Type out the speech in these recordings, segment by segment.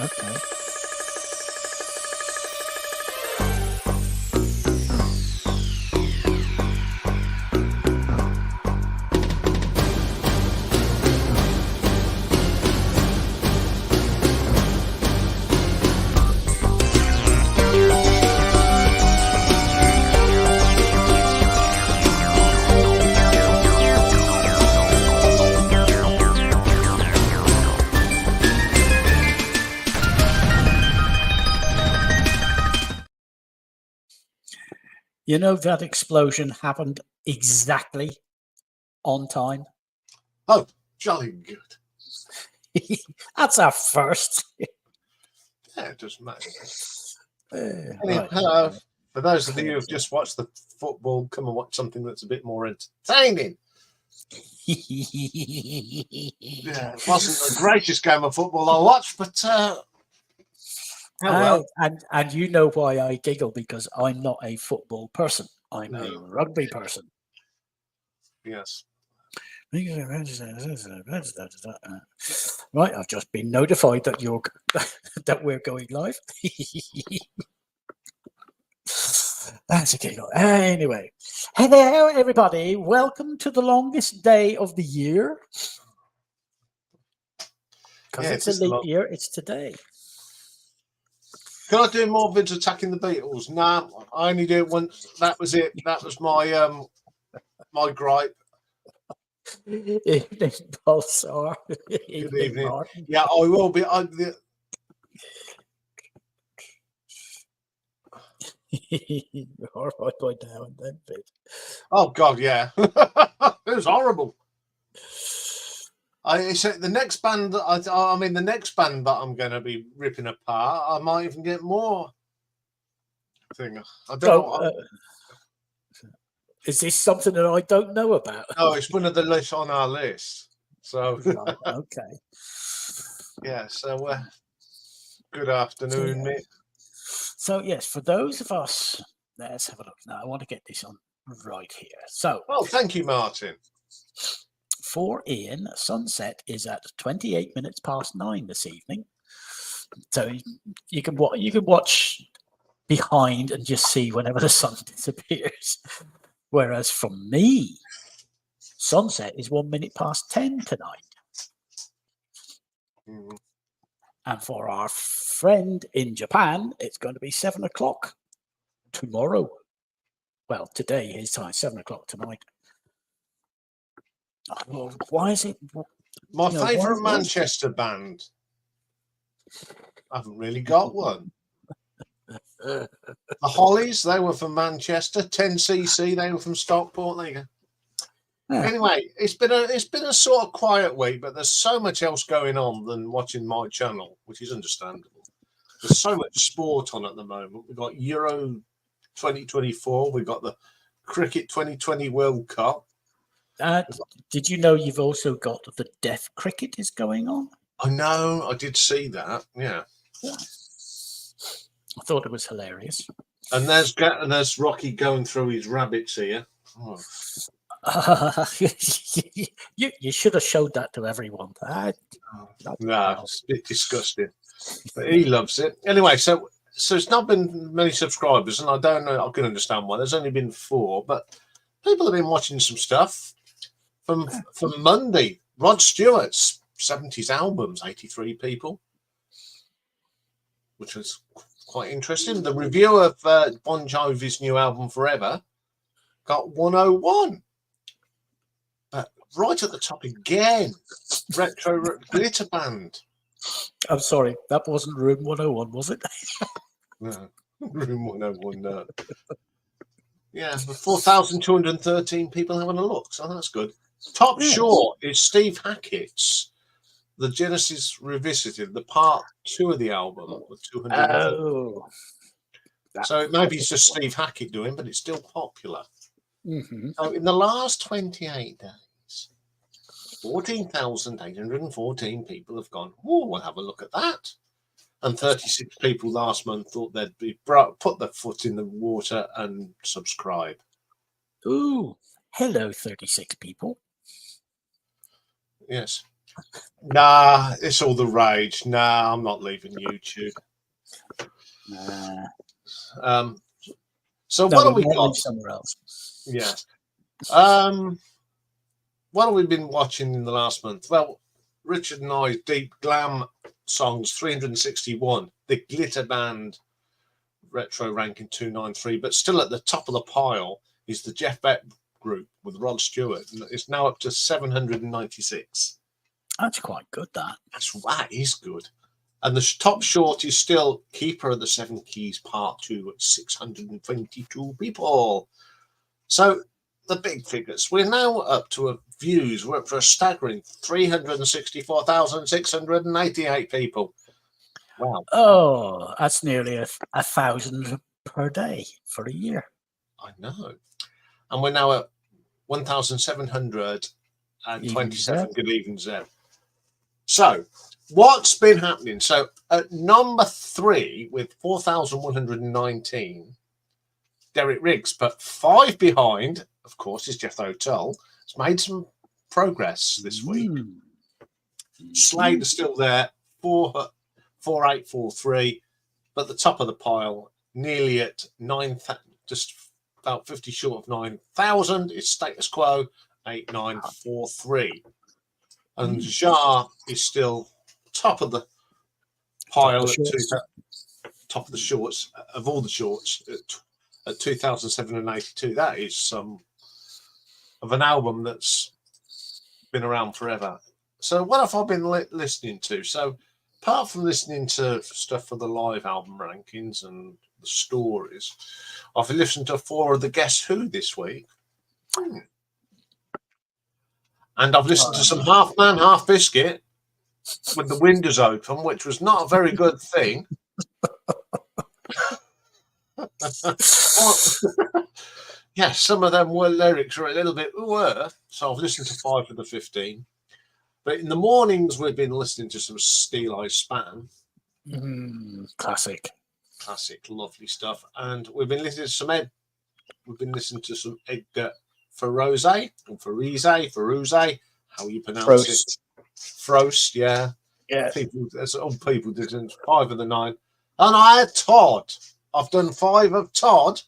Okay. You know, that explosion happened exactly on time. Oh, jolly good. That's our first. Yeah, it doesn't matter. Right. For those of you who've just watched the football, come and watch something that's a bit more entertaining. Yeah, it wasn't the greatest game of football I watched, but oh well. And you know why I giggle, because I'm not a football person. I'm a rugby person. Yes. Right, I've just been notified that that we're going live. That's a giggle. Anyway, hello everybody. Welcome to the longest day of the year. Because it's a leap year. It's today. Can I do more vids attacking the Beatles? Nah, I only do it once. That was it. That was my my gripe. Evening, Pulsar. Good evening. Martin. Yeah, I will be. All right, by now and then, Pete. Oh God, yeah, it was horrible. I said the next band that the next band that I'm going to be ripping apart, I might even get more. I don't know. Is this something that I don't know about? No, it's one of the lists on our list. So right, okay. Yeah. So good afternoon, mate. So yes, for those of us, let's have a look. Now I want to get this on right here. So, thank you, Martin. For Iain, sunset is at 28 minutes past 9 this evening. So you can watch behind and just see whenever the sun disappears. Whereas for me, sunset is 1 minute past 10 tonight. Mm-hmm. And for our friend in Japan, it's going to be 7 o'clock tomorrow. Well, today, his time, 7 o'clock tonight. Oh, why is it? My favourite Manchester band. I haven't really got one. The Hollies, they were from Manchester. 10cc, they were from Stockport. There you go. Yeah. Anyway, it's been a sort of quiet week, but there's so much else going on than watching my channel, which is understandable. There's so much sport on at the moment. We've got Euro 2024. We've got the Cricket 2020 World Cup. Did you know you've also got the deaf cricket is going on? I know. I did see that. Yeah. I thought it was hilarious. And there's Rocky going through his rabbits here. Oh. You should have showed that to everyone. No, it's a bit disgusting. But he loves it. Anyway, so it's not been many subscribers, and I don't know. I can understand why. There's only been 4, but people have been watching some stuff from Monday. Rod Stewart's 70s albums, 83 people, which was quite interesting. The review of Bon Jovi's new album Forever got 101. But right at the top again, Retro Glitter Band. I'm sorry, that wasn't Room 101, was it? No, Room 101, no. Yeah, 4,213 people having a look, so that's good. Top short is Steve Hackett's The Genesis Revisited, the part 2 of the album. 230. So maybe it's just Steve Hackett doing, but it's still popular. Mm-hmm. So in the last 28 days, 14,814 people have gone, oh, we'll have a look at that. And 36 people last month thought they'd be put their foot in the water and subscribe. Ooh, hello, 36 people. Yes. Nah, it's all the rage. Nah, I'm not leaving YouTube. So No, what have we we might got? leave somewhere else. Yeah. What have we been watching in the last month? Well, Richard and I's deep glam songs 361, the Glitter Band retro ranking 293, but still at the top of the pile is the Jeff Beck group with Rod Stewart. It's now up to 796. That's quite good, that. That is good. And the top short is still Keeper of the Seven Keys Part 2 at 622 people. So the big figures. We're now up to views. We're up for a staggering 364,688 people. Wow. Oh, that's nearly a 1,000 per day for a year. I know. And we're now at 1,727 good evens there. So what's been happening? So at number 3 with 4,119, Derek Riggs, but 5 behind, of course, is Jeff Hotel. It's made some progress this week. Slade is still there, 4,843, but the top of the pile, nearly at 9,000, just about 50 short of 9,000, is Status Quo, 8,943. And Jar is still top of the pile top of the shorts of all the shorts at 2,782. That is some of an album that's been around forever. So what have I been listening to? So apart from listening to stuff for the live album rankings and the stories, I've listened to 4 of the Guess Who this week. And I've listened to some Half Man, Half Biscuit with the windows open, which was not a very good thing. Yes, some of them lyrics are a little bit so I've listened to 5 of the 15. But in the mornings, we've been listening to some Steel Eye Span. Classic, lovely stuff. And we've been listening to some Edgar Feroze, how you pronounce it. Frost, yeah. People didn't. 5 of the 9. And I had Todd. I've done 5 of Todd.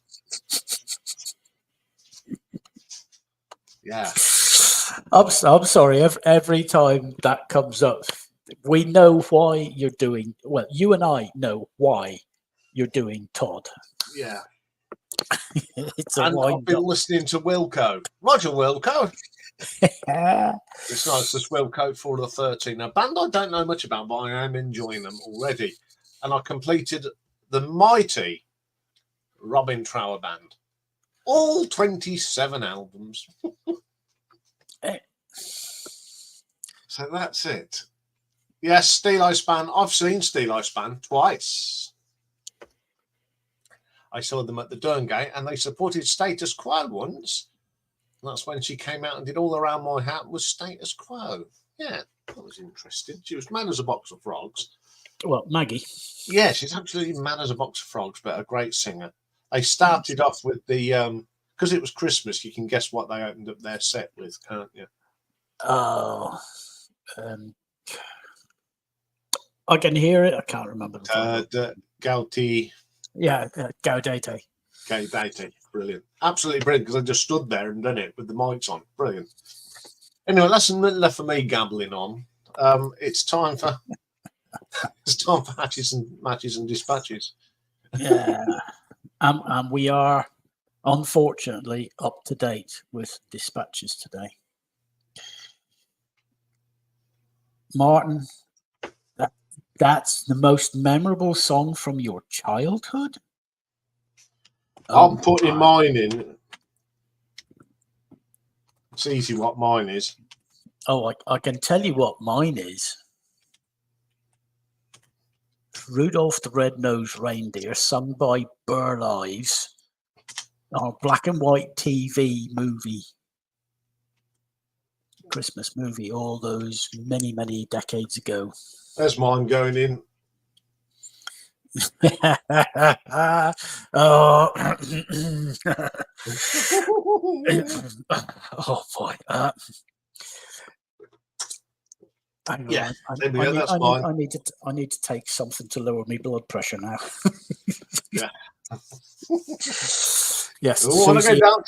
Yeah. I'm sorry. Every time that comes up, we know why you're doing. Well, you and I know why you're doing Todd. Yeah. It's and I've been listening to Wilco, Roger Wilco. It's nice, this Wilco for the 13. A band I don't know much about, but I am enjoying them already. And I completed the mighty Robin Trower Band. All 27 albums. So that's it. Yes, Steel Eye Span. I've seen Steel Eye Span twice. I saw them at the Derngate and they supported Status Quo once. And that's when she came out and did All Around My Hat was Status Quo. Yeah, that was interesting. She was mad as a box of frogs. Well, Maggie. Yeah, she's absolutely mad as a box of frogs, but a great singer. They started off with the, because it was Christmas, you can guess what they opened up their set with, can't you? Oh, I can hear it. I can't remember the Gauti. Yeah, Gaudete. Gaudete. Brilliant. Absolutely brilliant, because I just stood there and done it with the mics on. Brilliant. Anyway, that's enough for me gambling on. It's time for hatches and dispatches. Yeah. And we are unfortunately up to date with dispatches today. Martin, that's the most memorable song from your childhood? I'm putting mine in. It's easy what mine is. Oh, I can tell you what mine is. Rudolph the Red-Nosed Reindeer, sung by Burl Ives, our black and white TV movie, Christmas movie, all those many, many decades ago. There's mine going in. Oh, oh boy. Hang Yeah, on, there we go. That's fine. I need to take something to lower my blood pressure now. Yeah. Yes, We want to Susie. go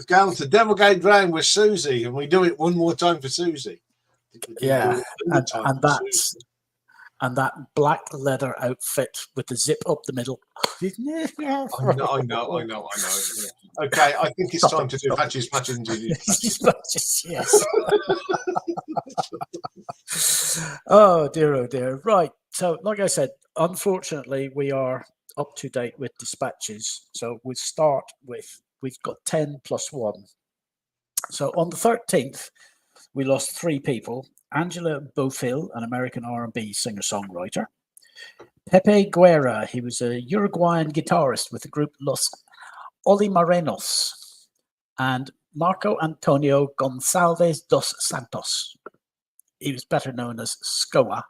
down to Devilgate Ground with Susie, and we do it one more time for Susie. Yeah, And and that black leather outfit with the zip up the middle. I know. Yeah. Okay, I think it's time to do Hatches, Matches, and Patches. Yes. Oh dear. Right. So, like I said, unfortunately, we are up to date with dispatches. So we start with we've got 10 plus 1. So on the 13th, we lost 3 people. Angela Bofill, an American R&B singer-songwriter. Pepe Guerra, he was a Uruguayan guitarist with the group Los Olimarenos. And Marco Antonio Gonçalves dos Santos. He was better known as Scoa.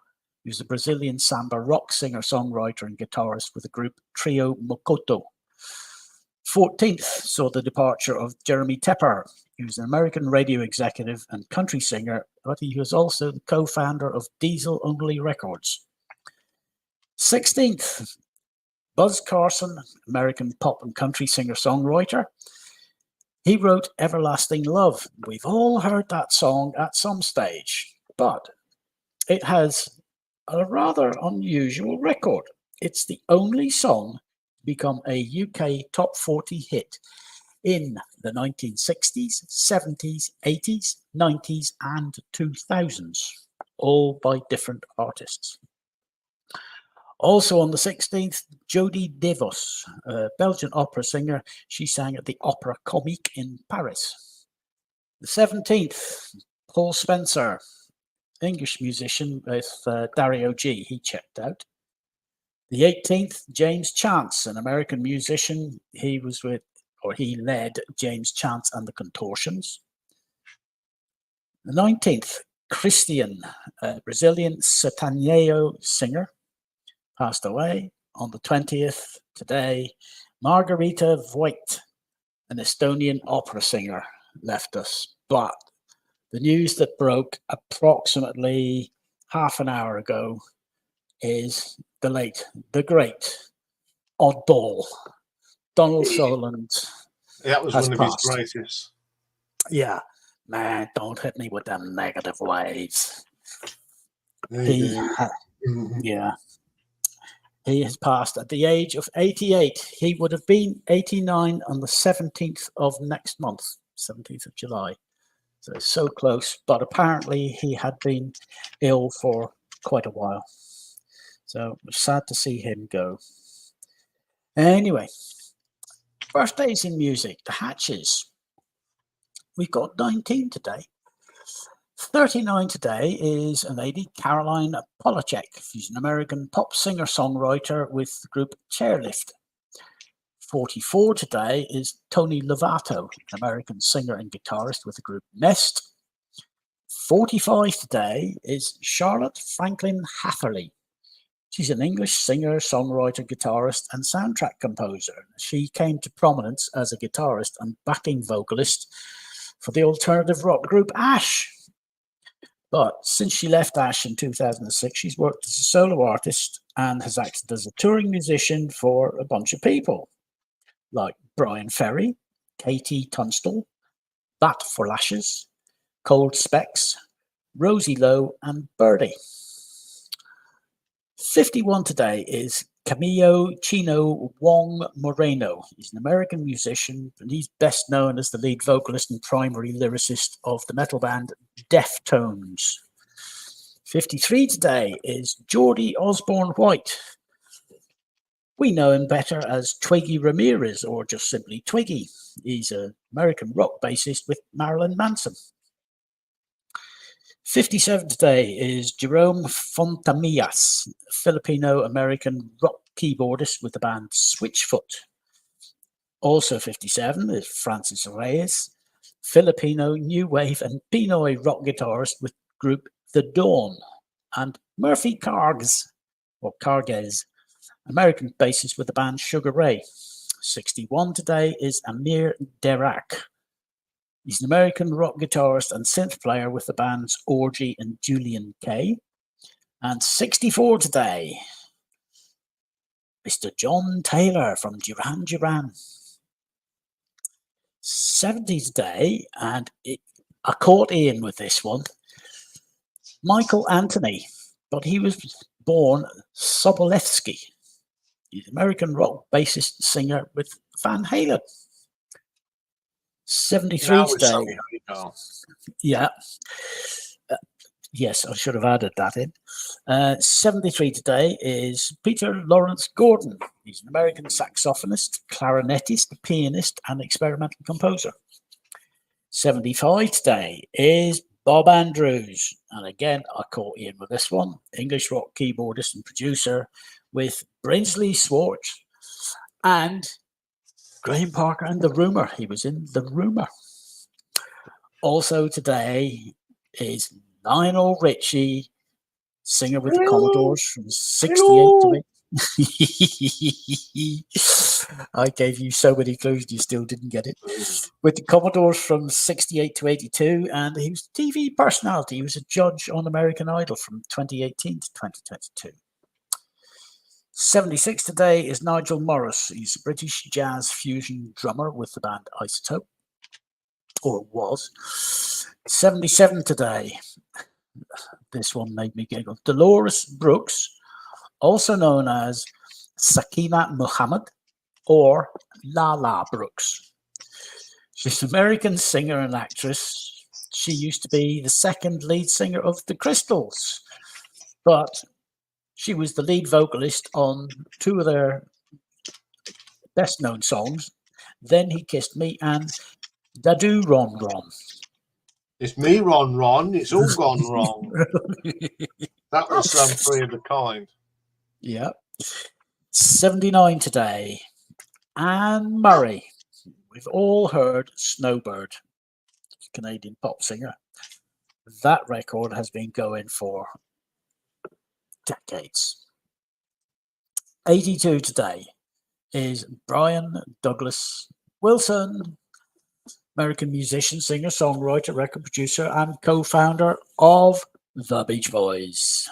He was a Brazilian samba rock singer, songwriter, and guitarist with the group Trio Mokoto. 14th saw the departure of Jeremy Tepper. He was an American radio executive and country singer, but he was also the co-founder of Diesel Only Records. 16th, Buzz Carson, American pop and country singer-songwriter. He wrote Everlasting Love. We've all heard that song at some stage, but it has a rather unusual record. It's the only song to become a UK top 40 hit in the 1960s, 70s, 80s, 90s, and 2000s, all by different artists. Also on the 16th, Jodie Devos, a Belgian opera singer. She sang at the Opera Comique in Paris. The 17th, Paul Spencer, English musician with Dario G. He checked out. The 18th, James Chance, an American musician. He led James Chance and the Contortions. The 19th, Christian, a Brazilian sertanejo singer, passed away. On the 20th, today, Margarita Voigt, an Estonian opera singer, left us. But the news that broke approximately half an hour ago is the great oddball, Donald Sutherland. That was one of his greatest. Yeah, man, don't hit me with them negative waves. He has passed at the age of 88. He would have been 89 on the 17th of next month, 17th of July. So it's so close, but apparently he had been ill for quite a while. So it was sad to see him go. Anyway, birthdays in music, the Hatches. We've got 19 today. 39 today is a lady, Caroline Polachek. She's an American pop singer-songwriter with the group Chairlift. 44 today is Tony Lovato, an American singer and guitarist with the group Nest. 45 today is Charlotte Franklin Hatherley. She's an English singer, songwriter, guitarist, and soundtrack composer. She came to prominence as a guitarist and backing vocalist for the alternative rock group Ash. But since she left Ash in 2006, she's worked as a solo artist and has acted as a touring musician for a bunch of people, like Brian Ferry, Katie Tunstall, Bat for Lashes, Cold Specs, Rosie Lowe, and Birdie. 51 today is Camillo Chino Wong Moreno. He's an American musician, and he's best known as the lead vocalist and primary lyricist of the metal band Deftones. 53 today is Geordie Osborne White. We know him better as Twiggy Ramirez, or just simply Twiggy. He's an American rock bassist with Marilyn Manson. 57 today is Jerome Fontamillas, Filipino-American rock keyboardist with the band Switchfoot. Also 57 is Francis Reyes, Filipino new wave and Pinoy rock guitarist with group The Dawn. And Murphy Carges, American bassist with the band Sugar Ray. 61 today is Amir Derak, He's an American rock guitarist and synth player with the bands Orgy and Julian Kay. And 64 today, Mr. John Taylor from Duran Duran. 70 today, and I caught Iain with this one. Michael Anthony, but he was born Sobolewski. He's an American rock bassist and singer with Van Halen. 73 Now it's today. Sonny Hagar. Yeah. Yes, I should have added that in. 73 today is Peter Lawrence Gordon. He's an American saxophonist, clarinetist, pianist, and experimental composer. 75 today is Bob Andrews. And again, I caught Iain with this one. English rock keyboardist and producer with Brinsley Schwartz and Graham Parker and The Rumour. He was in The Rumour. Also today is Lionel Richie, singer with the Commodores from 68 to 80. I gave you so many clues, you still didn't get it. With the Commodores from 68 to 82, and he was a TV personality. He was a judge on American Idol from 2018 to 2022. 76 today is Nigel Morris. He's a British jazz fusion drummer with the band Isotope, or was. 77 today. This one made me giggle. Dolores Brooks, also known as Sakina Muhammad or Lala Brooks. She's an American singer and actress. She used to be the second lead singer of the Crystals, but she was the lead vocalist on two of their best known songs, Then He Kissed Me and Dadu Ron Ron. It's me, Ron. It's all gone wrong. That was Three of a Kind. Yeah. 79 today. Anne Murray. We've all heard Snowbird, Canadian pop singer. That record has been going for decades. 82 today is Brian Douglas Wilson, American musician, singer, songwriter, record producer, and co-founder of the Beach Boys.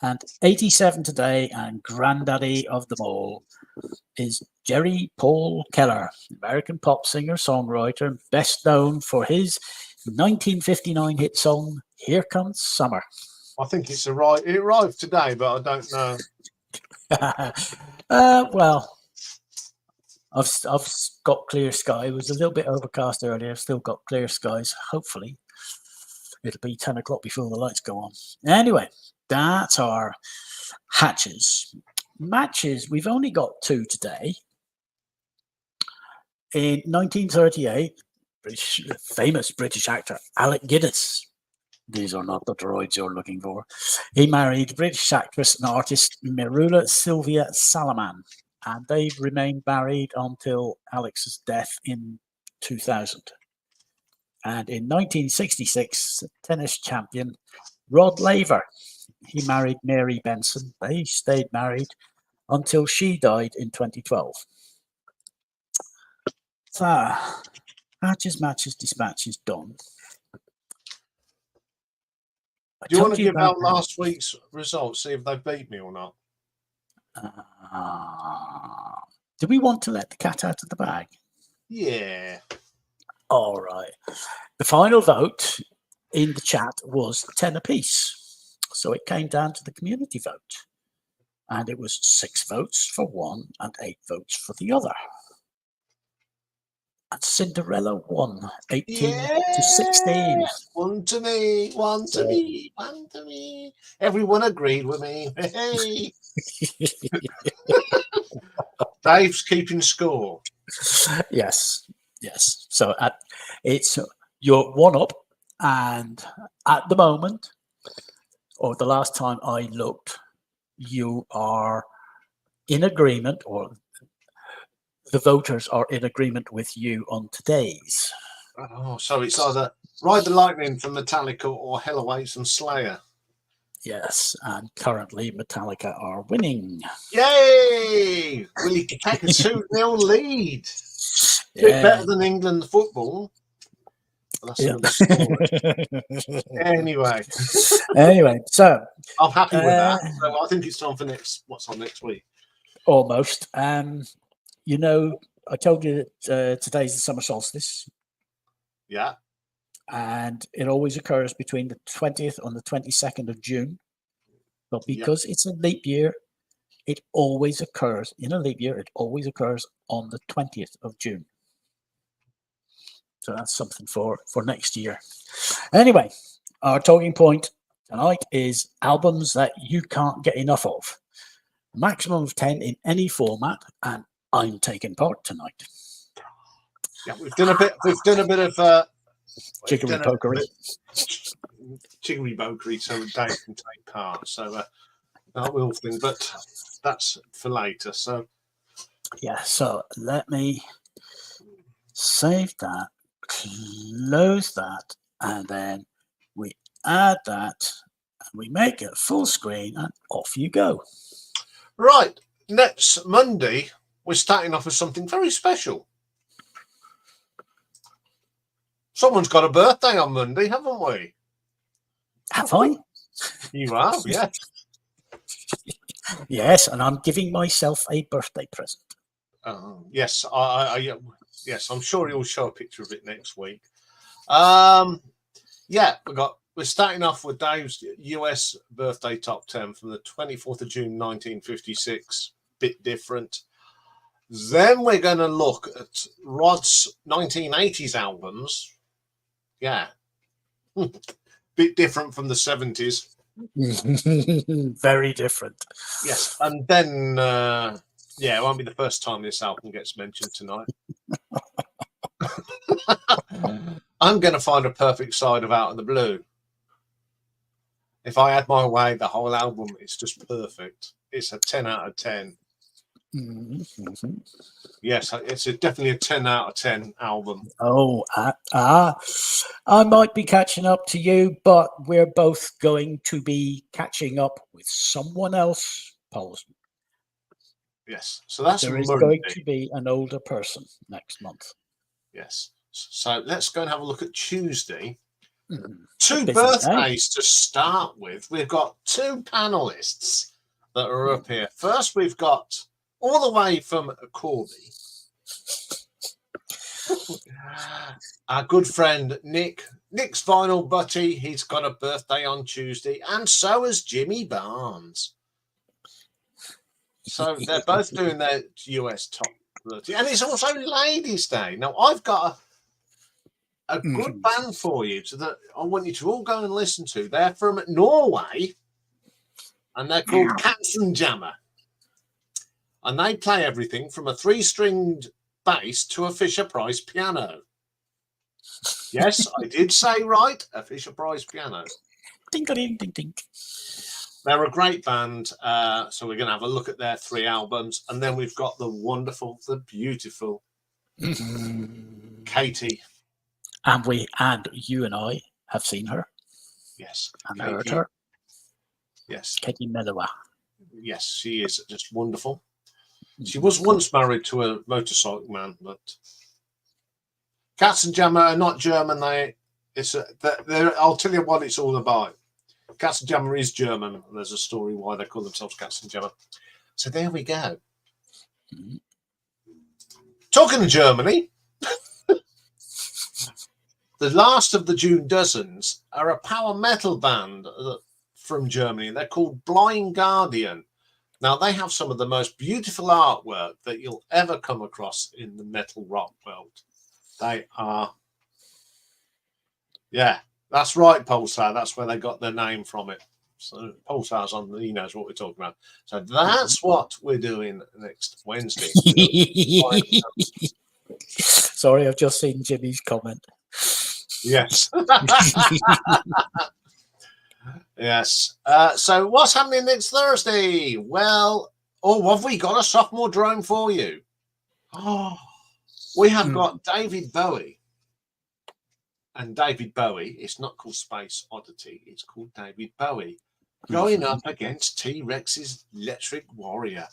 And 87 today, and granddaddy of them all, is Jerry Paul Keller, American pop singer, songwriter, best known for his 1959 hit song, Here Comes Summer. I think it arrived today, but I don't know. Well, I've got clear sky. It was a little bit overcast earlier. I've still got clear skies. Hopefully, it'll be 10 o'clock before the lights go on. Anyway, that's our hatches. Matches, we've only got two today. In 1938, famous British actor Alec Guinness. These are not the droids you're looking for. He married British actress and artist Merula Sylvia Salaman, and they remained married until Alex's death in 2000. And in 1966, tennis champion Rod Laver, he married Mary Benson. They stayed married until she died in 2012. So, matches, dispatches done. Do you want to give out last week's results, see if they beat me or not? Do we want to let the cat out of the bag? Yeah. All right. The final vote in the chat was 10 apiece. So it came down to the community vote. And it was 6 votes for one and 8 votes for the other. And Cinderella won 18 to 16. One to me, one to me, one to me. Everyone agreed with me. Hey. Dave's keeping score. Yes. So it's you're 1 up, and at the moment, or the last time I looked, you are in agreement, or the voters are in agreement with you on today's. Oh, so it's either Ride the Lightning from Metallica or Hell Awaits from Slayer. Yes, and currently Metallica are winning. Yay! Will he take a 2-0 lead? Yeah. Bit better than England football. But that's Yeah. another story. Anyway, Anyway, so I'm happy with that. So I think it's time for what's on next week. almost. You know, I told you that today's the summer solstice, Yeah. and it always occurs between the 20th and the 22nd of June. But because it's a leap year, it always occurs in a leap year. It always occurs on the 20th of June. So that's something for next year. Anyway, our talking point tonight is albums that you can't get enough of. Maximum of 10 in any format, and I'm taking part tonight. Yeah, we've done a bit of Jiggery pokery. Jiggery pokery, so Dave can take part. So that will thing, but that's for later. So yeah, so let me save that, close that, and then we add that, and we make it full screen, and off you go. Right, next Monday we're starting off with something very special. Someone's got a birthday on Monday, haven't we? Have I? You have, yeah. Yes, and I'm giving myself a birthday present. Yes, yes, I'm sure you'll show a picture of it next week. Yeah, we're starting off with Dave's US birthday top 10 from the 24th of June 1956. Bit different. Then we're going to look at Rod's 1980s albums. Yeah. Bit different from the 70s. Very different. Yes. And then, it won't be the first time this album gets mentioned tonight. I'm going to find a perfect side of Out of the Blue. If I had my way, the whole album is just perfect. It's a 10 out of 10. Mm-hmm. Yes, it's definitely a 10 out of 10 album. Oh, I might be catching up to you, but we're both going to be catching up with someone else, Paul's. Yes, so that's there is Monday. Going to be an older person next month. Yes, so let's go and have a look at Tuesday. Mm-hmm. Two birthdays to start with. We've got two panelists that are up here. First, we've got all the way from Corby, our good friend Nick. Nick's vinyl buddy. He's got a birthday on Tuesday, and so has Jimmy Barnes. So they're both doing their US top 30. And it's also Ladies' Day. Now, I've got a good band for you that I want you to all go and listen to. They're from Norway, and they're called Katzenjammer. And they play everything from a 3-stringed bass to a Fisher-Price piano. Yes, I did say right, a Fisher-Price piano. Ding, ding, ding, ding. They're a great band, so we're going to have a look at their 3 albums. And then we've got the wonderful, the beautiful Katie. And you and I have seen her. Yes. And Katie. heard her. Yes. Katie Mellowa. Yes, she is just wonderful. She was once married to a motorcycle man, but Katzenjammer are not German. I'll tell you what it's all about. Katzenjammer is German, and there's a story why they call themselves Katzenjammer. So there we go. Mm-hmm. Talking of Germany, the last of the June Dozens are a power metal band from Germany. They're called Blind Guardian. Now, they have some of the most beautiful artwork that you'll ever come across in the metal rock world. They are, yeah, that's right, Pulsar. That's where they got their name from it. So Pulsar's on, he knows what we're talking about. So that's what we're doing next Wednesday. Sorry, I've just seen Jimmy's comment. Yes. Yes. So what's happening next Thursday? Well, have we got a sophomore drone for you? Oh, we have got David Bowie. And David Bowie, it's not called Space Oddity, it's called David Bowie, going up against T-Rex's Electric Warrior.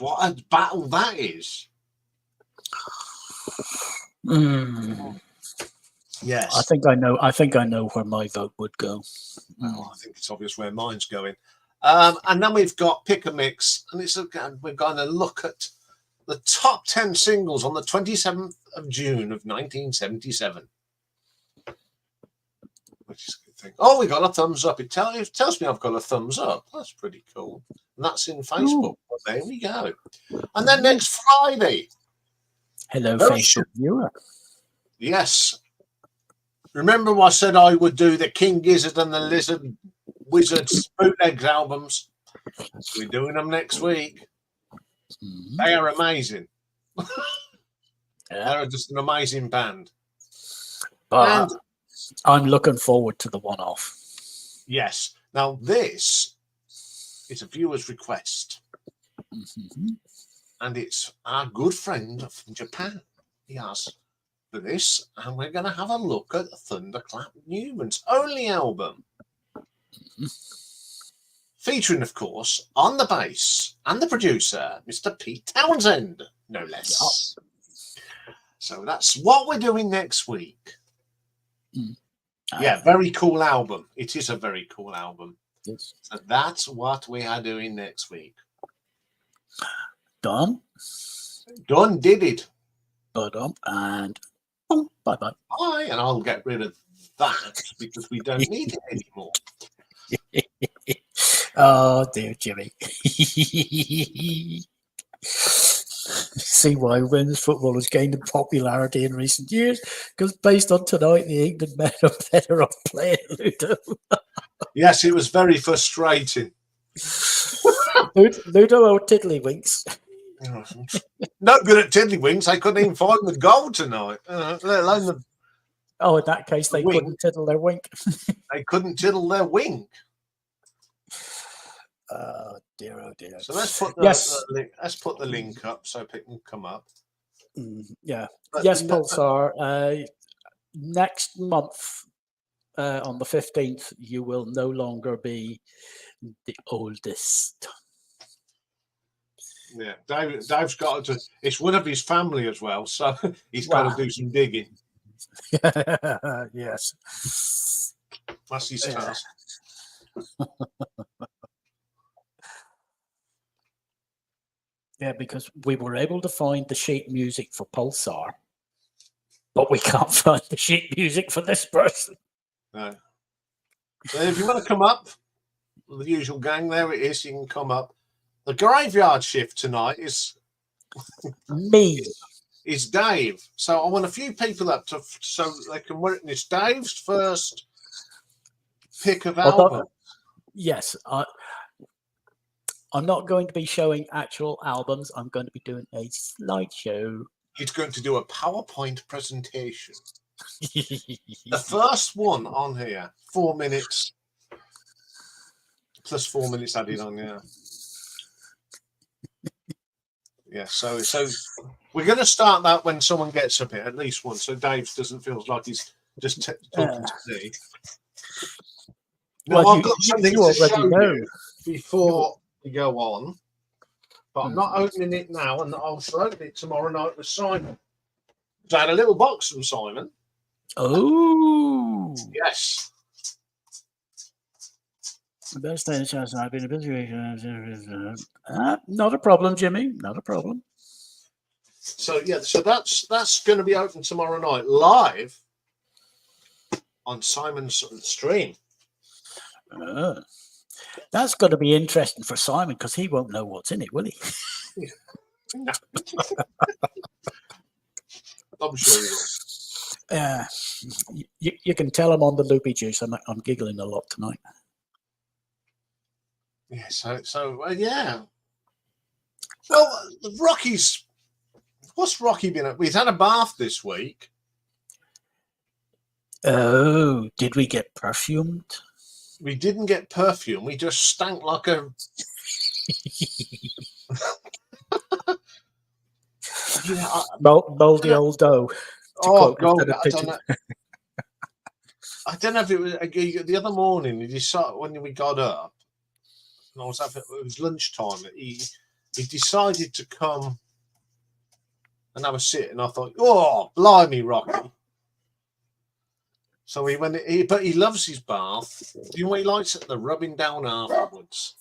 What a battle that is. Yes. I think I know. I think I know where my vote would go. Well, I think it's obvious where mine's going. And then we've got Pick a Mix, and we're going to look at the top 10 singles on the 27th of June of 1977. Which is a good thing. Oh, we got a thumbs up. It tells me I've got a thumbs up. That's pretty cool. And that's in Facebook. Well, there we go. And then next Friday. Hello, Facebook viewer. Yes. Remember I said I would do the King Gizzard and the Lizard Wizards bootlegs albums? We're doing them next week. They are amazing. They're just an amazing band. But I'm looking forward to the one-off. Yes. Now, this is a viewer's request. And it's our good friend from Japan. He asked for this, and we're going to have a look at Thunderclap Newman's only album. Featuring, of course, on the bass and the producer, Mr. Pete Townsend, no less. Yep. So that's what we're doing next week. Yeah, very cool album. It is a very cool album. Yes. So that's what we are doing next week. Done. Done, did it. And bye-bye. Bye, and I'll get rid of that because we don't need it anymore. Oh, dear Jimmy. See why women's football has gained in popularity in recent years? Because based on tonight, the England men are better off playing Ludo. Yes, it was very frustrating. Ludo or Tiddlywinks? Not good at Tiddlywinks. They couldn't even find the goal tonight, let alone the... Oh, in that case, they couldn't tiddle their wink. They couldn't tiddle their wink. Oh dear, oh dear. So let's put the link up so people can come up. Yeah. But yes, Pulsar. Next month, on the 15th, you will no longer be the oldest. Yeah, Dave's got to. It's one of his family as well, so he's got to do some digging. Yes, that's his task. Yeah, because we were able to find the sheet music for Pulsar, but we can't find the sheet music for this person. No. So if you want to come up, the usual gang, there it is. You can come up. The graveyard shift tonight is me. Is Dave. So I want a few people up so they can witness Dave's first pick of album. Yes, I'm not going to be showing actual albums. I'm going to be doing a slideshow. He's going to do a PowerPoint presentation. The first one on here, 4 minutes. Plus 4 minutes added on, yeah. Yeah, so we're going to start that when someone gets up here, at least once, so Dave doesn't feel like he's just talking to me. No, well, I've got something to show you before we go on, but I'm not opening it now, and I'll open it tomorrow night with Simon. So I had a little box from Simon. Oh, yes. The best day in chance I've been in a situation. Not a problem, Jimmy. Not a problem. So yeah, so that's going to be open tomorrow night live on Simon's stream. That's going to be interesting for Simon because he won't know what's in it, will he? No. I'm sure he will. Yeah, you can tell I'm on the loopy juice. I'm giggling a lot tonight. Yeah, so yeah. Well, Rocky's. What's Rocky been at? We've had a bath this week. Oh, did we get perfumed? We didn't get perfume. We just stank like a. Moldy old dough. Oh God! I don't know if it was the other morning. He decided when we got up. And it was lunchtime. He decided to come and have a sit. And I thought, oh, blimey, Rocky. So but he loves his bath. You know what he likes it? The rubbing down afterwards.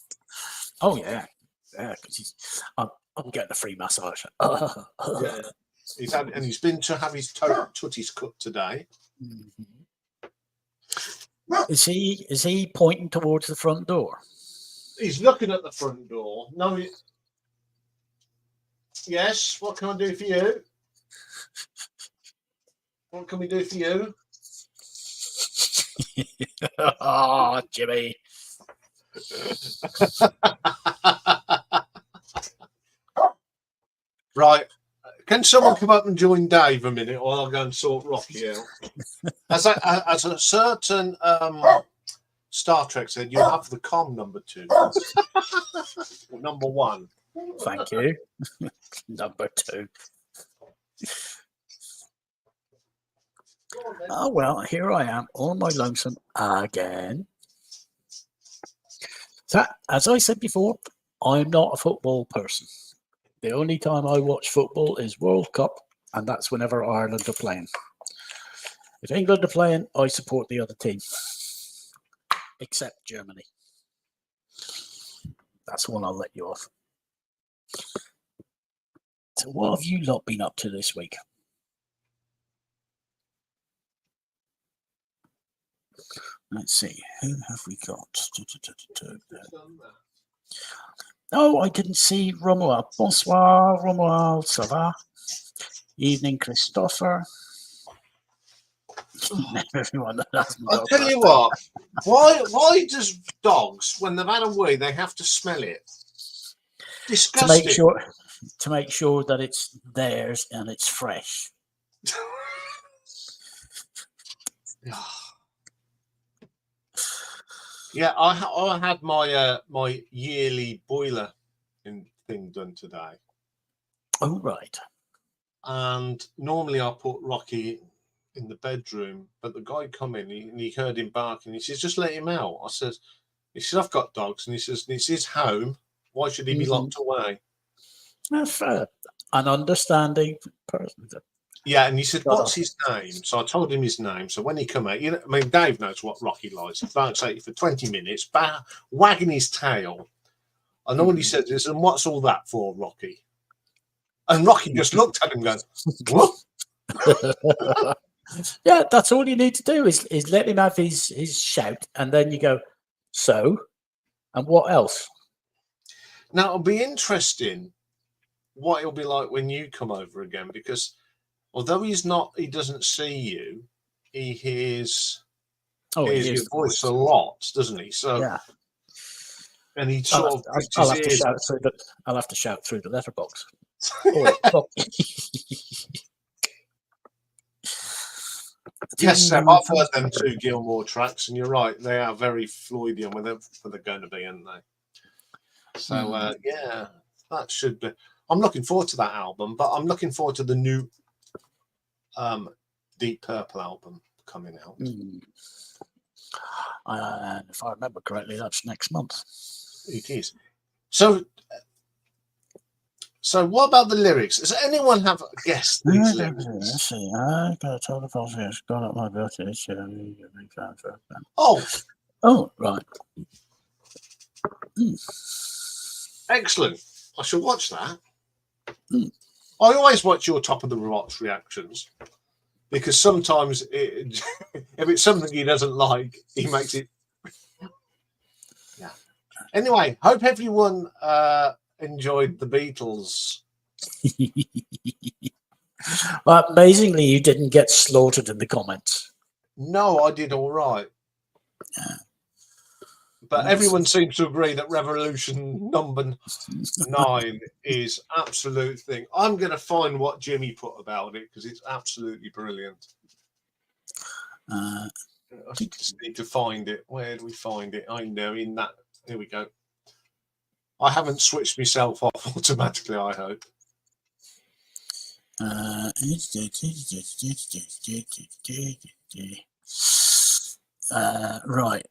Oh yeah, because I'm getting a free massage. Yeah. He's been to have his tutties cut today. Is he pointing towards the front door? He's looking at the front door. No. Yes. What can I do for you? What can we do for you? Oh, Jimmy. Right. Can someone come up and join Dave a minute, or I'll go and sort Rocky out? As a certain Star Trek said, you have the com number 2. Or number 1. Thank you. Number 2. Oh, well, here I am, all my lonesome again. So, as I said before, I'm not a football person. The only time I watch football is World Cup, and that's whenever Ireland are playing. If England are playing, I support the other team, except Germany. That's one I'll let you off. So what have you lot been up to this week? Let's see, who have we got? Oh, I didn't see Romuald. Bonsoir, Romuald. Ça va? Evening, Christopher. Everyone I'll tell you what. Why does dogs, when they've had a wee, they have to smell it? Disgusting. To make sure that it's theirs and it's fresh. Yeah, I had my my yearly boiler thing done today. Oh, right. And normally I put Rocky in the bedroom, but the guy come in and he heard him barking. He says, just let him out. He says, I've got dogs. And he says, it's his home. Why should he be locked away? Fair. An understanding person. Yeah, and he said, what's his name? So I told him his name. So when he come out, I mean, Dave knows what Rocky likes. He barks at you for 20 minutes, wagging his tail. And all he says is, and what's all that for, Rocky? And Rocky just looked at him going, what? Yeah, that's all you need to do is let him have his shout, and then you go, so, and what else? Now, it'll be interesting what it'll be like when you come over again, because although he doesn't see you, he hears your voice a lot, doesn't he? So, yeah. And he I'll have to shout through the letterbox. Yes, Seb, I've heard them 2 Gilmore tracks, and you're right, they are very Floydian when they're going to be, aren't they? So, yeah, that should be. I'm looking forward to that album, but I'm looking forward to the new Deep Purple album coming out. If I remember correctly, that's next month. It is. So what about the lyrics? Does anyone have guessed these lyrics? Let's see. I got a total false got up my birthday. Oh, right. Excellent. I shall watch that. I always watch your top of the watch reactions, because sometimes if it's something he doesn't like, he makes it. Yeah. Anyway, hope everyone enjoyed the Beatles. Well, amazingly, you didn't get slaughtered in the comments. No, I did all right. Yeah. But everyone seems to agree that Revolution number 9 is absolute thing. I'm going to find what Jimmy put about it, because it's absolutely brilliant. I just need to find it. Where do we find it? I know, in that. Here we go. I haven't switched myself off automatically, I hope. Right.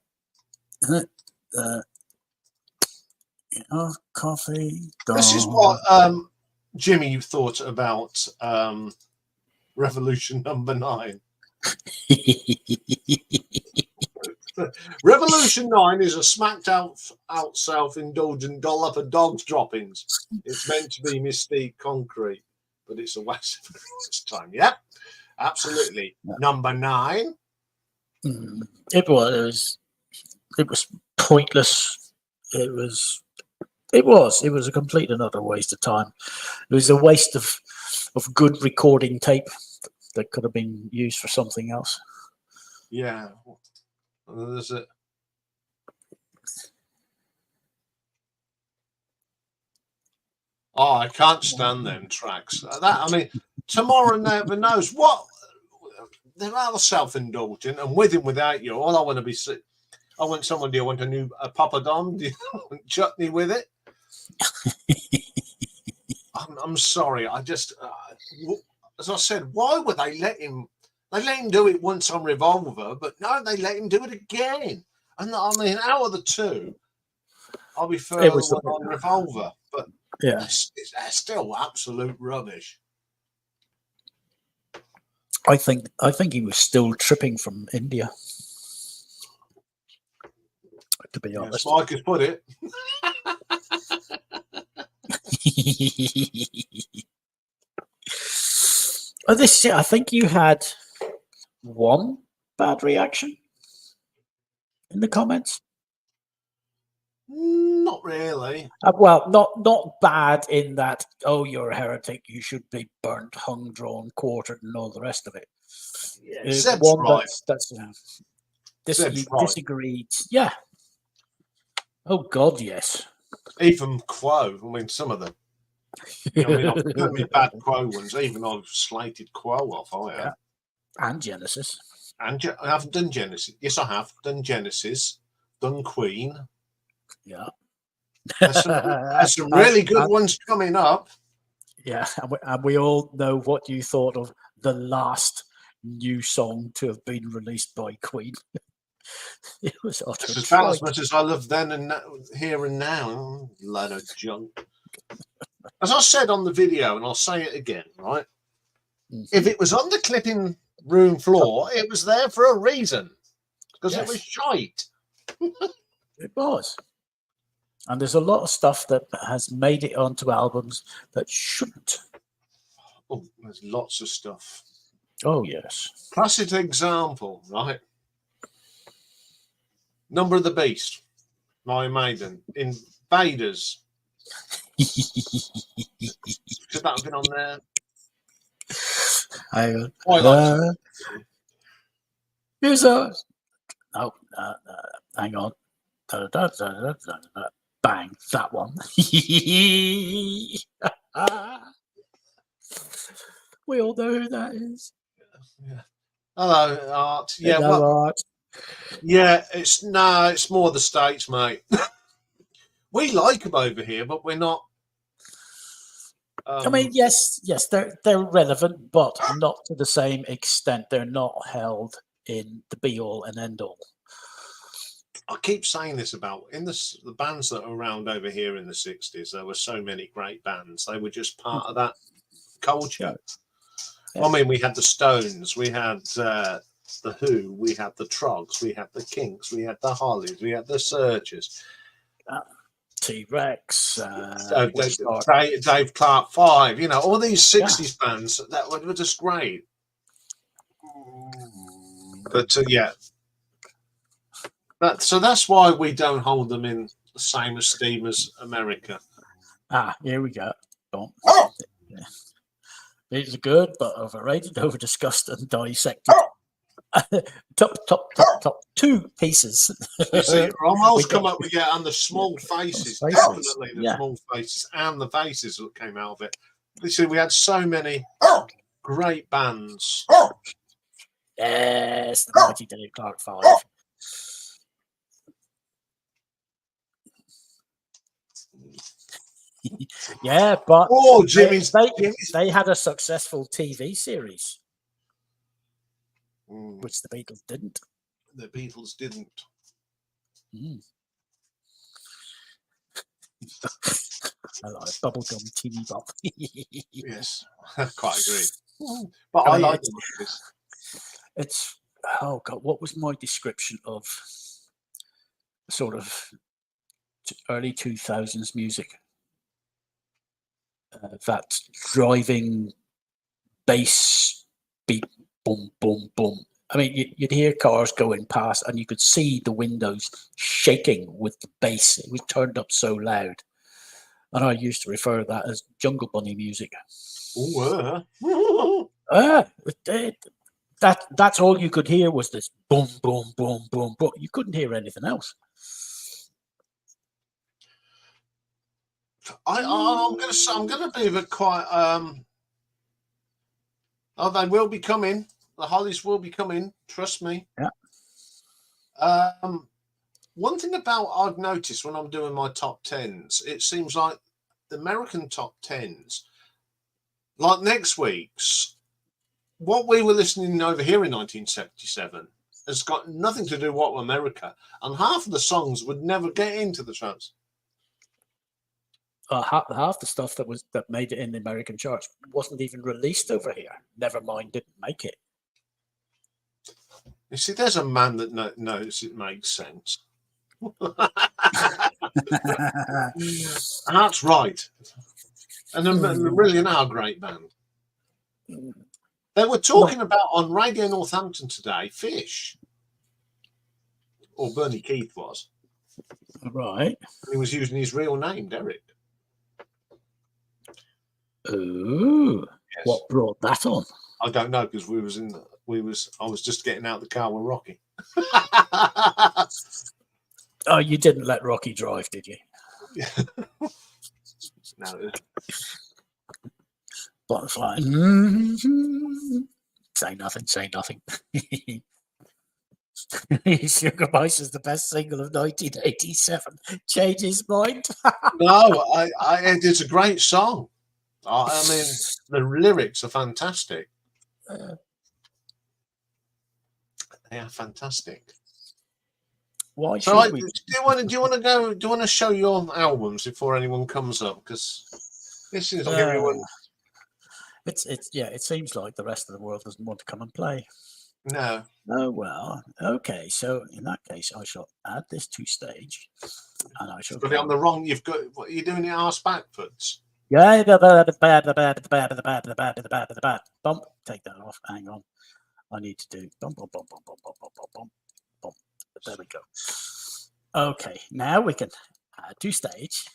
Coffee. This is what Jimmy, you thought about Revolution number 9. Revolution 9 is a smacked out self-indulgent doll for dogs droppings. It's meant to be mystique concrete, but it's a waste of everyone's time. Yep, absolutely. Number 9. It was pointless. It was a complete and utter waste of time. It was a waste of good recording tape that could have been used for something else. Yeah. There's a I can't stand them tracks. I mean, tomorrow never knows what they're all self-indulgent, and with and without you, all I want to be. I want someone. Do you want a papadom? Do you want chutney with it? I'm sorry. I just, as I said, why would they let him? They let him do it once on Revolver, but no, they let him do it again. And I mean, out of the two, I'll be further on Revolver, but yeah, it's still absolute rubbish. I think he was still tripping from India. To be honest, I could put it. I think you had one bad reaction in the comments. Not really. Well, not bad in that. Oh, you're a heretic. You should be burnt, hung, drawn, quartered, and all the rest of it. Yeah, Seb's one right. You disagreed. Yeah. Oh God, yes. Even Quo. I mean, some of them. I mean, I've heard me bad Quo ones. Even I've slated Quo off. I have. And Genesis. And I haven't done Genesis. Yes, I have done Genesis. Done Queen. Yeah. There's some really good ones coming up. Yeah, and we all know what you thought of the last new song to have been released by Queen. It was utter It's about as much as I love then and here and now. Load of junk. As I said on the video, and I'll say it again, right? Mm-hmm. If it was on the clipping room floor, it was there for a reason. Because it was shite. It was. And there's a lot of stuff that has made it onto albums that shouldn't. Oh, there's lots of stuff. Oh, yes. Classic example, right? Number of the Beast, Iron Maiden, Invaders. Should that have been on there? Here's a. Oh, hang on. Bang, that one. We all know who that is. Yeah. Hello, Art. Yeah, hello, Art. Yeah, it's more the States, mate. We like them over here, but we're not. I mean, yes, they're relevant, but not to the same extent. They're not held in the be all and end all. I keep saying this about the bands that are around over here in the 60s. There were so many great bands. They were just part of that culture. Yeah. I mean, we had the Stones, we had the Who, we had the Trogs, we had the Kinks, we had the Hollies, we had the Surges. T-Rex, Dave Clark 5, all these 60s bands that were just great. But so that's why we don't hold them in the same esteem as America. Here we go. These are good, but overrated, over-discussed, and dissected. Top 2 pieces. You see, almost come up with and the small faces, definitely the small faces and the faces that came out of it. You see, we had so many great bands. Yes, the mighty Dave Clark 5. Yeah, but they had a successful TV series. Which the Beatles didn't. The Beatles didn't. I like bubblegum teeny bop. Yes, quite agree. But I I mean, like the Monkees. it's oh god, what was my description of sort of early 2000s music? That driving bass beat, boom, boom, boom. I mean, you'd hear cars going past, and you could see the windows shaking with the bass. It was turned up so loud, and I used to refer to that as Jungle Bunny music. Ooh, That's all you could hear was this boom, boom, boom, boom, boom. You couldn't hear anything else. I'm gonna be a bit quite. Oh, they will be coming. The Hollies will be coming. Trust me. Yeah. One thing about I've noticed when I'm doing my top tens, it seems like the American top tens, like next week's, what we were listening over here in 1977 has got nothing to do with what America, and half of the songs would never get into the charts. Half the stuff that made it in the American charts wasn't even released over here. Never mind, didn't make it. You see, there's a man that knows it makes sense. That's right. And the Marillion are a great band. They were talking about on Radio Northampton today, Fish, or Bernie Keith was. Right. He was using his real name, Derek. Ooh. Yes. What brought that on? I don't know, because I was just getting out of the car with Rocky. Oh, you didn't let Rocky drive, did you? No. Butterfly. Say nothing, say nothing. Sugar Mice is the best single of 1987. Change his mind. No, it's a great song. I mean, the lyrics are fantastic. They are fantastic. Why should we? Do you want to show your albums before anyone comes up? Because this seems like everyone. It seems like the rest of the world doesn't want to come and play. No. Oh well. Okay. So in that case, I shall add this to stage, and I shall put it on the wrong. You've got. What are you doing? Your arse backwards. Yeah, the bad. Bump. Take that off. Hang on. I need to do bump. There we go. Okay, now we can add to stage.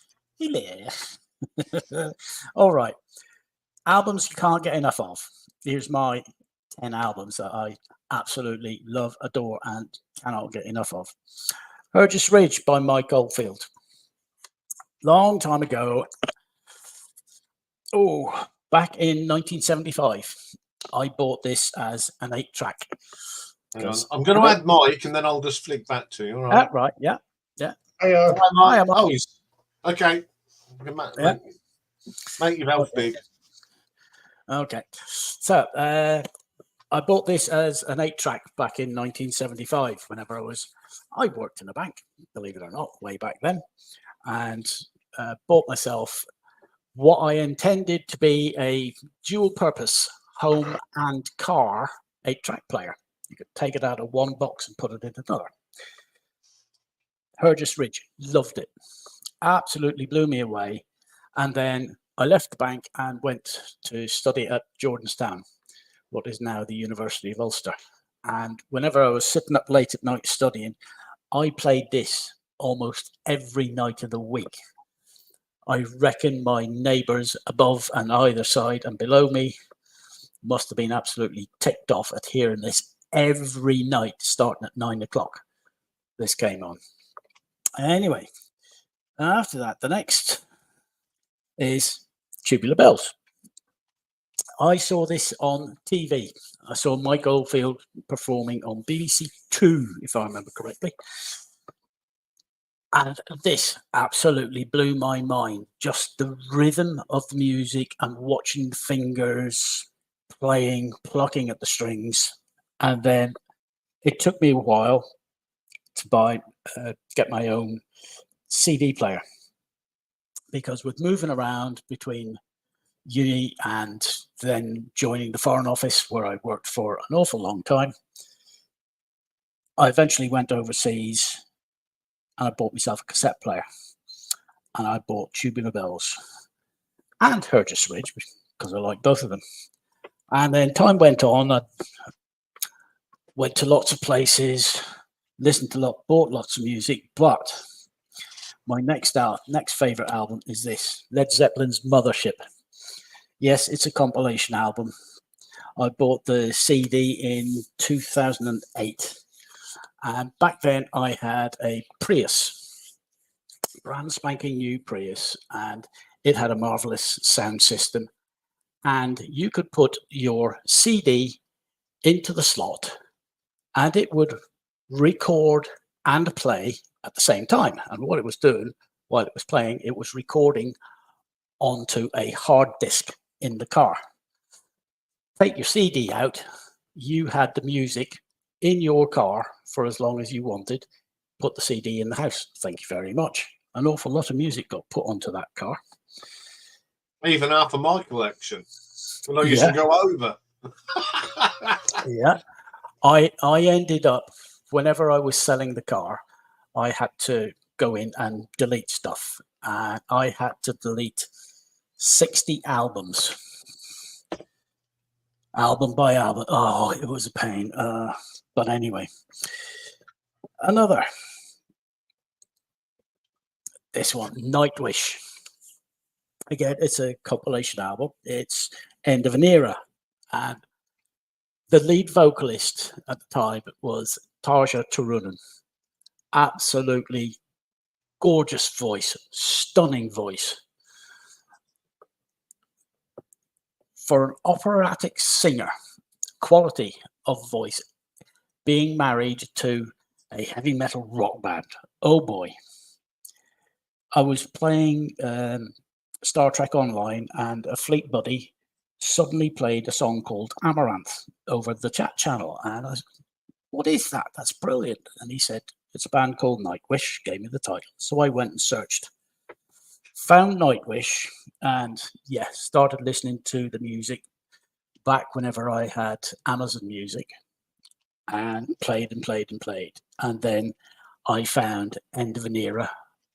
All right. Albums you can't get enough of. Here's my 10 albums that I absolutely love, adore, and cannot get enough of. Burgess Ridge by Mike Oldfield. Long time ago. Oh, back in 1975, I bought this as an 8-track. I'm going to add Mike, and then I'll just flick back to you. All right. Right. Yeah. Hey, Mike. Oh, okay. Make your mouth big. Okay. So I bought this as an 8-track back in 1975. Whenever I worked in a bank, believe it or not, way back then, and bought myself what I intended to be a dual-purpose home and car 8-track player. You could take it out of one box and put it in another. Burgess Ridge, loved it. Absolutely blew me away. And then I left the bank and went to study at Jordanstown, what is now the University of Ulster. And whenever I was sitting up late at night studying, I played this almost every night of the week. I reckon my neighbours above and either side and below me must have been absolutely ticked off at hearing this every night, starting at 9 o'clock. This came on. Anyway, after that, the next is Tubular Bells. I saw this on TV. I saw Mike Oldfield performing on BBC Two, if I remember correctly. And this absolutely blew my mind. Just the rhythm of the music and watching the fingers playing, plucking at the strings. And then it took me a while to get my own CD player, because with moving around between uni and then joining the Foreign Office, where I worked for an awful long time, I eventually went overseas and I bought myself a cassette player. And I bought Tubular Bells and Hergest Ridge because I like both of them. And then time went on. I went to lots of places, listened to bought lots of music. But my next favorite album is this, Led Zeppelin's Mothership. Yes, it's a compilation album. I bought the CD in 2008. And back then I had a Prius, brand spanking new Prius, and it had a marvelous sound system. And you could put your CD into the slot and it would record and play at the same time. And what it was doing while it was playing, it was recording onto a hard disk in the car. Take your CD out, you had the music in your car for as long as you wanted, put the CD in the house. Thank you very much. An awful lot of music got put onto that car. Even half of my collection. Well, I used to go over. Yeah. I ended up, whenever I was selling the car, I had to go in and delete stuff. And I had to delete 60 albums. Album by album. Oh, it was a pain. But anyway. This one, Nightwish. Again, it's a compilation album. It's End of an Era. And the lead vocalist at the time was Tarja Turunen. Absolutely gorgeous voice, stunning voice. For an operatic singer, quality of voice, being married to a heavy metal rock band. Oh boy. I was playing Star Trek Online and a fleet buddy suddenly played a song called Amaranth over the chat channel. And I was, what is that? That's brilliant. And he said, it's a band called Nightwish, gave me the title. So I went and searched, found Nightwish, and started listening to the music back whenever I had Amazon Music, and played and played and played. And then I found End of an Era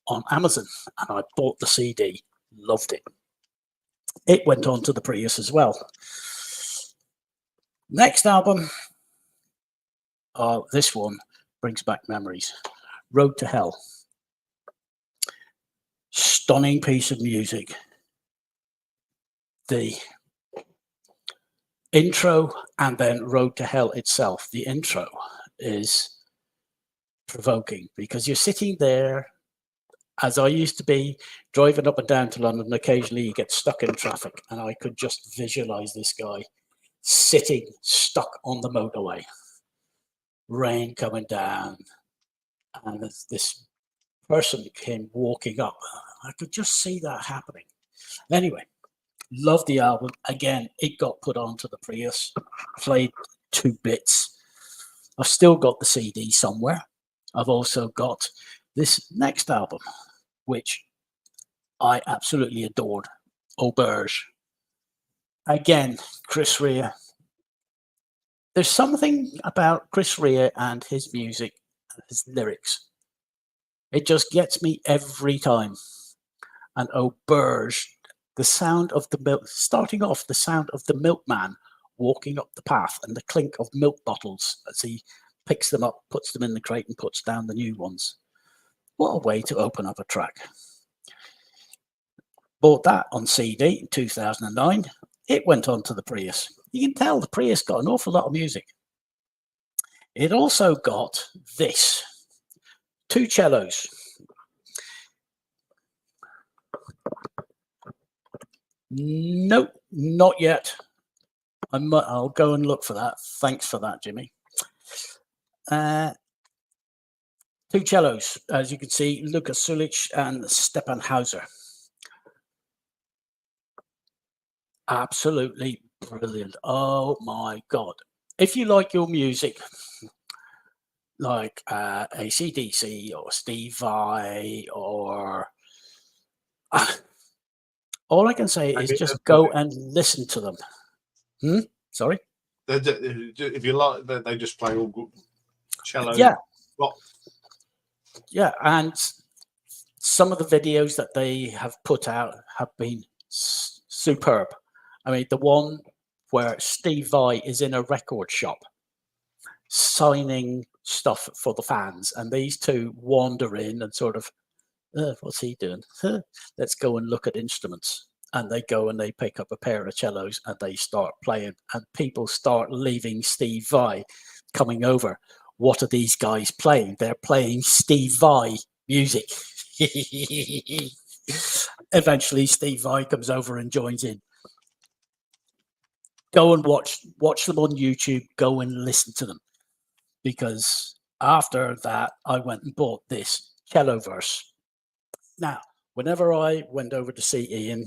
on Amazon and I bought the CD, loved it. It went on to the Prius as well. Next album, this one brings back memories. Road to Hell. Stunning piece of music. The intro and then Road to Hell itself. The intro is provoking because you're sitting there, as I used to be, driving up and down to London. Occasionally you get stuck in traffic and I could just visualize this guy sitting stuck on the motorway, rain coming down, and this person came walking up. I could just see that happening. Anyway, love the album. Again, it got put onto the Prius, played 2 bits. I've still got the CD somewhere. I've also got this next album, which I absolutely adored, Auberge. Again, Chris Rea. There's something about Chris Rea and his music, his lyrics. It just gets me every time. And Auberge, the sound of the milk, starting off, the sound of the milkman walking up the path and the clink of milk bottles as he picks them up, puts them in the crate and puts down the new ones. What a way to open up a track. Bought that on CD in 2009. It went on to the Prius. You can tell the Prius got an awful lot of music. It also got this, 2 cellos. Nope, not yet. I'll go and look for that. Thanks for that, Jimmy. 2 cellos, as you can see, Lukas Sulic and Stepan Hauser. Absolutely brilliant. Oh my God. If you like your music, like AC/DC or Stevie or All I can say is just go and listen to them. Sorry? If you like, they just play all good cello. Yeah. Rock. Yeah, and some of the videos that they have put out have been superb. I mean, the one where Steve Vai is in a record shop signing stuff for the fans, and these two wander in and sort of, what's he doing? Let's go and look at instruments. And they go and they pick up a pair of cellos and they start playing, and people start leaving Steve Vai, coming over. What are these guys playing? They're playing Steve Vai music. Eventually, Steve Vai comes over and joins in. Go and watch them on YouTube. Go and listen to them, because after that, I went and bought this cello verse. Now, whenever I went over to see Iain,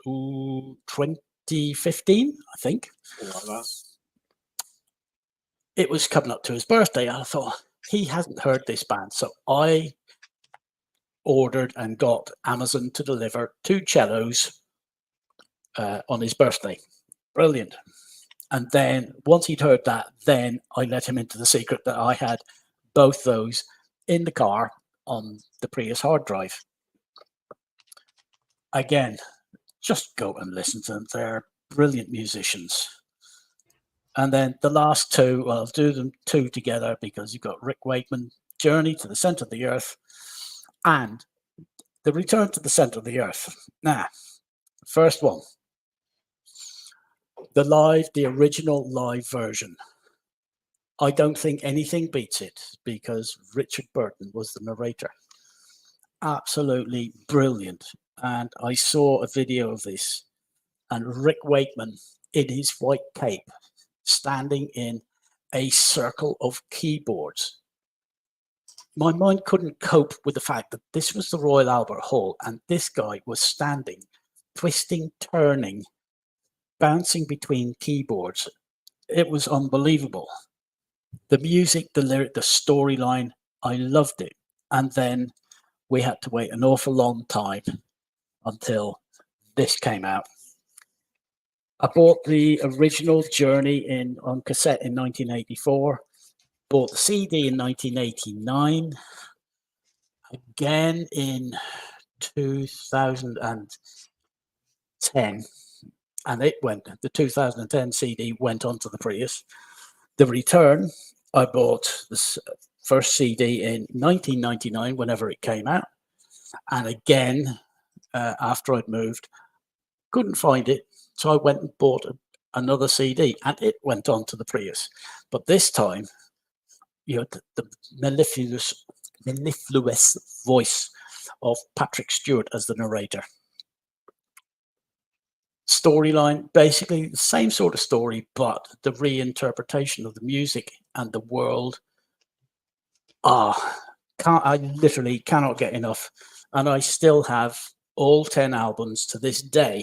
2015, I think, it was coming up to his birthday. I thought, he hasn't heard this band, so I ordered and got Amazon to deliver 2 cellos on his birthday. Brilliant. And then once he'd heard that, then I let him into the secret that I had both those in the car on the Prius hard drive. Again, just go and listen to them. They're brilliant musicians. And then the last 2, well, I'll do them 2 together, because you've got Rick Wakeman, Journey to the Center of the Earth, and The Return to the Center of the Earth. Now, first one, the original live version. I don't think anything beats it, because Richard Burton was the narrator. Absolutely brilliant. And I saw a video of this, and Rick Wakeman in his white cape, standing in a circle of keyboards. My mind couldn't cope with the fact that this was the Royal Albert Hall, and this guy was standing, twisting, turning, bouncing between keyboards. It was unbelievable. The music, the lyric, the storyline, I loved it. And then we had to wait an awful long time until this came out. I bought the original Journey on cassette in 1984, bought the CD in 1989, again in 2010, and the 2010 CD went onto the Prius. The Return, I bought the first CD in 1999, whenever it came out, and again, after I'd moved, couldn't find it, so I went and bought another CD, and it went on to the Prius. But this time, you know, the mellifluous voice of Patrick Stewart as the narrator. Storyline, basically the same sort of story, but the reinterpretation of the music and the world. I literally cannot get enough. And I still have all 10 albums to this day.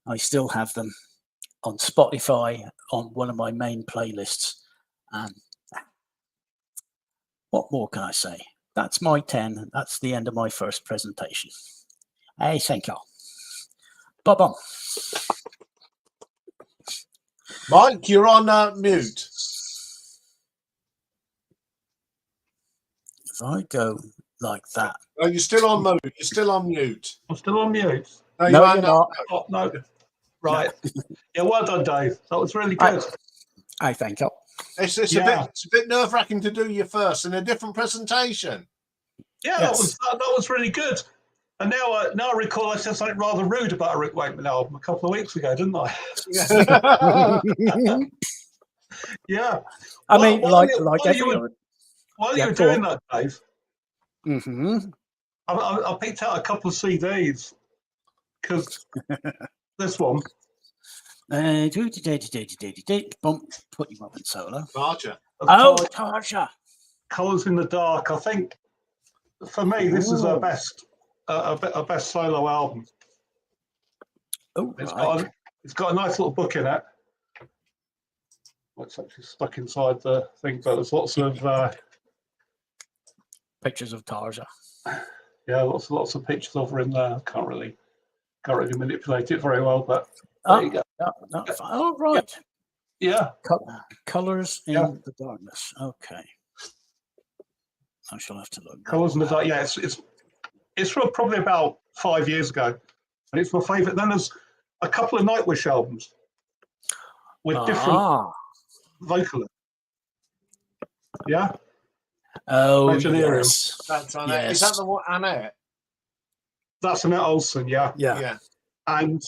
I still have them on Spotify, on one of my main playlists. And what more can I say? That's my 10. That's the end of my first presentation. Hey, thank you. Bye-bye. Mike, you're on mute. If I go like that. Oh, you're still on mute. You're still on mute. I'm still on mute. No, you're not. Oh, no. Right. Yeah, well done, Dave. That was really good. I thank you. It's a bit nerve-wracking to do your first in a different presentation. Yeah, Yes. that was really good. And now I recall I said something rather rude about a Rick Wakeman album a couple of weeks ago, didn't I? Yeah. I mean, while every you were doing that, Dave, I picked out a couple of CDs, because this one. Put you up in solo. Tarja. Tarja. Colours in the Dark. I think, for me, this is her best solo album. Oh, it's got a nice little book in it. It's actually stuck inside the thing, but there's lots of pictures of Tarja. Yeah, lots of pictures of her in there. I can't really can't really manipulate it very well, but there you go. No, oh, right. Yeah. Colors in Yeah. the darkness. Okay. I shall have to look. Colours in the Dark. Yeah, it's from probably about 5 years ago, and it's my favourite. Then there's a couple of Nightwish albums with different vocalists. Yeah. Oh, Imagineering. yes. That's Annette. Is that the one, Annette? That's Annette Olsen. Yeah. Yeah. And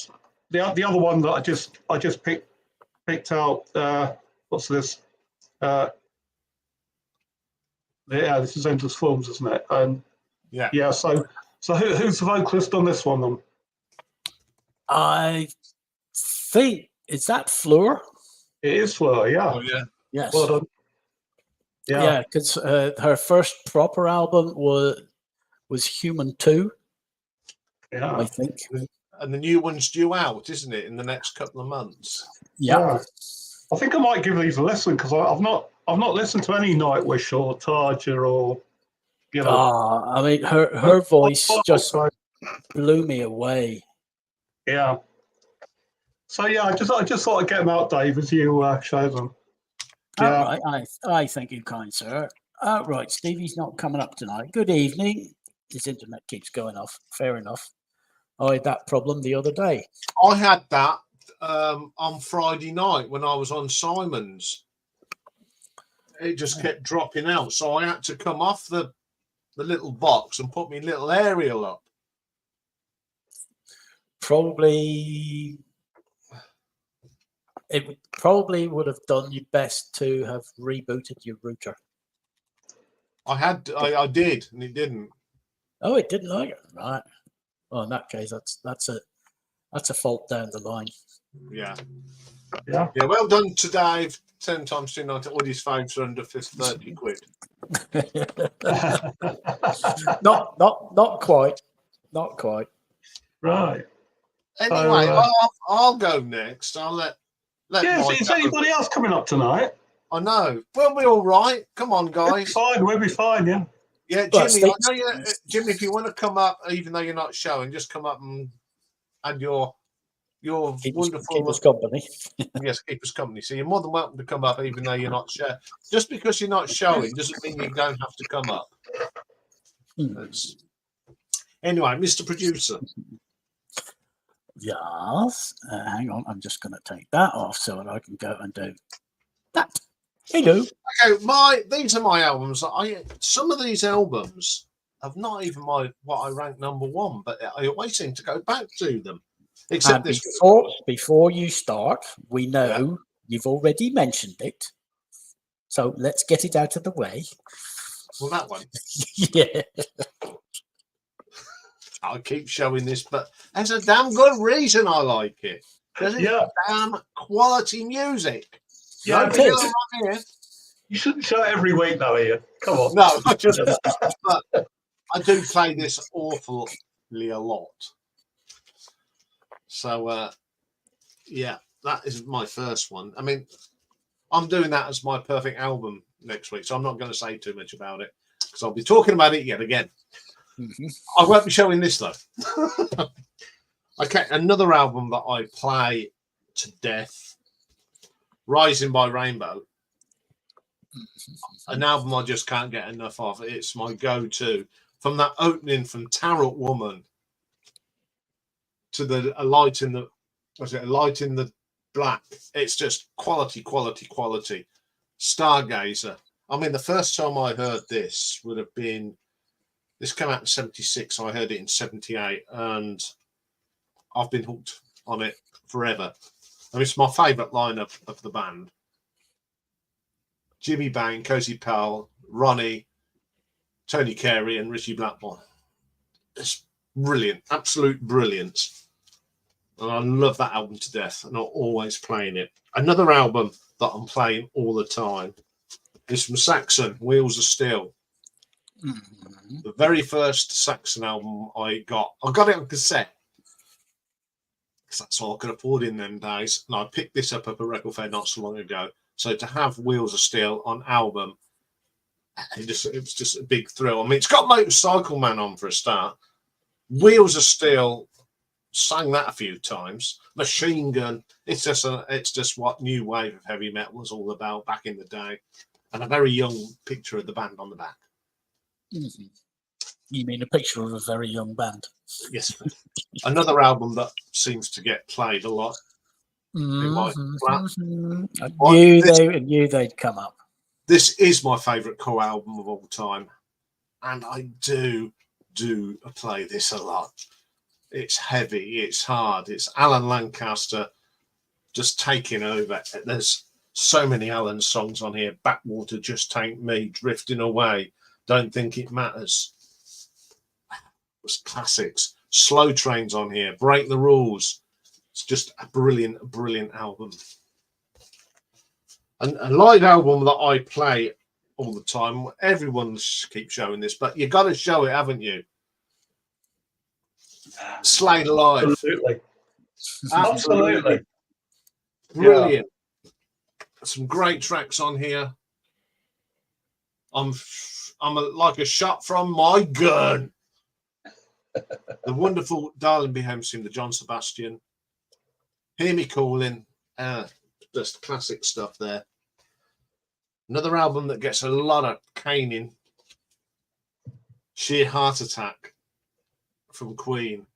the other one that I just picked out. What's this? Yeah, this is Endless Forms, isn't it? And yeah. So who's the vocalist on this one then? I think, is that Fleur? It is Fleur. Yeah. Oh, yeah. Yes. Well done. Yeah, because her first proper album was Human 2. Yeah. I think. And the new one's due out, isn't it, in the next couple of months? Yeah. I think I might give these a listen because I've not listened to any Nightwish or Tarja or I mean, her voice just blew me away. Yeah. So yeah, I just thought I'd get them out, Dave, as you showed them. Yeah. All right, I thank you, kind sir. Right, Stevie's not coming up tonight. Good evening. His internet keeps going off. Fair enough. I had that problem the other day. I had that on Friday night when I was on Simon's. It just kept dropping out, so I had to come off the little box and put my little aerial up. It probably would have done you best to have rebooted your router. I did, and it didn't. Oh, it didn't like it, right? Well, in that case, that's a fault down the line. Yeah. Yeah. Well done to Dave. 10 times 290. All his faves are under 30 quid. not quite. Not quite. Right. Anyway, I'll go next. I'll let Mike is anybody else coming up tonight? I know. We'll be all right. Come on, guys. We'll be fine, yeah. Yeah, Jimmy, Jimmy, if you want to come up, even though you're not showing, just come up and add your wonderful... Keep us company. Yes, keep us company. So you're more than welcome to come up, even though you're not showing. Just because you're not showing doesn't mean you don't have to come up. Anyway, Mr. Producer. Yes. Hang on, I'm just going to take that off so that I can go and do that. Hello. Okay, these are my albums. Some of these albums have not even what I rank number one, but I always seem to go back to them. Except this. Before you start, we know you've already mentioned it, so let's get it out of the way. Well, that one. Yeah. I keep showing this, but there's a damn good reason I like it. Because it's damn quality music. Yeah, you shouldn't show it every week, though, Ian. Come on. No, I shouldn't. But I do play this awfully a lot. So, that is my first one. I mean, I'm doing that as my perfect album next week, so I'm not going to say too much about it because I'll be talking about it yet again. I won't be showing this, though. Okay, another album that I play to death. Rising by Rainbow, an album I just can't get enough of. It's my go-to. From that opening from Tarot Woman to a light in the black. It's just quality. Stargazer. I mean, the first time I heard this would have been, this came out in 76, so I heard it in 78, and I've been hooked on it forever. I mean, it's my favourite lineup of the band. Jimmy Bain, Cozy Powell, Ronnie, Tony Carey and Richie Blackmore. It's brilliant, absolute brilliance. And I love that album to death, and I'm always playing it. Another album that I'm playing all the time is from Saxon, Wheels of Steel. The very first Saxon album I got it on cassette. Because that's all I could afford in them days. And I picked this up at a record fair not so long ago. So to have Wheels of Steel on album, it was just a big thrill. I mean, it's got Motorcycle Man on for a start. Wheels of Steel sang that a few times. Machine Gun. It's just what new wave of heavy metal was all about back in the day, and a very young picture of the band on the back. Mhm. You mean a picture of a very young band? Yes. Another album that seems to get played a lot. In my flat. I knew they'd come up. This is my favourite core album of all time, and I do play this a lot. It's heavy, it's hard, it's Alan Lancaster just taking over. There's so many Alan songs on here. Backwater, Just Take Me, Drifting Away, Don't Think It Matters. It's classics. Slow Train's on here, Break the Rules. It's just a brilliant album. And a live album that I play all the time. Everyone keeps showing this, but you got to show it, haven't you? Slade Alive. Absolutely. Absolutely. Brilliant. Yeah. Some great tracks on here. I'm like a shot from my gun. The wonderful Darling Be Home Soon, the John Sebastian. Hear Me Calling. Just classic stuff there. Another album that gets a lot of caning. Sheer Heart Attack from Queen.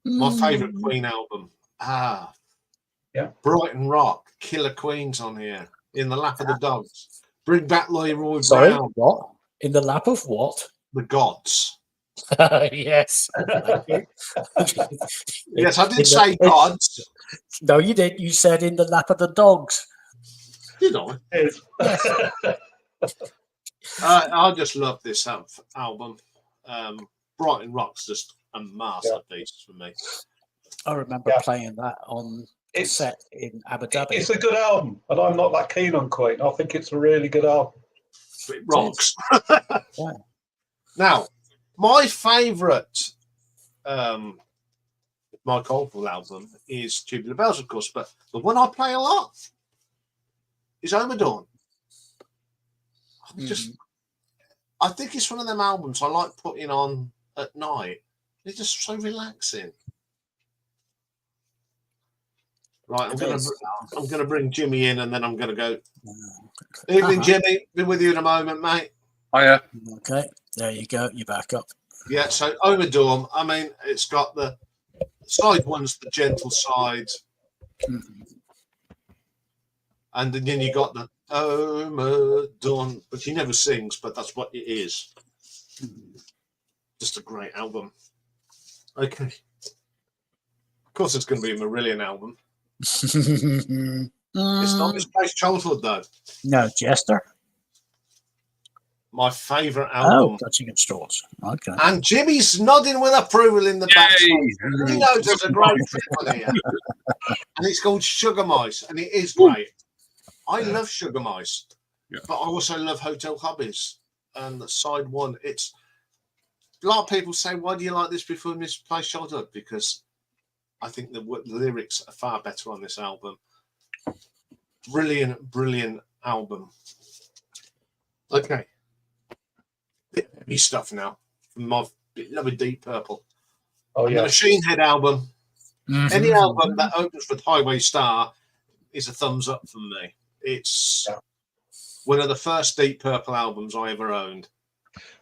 My favourite Queen album. Yeah. Brighton Rock. Killer Queens on here. In the Lap of the Dogs. Bring Back Leroy Sorry, Brown. what? In the lap of what? The Gods. Yes. Yes, I did say gods. No, you did. You said in the lap of the dogs. Did I? Yes. I just love this album. Brighton Rock's just a masterpiece for me. I remember playing that on set in Abu Dhabi. It's a good album, and I'm not that keen on Queen. I think it's a really good album. It rocks. Now, my favourite Mike Oldfield album is Tubular Bells, of course, but the one I play a lot is Dawn. I think it's one of them albums I like putting on at night. It's just so relaxing. Right, I'm gonna bring Jimmy in, and then I'm gonna go. Evening, Jimmy. Be with you in a moment, mate. Hiya. Okay, there you go. You're back up. Yeah. So Dawn. I mean, it's got the side one's the gentle side, and then you got the Dawn, but he never sings, but that's what it is. Just a great album. Okay. Of course, it's going to be a Marillion album. It's not Misplaced Childhood, though. No, Jester. My favourite album. Oh, Touching at Straws. Okay. And Jimmy's nodding with approval in the back. He knows there's a great film here. And it's called Sugar Mice, and it is great. I love Sugar Mice, but I also love Hotel Hobbies. And the side one, it's a lot of people say, why do you like this before Misplaced Childhood? Because I think the lyrics are far better on this album. Brilliant album. Okay. Heavy stuff now from my beloved Deep Purple. Oh, yeah. The Machine Head album. Any album that opens with Highway Star is a thumbs up from me. It's one of the first Deep Purple albums I ever owned.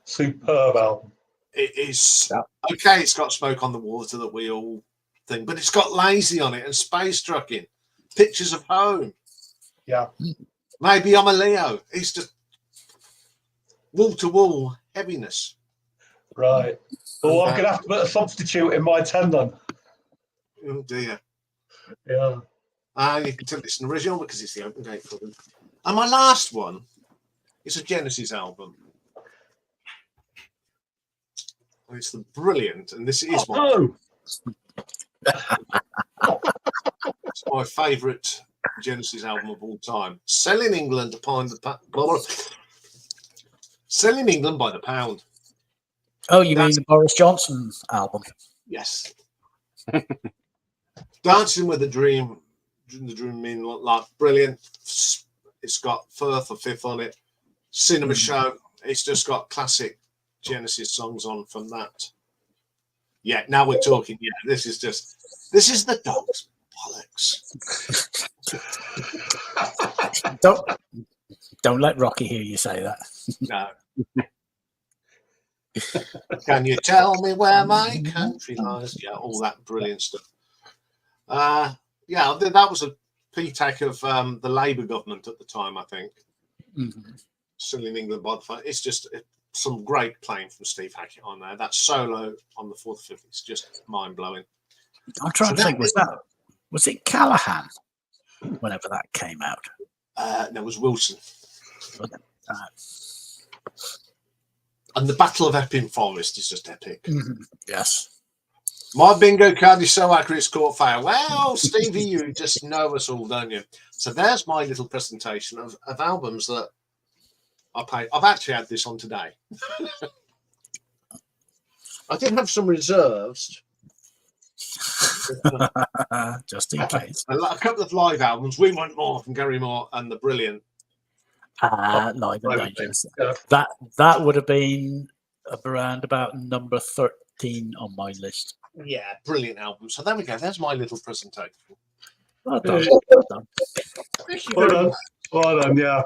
Superb album. It is okay. It's got Smoke on the Water that we all think, but it's got Lazy on it and Space Trucking, Pictures of Home. Yeah. Maybe I'm a Leo. It's just wall to wall heaviness. Right. Well, I'm going to have to put a substitute in my 10 then. Oh dear. Yeah. You can tell it's an original because it's the open gate for them. And my last one is a Genesis album. It's the brilliant, and this is it's my favourite Genesis album of all time. Selling England by the pound. Oh, you mean the Boris Johnson album? Yes. Dancing with the Dream mean like brilliant. It's got Firth or Fifth on it. Cinema Show. It's just got classic Genesis songs on from that. Yeah, now we're talking. Yeah, this is the dog's bollocks. Don't let Rocky hear you say that. No. Can you tell me where my country lies? Yeah, all that brilliant stuff. Yeah, that was a P-TAC of the Labour government at the time, I think. Still in England by the far. It's just some great playing from Steve Hackett on there. That solo on the 4th, 5th, it's just mind-blowing. I'm trying to think, was it Callahan whenever that came out? That was Wilson. And the Battle of Epping Forest is just epic. Yes. My bingo card is so accurate it's caught fire. Well, Stevie, you just know us all, don't you? So there's my little presentation of albums that I played. I've actually had this on today. I did have some reserves. Just in case. A couple of live albums. We Want More from Gary Moore and The Brilliant. Live and Dangerous. That would have been around about number 13 on my list. Yeah, brilliant album. So there we go. There's my little presentation. Well done. Well done, yeah.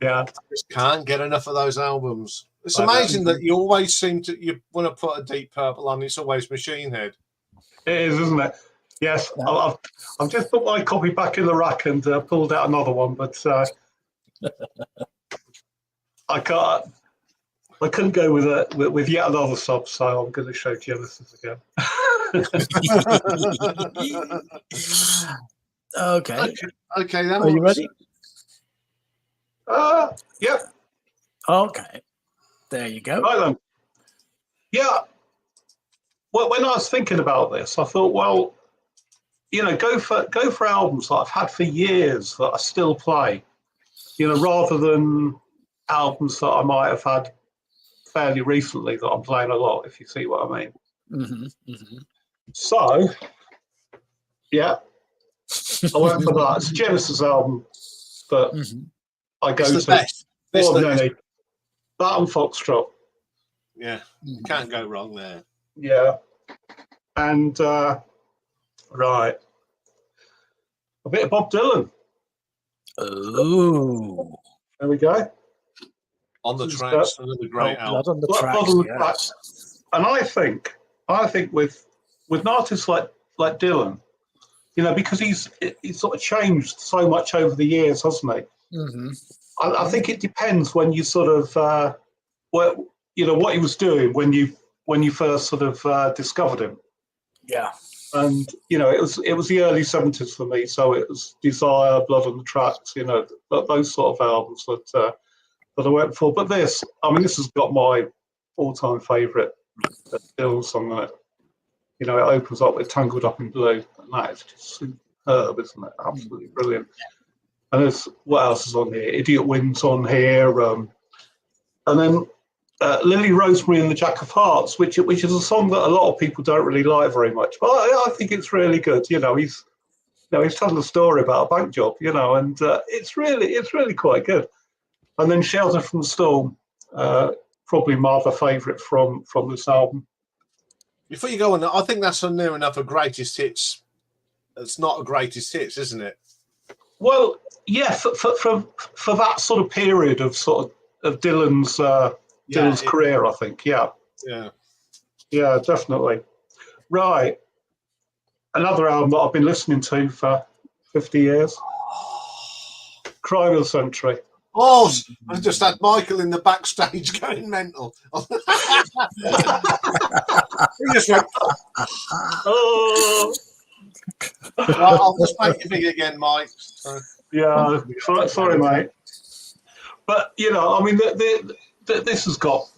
Yeah. Just can't get enough of those albums. It's amazing that you always seem to want to put a Deep Purple on. It's always Machine Head. It is, isn't it? Yes. Yeah. I've just put my copy back in the rack and pulled out another one, but I couldn't go with yet another sub, so I'm going to show Genesis again. Okay. Okay, then. Are you ready? Yeah. Okay. There you go. Right then. Yeah. Well, when I was thinking about this, I thought, well, go for albums that I've had for years that I still play, rather than albums that I might have had fairly recently that I'm playing a lot, if you see what I mean. So, yeah, I went for that. It's a Genesis album that I go to. Best. More than any. That and Foxtrot. Yeah, can't go wrong there. Yeah. And, right. A bit of Bob Dylan. Oh. There we go. On the Tracks, another great album. Blood on the Tracks. And I think with an artist like Dylan, because he's sort of changed so much over the years, hasn't he? I think it depends when you sort of what he was doing when you first sort of discovered him. Yeah. And it was the early 70s for me, so it was Desire, Blood on the Tracks, those sort of albums that I went for. But this has got my all-time favourite Dylan song on it. It opens up with Tangled Up in Blue, and that is just superb, isn't it? Absolutely brilliant. And there's what else is on here? Idiot Wind's on here, and then Lily Rosemary and the Jack of Hearts, which is a song that a lot of people don't really like very much, but I think it's really good. He's telling a story about a bank job, and it's really quite good. And then Shelter from the Storm, probably my other favourite from this album. Before you go on, I think that's near enough a greatest hits. It's not a greatest hits, isn't it? Well, yeah, for that sort of period of Dylan's career, I think. Yeah, definitely. Right, another album that I've been listening to for 50 years. Crime of the Century. Oh, I just had Michael in the backstage going mental. He just went, oh. I'll just make you big again, Mike. Yeah, sorry, mate. But, this has got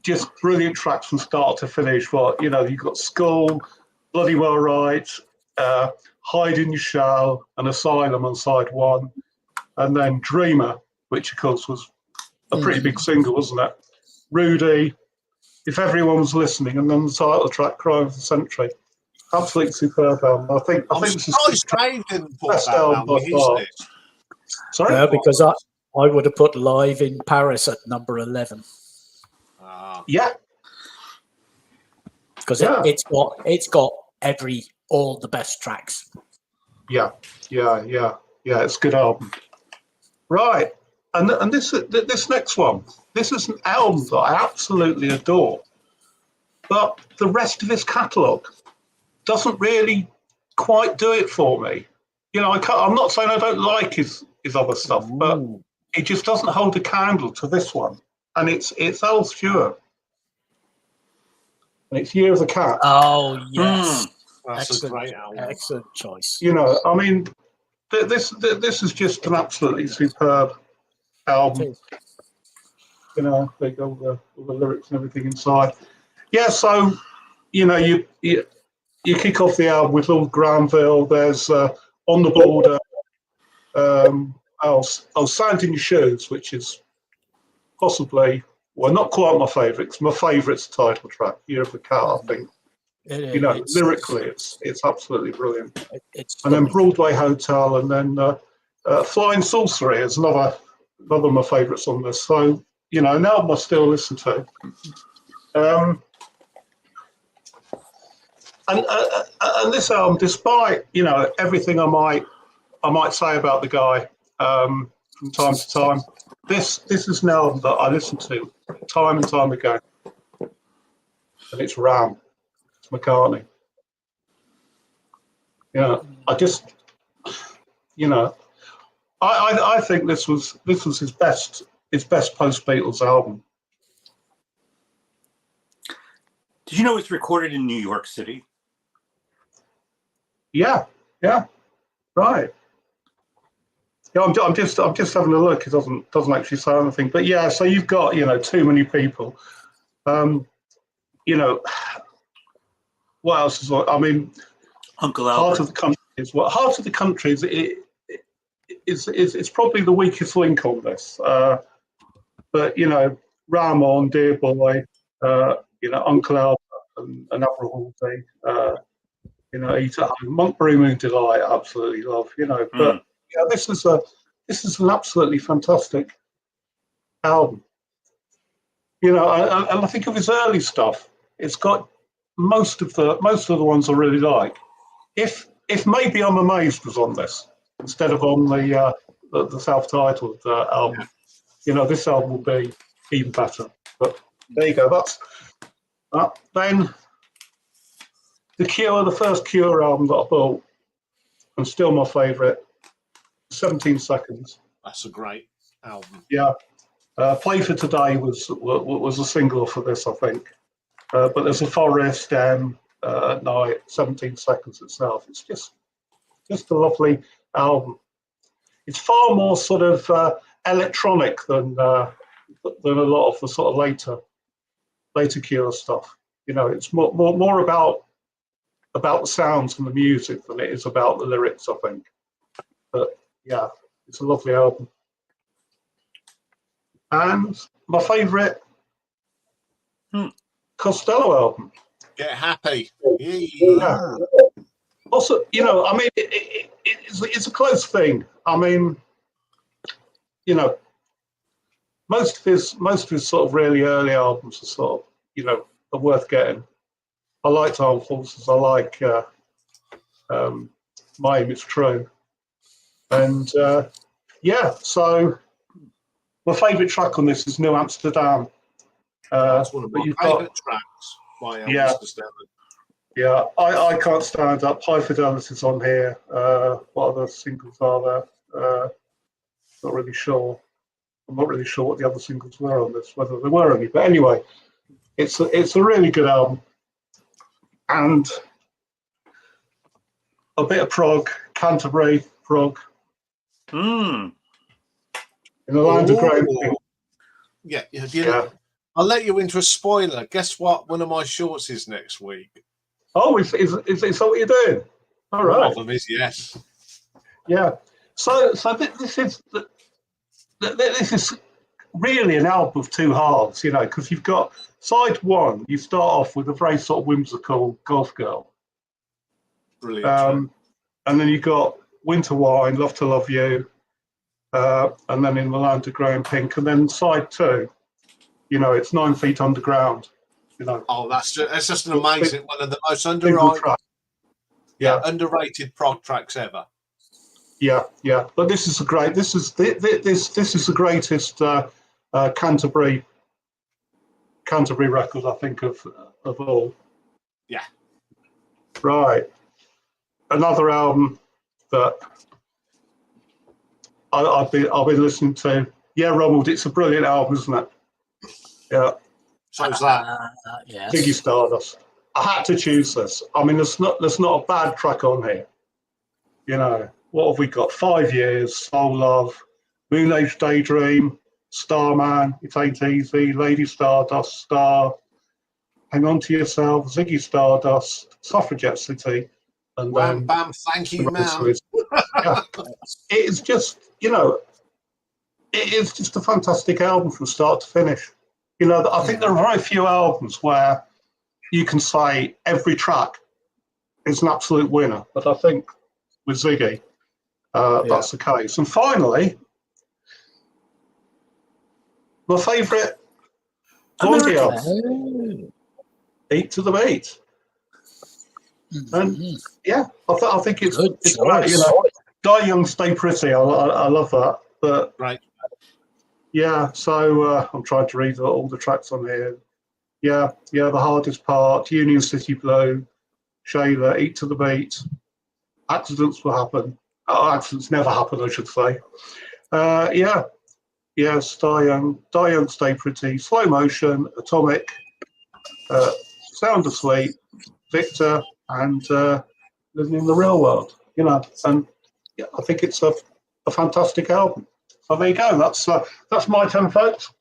just brilliant tracks from start to finish. You've got Skull, Bloody Well Right, Hide in Your Shell, and Asylum on side one, and then Dreamer, which of course was a pretty big single, wasn't it? Rudy, If Everyone Was Listening, and then the title track, Crime of the Century. Absolutely superb album. I think this is Dave didn't put best that album by far. Sorry? Because I would have put Live in Paris at number 11. Yeah. because Yeah. it's got all the best tracks. Yeah. It's a good album. Right, and this next one, this is an album that I absolutely adore, but the rest of his catalogue doesn't really quite do it for me. You know, I'm not saying I don't like his other stuff, but it just doesn't hold a candle to this one. And it's Al Stewart. And it's Year of the Cat. Oh yes, That's a great album. Excellent choice. You know, I mean, this is just an absolutely superb album. You know, they go all the lyrics and everything inside. Yeah, so you know, you kick off the album with Lord Granville. There's On the Border. I'll Sand in Your Shoes, which is possibly, well, not quite my favourite. It's my favourite's title track, Year of the Cat, I think. You know, lyrically, it's absolutely brilliant. And then Broadway Hotel, and then Flying Sorcery is another of my favourites on this. So, you know, an album I still listen to. And this album, despite, you know, everything I might say about the guy from time to time, this is an album that I listen to time and time again. And it's Ram. It's McCartney. You know, I just, you know, I think this was his best post Beatles album. Did you know it's recorded in New York City? Yeah, right. Yeah, I'm just having a look. It doesn't actually say anything, but yeah. So you've got, you know, Too Many People. You know, what else is? I mean, Uncle Albert. Heart of the Country is what. Heart of the Country it's probably the weakest link on this. But you know, Ramon, Dear Boy, you know, Uncle Albert, and Avril Halsey. You know, Eat at Home, Montgomery Moon Delight, I absolutely love. You know, but yeah, this is an absolutely fantastic album. You know, and I think of his early stuff. It's got most of the ones I really like. If Maybe I'm Amazed was on this instead of on the self-titled album, you know, this album will be even better. But there you go. That's then. The Cure, the first Cure album that I bought, and still my favourite, 17 Seconds. That's a great album. Yeah. Play for Today was a single for this, I think. But there's a Forest at Night, 17 Seconds itself. It's just a lovely album. It's far more sort of electronic than a lot of the sort of later Cure stuff. You know, it's more about the sounds and the music than it is about the lyrics, I think. But yeah, it's a lovely album. And my favourite Costello album. Get Happy. Yeah. Also, you know, I mean, it's a close thing. I mean, you know, most of his sort of really early albums are sort of, you know, are worth getting. I liked Armed Forces. I like My Aim Is True. And yeah, so my favourite track on this is New Amsterdam. That's one of my favourite tracks by Elvis Costello. Yeah, I Can't Stand Up. High Fidelity's on here. What other singles are there? Not really sure. I'm not really sure what the other singles were on this, whether there were any. But anyway, it's a really good album. And a bit of prog, Canterbury prog. In the land of Graham. Yeah. I'll let you into a spoiler. Guess what? One of my shorts is next week. Oh, is that what you're doing? All right. One of them is, yes. Yeah. So this is really an album of two halves, you know, because you've got side one. You start off with a very sort of whimsical Golf Girl. Brilliant. And then you've got Winter Wine, Love to Love You, and then In the Land of Grey and Pink. And then side two, you know, it's 9 Feet Underground. You know. Oh, that's just an amazing one of the most Single track. underrated prog tracks ever. Yeah. But this is the greatest Canterbury record, I think, of all. Yeah. Right. Another album that I've been listening to. Yeah, Ronald, it's a brilliant album, isn't it? Yeah. So is that. Yes. Ziggy Stardust. I had to choose this. I mean, there's not a bad track on here. You know, what have we got? 5 Years, Soul Love, Moon Age Daydream, Starman, It Ain't Easy, Lady Stardust, Star, Hang On to Yourself, Ziggy Stardust, Suffragette City, and Wham, bam, thank you, ma'am. Yeah. It is just, it is just a fantastic album from start to finish. I think there are very few albums where you can say every track is an absolute winner, but I think with Ziggy, that's the case. And finally, my favourite Blondie album, Eat to the Beat. And I think it's great. Die Young, Stay Pretty. I love that. But right. Yeah, so I'm trying to read all the tracks on here. Yeah, The Hardest Part, Union City Blue, Shayla, Eat to the Beat, Accidents Will Happen. Oh, accidents never happen, I should say. Yes, Die Young, Stay Pretty, Slow Motion, Atomic, Sound Asleep, Victor, and Living in the Real World. And I think it's a fantastic album. So there you go. That's my 10, folks.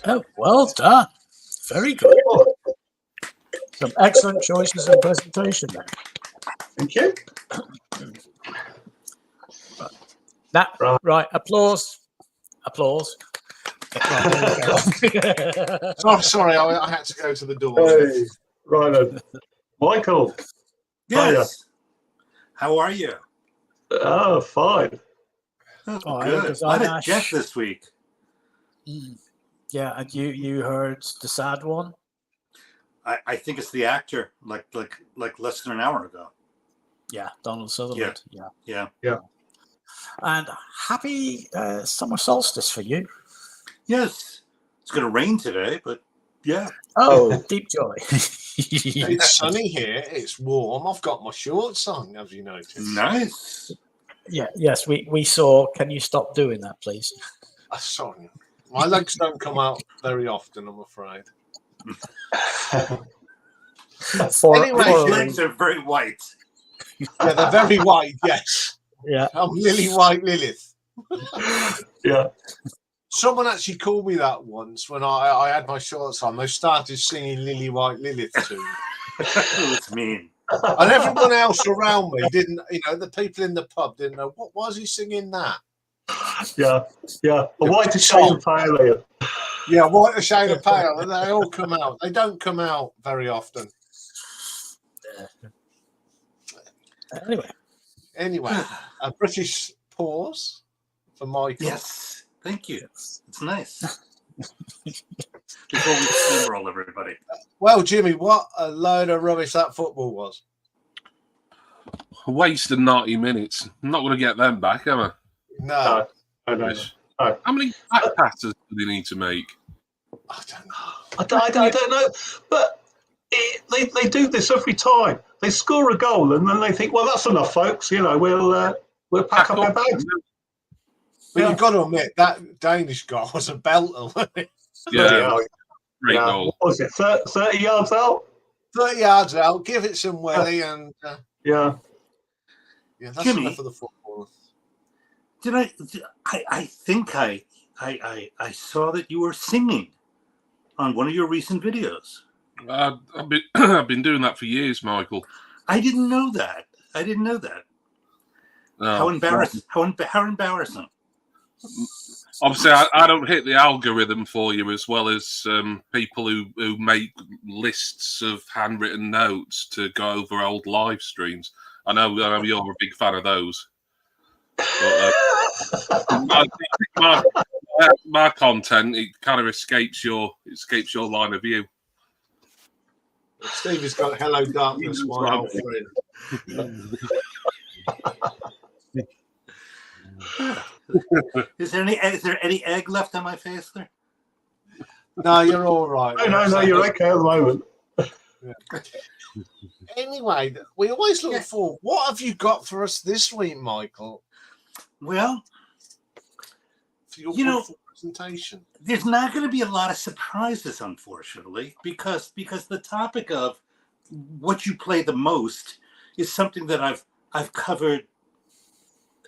Oh, well done. Very good. Some excellent choices and presentation there. Thank you. Right. Applause. Sorry, I had to go to the door. Hey, right then. Michael. Yes. How are you? Oh, fine. Oh, good. A lot of death this week. Yeah, and you heard the sad one? I think it's the actor, like less than an hour ago. Yeah, Donald Sutherland. Yeah. And happy summer solstice for you. Yes. It's going to rain today, but yeah. Oh, deep joy. It's sunny here. It's warm. I've got my shorts on, have you noticed? Nice. Yeah. Yes, we saw. Can you stop doing that, please? Sorry. My legs don't come out very often, I'm afraid. Anyway, legs are very white. Yeah, they're very white, yes. Yeah. I'm Lily White Lilith. Yeah. Someone actually called me that once when I had my shorts on. They started singing Lily White Lilith to me. It's mean. And everyone else around me didn't, the people in the pub didn't know, why is he singing that? Yeah. A white shade of pale. Yeah, white shade of pale. And they all come out. They don't come out very often. Anyway, a British pause for Michael. Yes, thank you. It's nice. Before we steamroll everybody. Well, Jimmy, what a load of rubbish that football was. A waste of 90 minutes. I'm not going to get them back, am I? No. No. How many back passes do they need to make? I don't know. I don't know. But they do this every time. They score a goal and then they think, well, that's enough, folks. We'll pack up our bags. But you've got to admit, that Danish goal was a belter, wasn't it? Yeah. Great goal. What was it, 30 yards out? 30 yards out, give it some welly and... Yeah, that's Jimmy, enough for the football. I think I saw that you were singing on one of your recent videos. I've been doing that for years, Michael. I didn't know that. No. How embarrassing! How embarrassing! Obviously, I don't hit the algorithm for you as well as people who make lists of handwritten notes to go over old live streams. I know you're a big fan of those. But, my content, it kind of escapes your line of view. Stevie's got "Hello Darkness," my old friend. Is there any egg left on my face there? No, you're all right. No, you're okay at the moment. Yeah. Anyway, we always look forward. What have you got for us this week, Michael? Well, for your presentation, there's not going to be a lot of surprises, unfortunately, because the topic of what you play the most is something that I've covered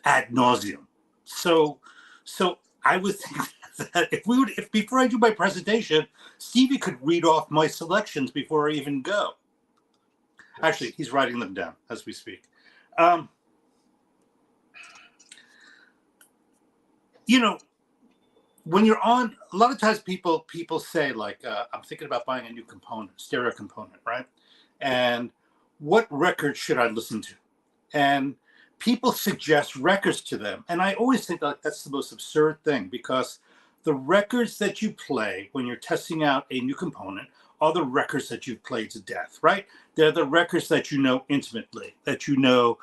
ad nauseum. So I would think that if before I do my presentation, Stevie could read off my selections before I even go. Actually, he's writing them down as we speak. When you're on, a lot of times people say like, I'm thinking about buying a new stereo component, right? And what record should I listen to? And people suggest records to them. And I always think that that's the most absurd thing, because the records that you play when you're testing out a new component are the records that you've played to death, right? They're the records that you know intimately, that you know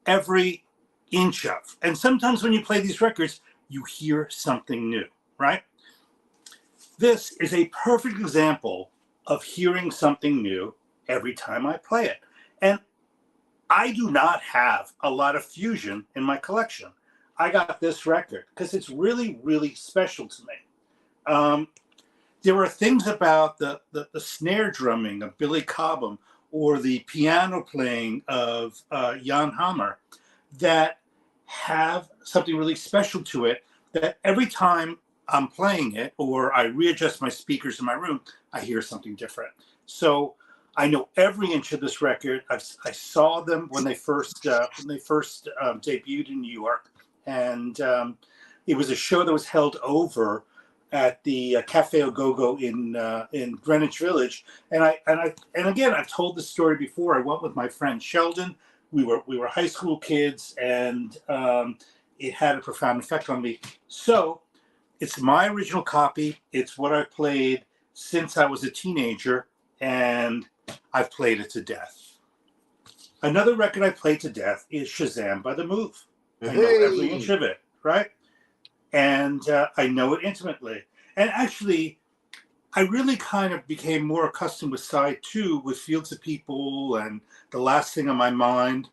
every inch of. And sometimes when you play these records, you hear something new, right? This is a perfect example of hearing something new every time I play it. And I do not have a lot of fusion in my collection. I got this record because it's really, really special to me. There are things about the snare drumming of Billy Cobham or the piano playing of Jan Hammer that have something really special to it, that every time I'm playing it or I readjust my speakers in my room, I hear something different. So I know every inch of this record. I saw them when they first debuted in New York, and it was a show that was held over at the Cafe Au Go-Go in Greenwich Village. And again, I've told this story before. I went with my friend Sheldon. We were high school kids, and it had a profound effect on me. So it's my original copy. It's what I played since I was a teenager, and I've played it to death. Another record I played to death is Shazam by The Move. I know every inch of it, right? And I know it intimately. And actually, I really kind of became more accustomed with side 2 with Fields of People and The Last Thing on My Mind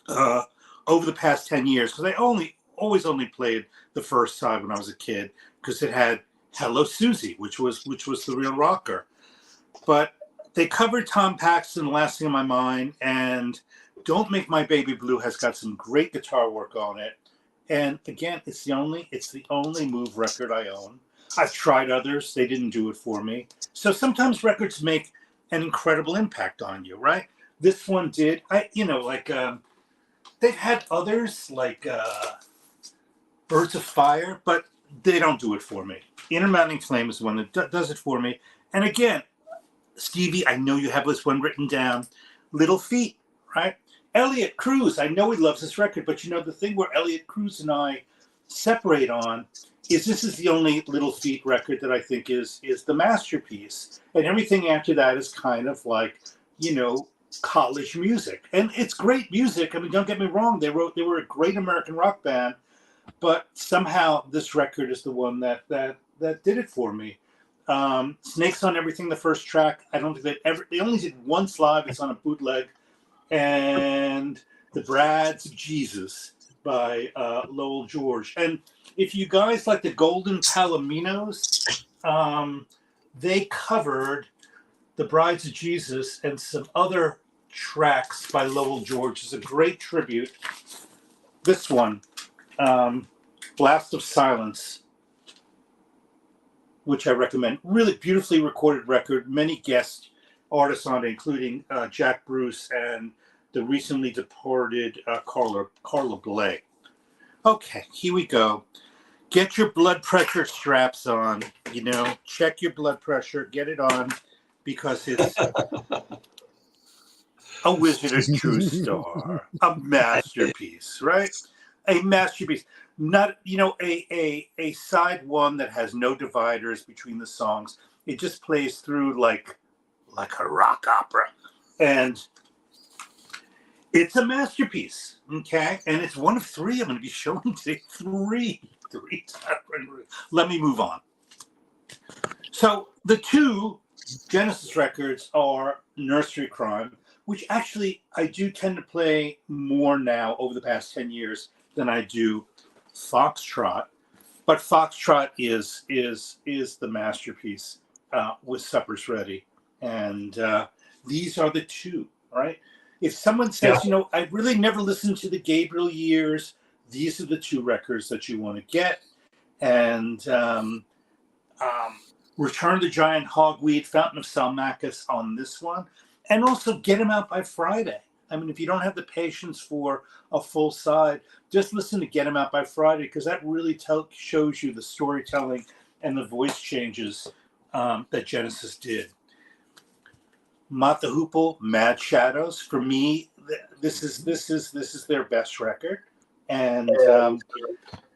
over the past 10 years, because I always only played the first side when I was a kid, because it had Hello Susie, which was the real rocker. But they covered Tom Paxton, The Last Thing on My Mind, and Don't Make My Baby Blue has got some great guitar work on it. And again, it's the only Move record I own. I've tried others; they didn't do it for me. So sometimes records make an incredible impact on you, right? This one did. They've had others like Birds of Fire, but they don't do it for me. Intermounting Flame is the one that does it for me. And again, Stevie, I know you have this one written down. Little Feat, right? Elliot Cruz, I know he loves this record, but the thing where Elliot Cruz and I separate on is this is the only Little Feat record that I think is the masterpiece. And everything after that is kind of like, college music. And it's great music. I mean, don't get me wrong. They were a great American rock band, but somehow this record is the one that did it for me. Snakes on Everything, the first track. I don't think they only did once live. It's on a bootleg. And The Brads of Jesus by Lowell George. And if you guys like the Golden Palominos, they covered The Brides of Jesus and some other tracks by Lowell George. It's a great tribute. This one, Blast of Silence, which I recommend. Really beautifully recorded record. Many guest artists on it, including Jack Bruce and the recently departed Carla Bley. Okay, here we go. Get your blood pressure straps on. Check your blood pressure. Get it on, because it's a Wizard of True Star, a masterpiece, right? A masterpiece. Not a side one that has no dividers between the songs. It just plays through like like a rock opera. And it's a masterpiece, okay? And it's one of three I'm going to be showing today. Three. Let me move on. So the two Genesis records are Nursery Crime, which actually I do tend to play more now over the past 10 years than I do Foxtrot. But Foxtrot is the masterpiece with Supper's Ready. And these are the two, right? If someone says, I really never listened to the Gabriel years, these are the two records that you want to get. And Return of the Giant Hogweed, Fountain of Salmachus on this one. And also Get 'Em Out by Friday. I mean, if you don't have the patience for a full side, just listen to Get 'Em Out by Friday, because that really shows you the storytelling and the voice changes that Genesis did. Mott the Hoople, Mad Shadows. For me, this is their best record, and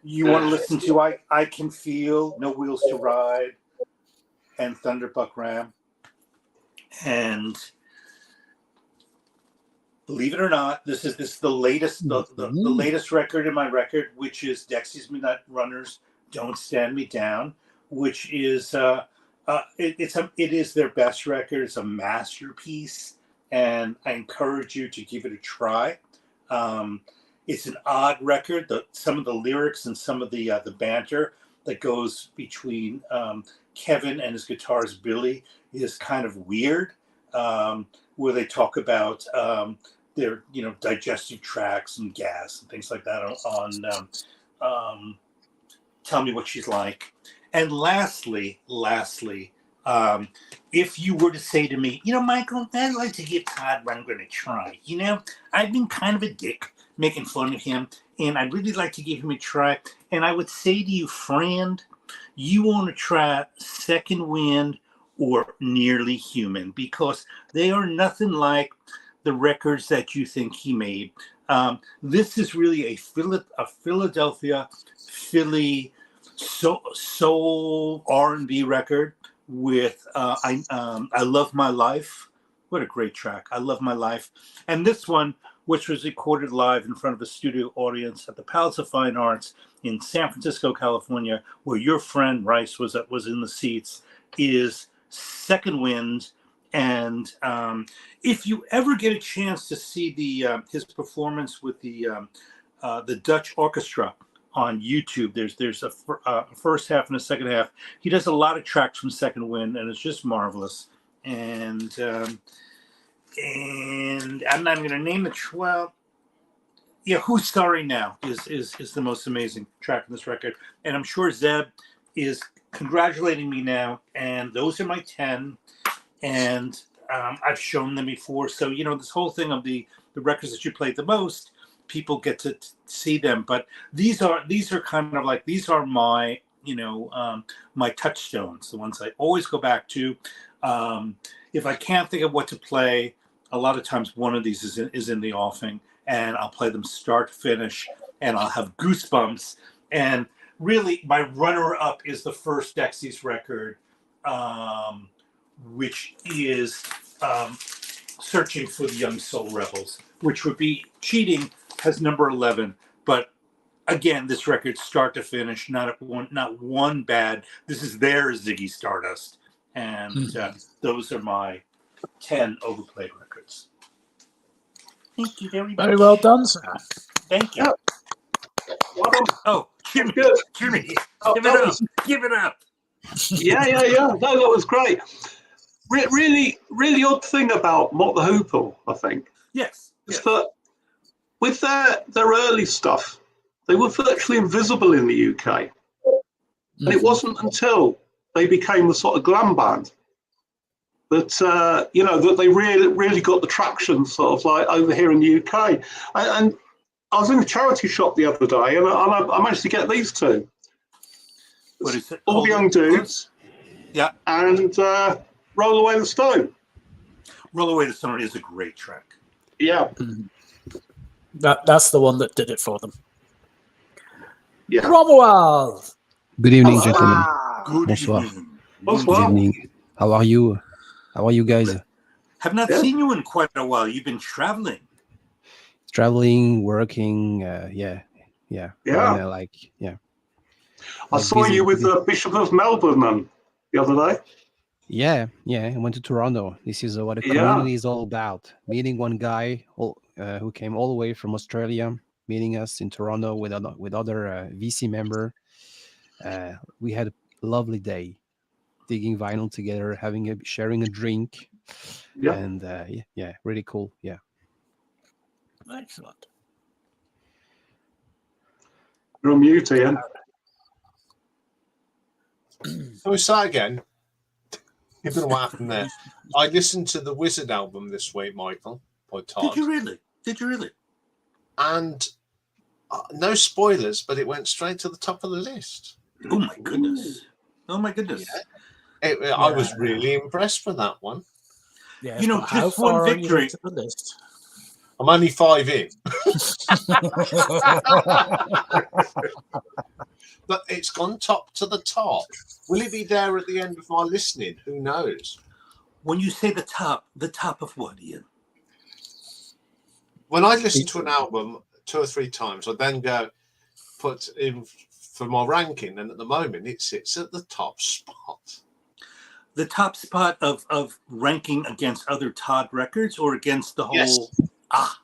you want to listen to I Can Feel, No Wheels to Ride, and Thunderbuck Ram, and believe it or not, this is the latest the latest record in my record, which is Dexy's Midnight Runners, Don't Stand Me Down, which is it is their best record. It's a masterpiece, and I encourage you to give it a try. It's an odd record. Some of the lyrics and some of the banter that goes between Kevin and his guitarist Billy is kind of weird, where they talk about their digestive tracts and gas and things like that on Tell Me What She's Like. And lastly, if you were to say to me, Michael, I'd like to give Todd what I'm going to try. I've been kind of a dick making fun of him, and I'd really like to give him a try. And I would say to you, friend, you want to try Second Wind or Nearly Human, because they are nothing like the records that you think he made. This is really a Philadelphia, Philly soul R&B record with I Love My Life. What a great track. I Love My Life. And this one, which was recorded live in front of a studio audience at the Palace of Fine Arts in San Francisco, California, where your friend Rice was in the seats, is Second Wind. And if you ever get a chance to see his performance with the Dutch Orchestra on YouTube, there's a first half and a second half. He does a lot of tracks from Second Wind, and it's just marvelous. And I'm not going to name the Who's Sorry Now is the most amazing track in this record, and I'm sure Zeb is congratulating me now. And those are my 10, and I've shown them before. So this whole thing of the records that you played the most, people get to see them. But these are kind of like, these are my my touchstones, the ones I always go back to. If I can't think of what to play, a lot of times one of these is in the offing, and I'll play them start to finish, and I'll have goosebumps. And really, my runner-up is the first Dexys record, which is Searching for the Young Soul Rebels, which would be cheating, has number 11. But again, this record start to finish, not one bad. This is their Ziggy Stardust, and those are my 10 overplayed records. Thank you very much. Very well done, sir. Thank you. Oh, Jimmy, give it up. Yeah. No, that was great. Really, really odd thing about Mott the Hoople, I think. Yes. Is that with their early stuff, they were virtually invisible in the UK. And it wasn't until they became the sort of glam band that that they really got the traction, sort of like over here in the UK. And I was in a charity shop the other day, and I managed to get these two. What is it? All the Young Dudes. Yeah. And Roll Away the Stone. Roll Away the Stone is a great track. Yeah. That's the one that did it for them. Yeah. Romuald. Good evening, gentlemen. Good Bonsoir. evening. Bonsoir. Good evening. How are you? How are you guys? Have not seen you in quite a while. You've been traveling. Traveling, working, yeah. I saw you with the Bishop of Melbourne the other day. Yeah. I went to Toronto. This is what a community is all about. Meeting one guy who came all the way from Australia, meeting us in Toronto with other VC member. We had a lovely day, digging vinyl together, sharing a drink, and really cool. Yeah. Excellent. You're on mute, Iain. Can we start again? You don't know what happened there. I listened to the Wizard album this week, Michael, by Todd. Did you really? And no spoilers, but it went straight to the top of the list. Oh my goodness! Yeah. I was really impressed with that one. Yeah, you know, just one victory. The list? I'm only 5 in. But it's gone top to the top. Will it be there at the end of my listening? Who knows? When you say the top of what, Iain? When I listen to an album 2 or 3 times, I then go put in for my ranking, and at the moment it sits at the top spot. The top spot of ranking against other Todd records, or against the whole? Yes.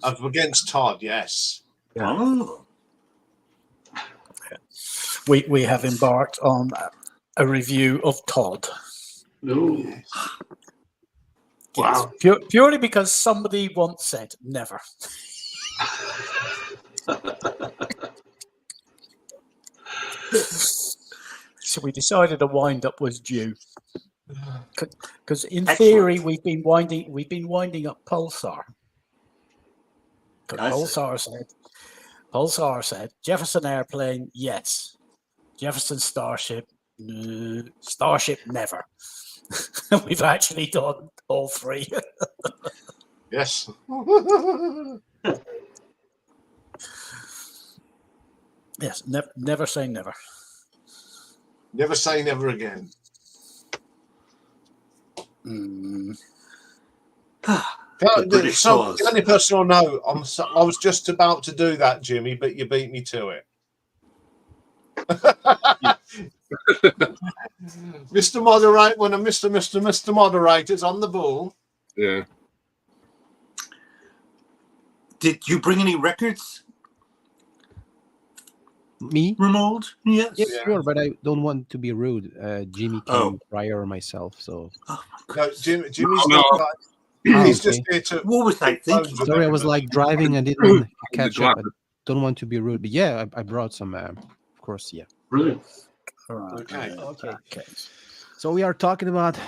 Against Todd, yes. Yeah. Oh. We have embarked on a review of Todd. No. Yes. Wow. Purely because somebody once said never. So we decided a wind up was due. Because in theory we've been winding up Pulsar. Pulsar said Jefferson Airplane, yes. Jefferson Starship, no. Starship, never. We've actually done all 3. Yes. Yes, never say never. Never say never again. The only person I know, I was just about to do that, Jimmy, but you beat me to it. Mr. Moderate, when a Mr. Moderator's on the ball. Yeah. Did you bring any records? Me? Remold? Yes. Yeah, sure, but I don't want to be rude. Jimmy came prior myself, so. Oh my No, goodness. Jimmy's not. He's just here to. What was I thinking? Sorry, I was like driving and didn't catch up. I don't want to be rude, but yeah, I brought some. Of course, yeah. Brilliant. Okay. So we are talking about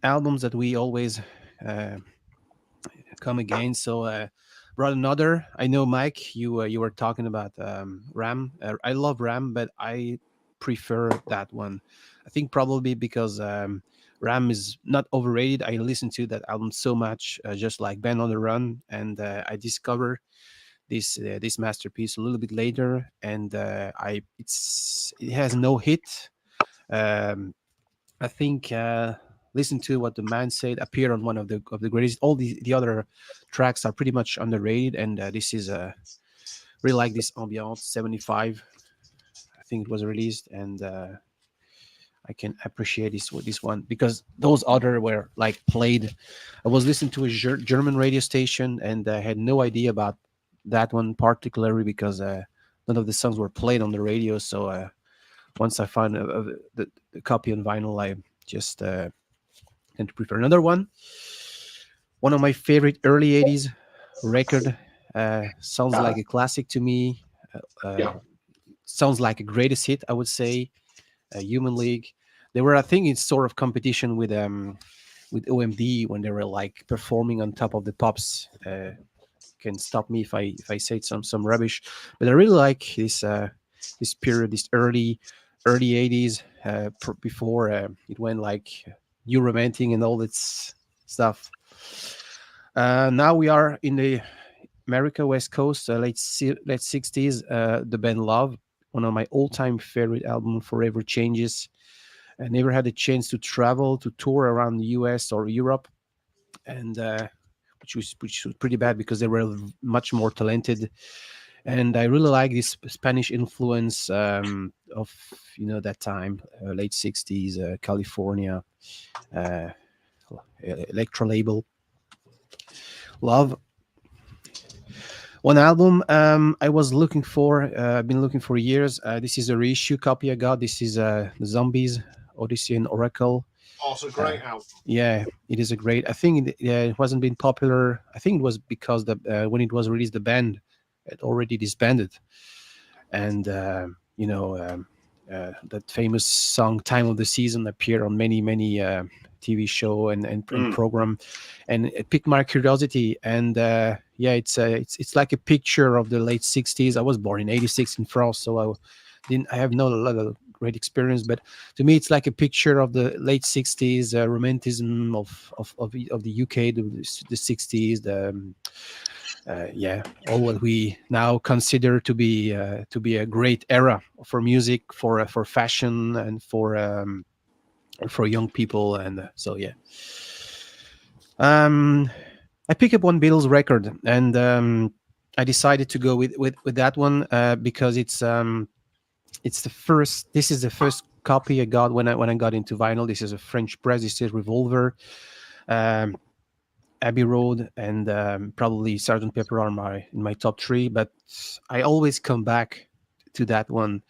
albums that we always come against. So brought another. I know, Mike, you were talking about Ram. I love Ram, but I prefer that one. I think probably because Ram is not overrated. I listened to that album so much, just like Band on the Run, and I discovered this masterpiece a little bit later, and it has no hit. I think listen to what the man said. Appeared on one of the greatest. All the other tracks are pretty much underrated, and this is really like this Ambiance 75. I think it was released, and I can appreciate this one because those other were like played. I was listening to a German radio station, and I had no idea about that one particularly because none of the songs were played on the radio. So once I found the copy on vinyl, I just tend to prefer another one. One of my favorite early 80s record. Sounds like a classic to me. Sounds like a greatest hit, I would say. Human League. They were, I think, in sort of competition with OMD when they were like performing on top of the pops. Can stop me if I say some rubbish, but I really like this period, this early 80s, before it went like new romantic and all that stuff. Now we are in the America West Coast, late 60s. The band Love, one of my all-time favorite album, Forever Changes. I never had a chance to travel, to tour around the US or Europe. and which was pretty bad because they were much more talented. And I really like this Spanish influence of that time, late '60s, California, electro label. Love. One album I was looking for, I've been looking for years. This is a reissue copy I got. This is the Zombies, Odyssey and Oracle. Oh, it's a great album. Yeah, it is a great. I think it wasn't been popular. I think it was because when it was released, the band had already disbanded, and that famous song "Time of the Season" appeared on many TV show and program, and it piqued my curiosity. And it's like a picture of the late '60s. I was born in '86 in France, so I have not a lot of great experience, but to me it's like a picture of the late '60s romanticism of the UK, the '60s, all what we now consider to be a great era for music, for fashion, and for young people. And I picked up one Beatles record, and I decided to go with that one because it's the first. This is the first copy I got when I got into vinyl. This is a French press. This is Revolver, Abbey Road, and probably Sgt. Pepper are in my top three. But I always come back to that one.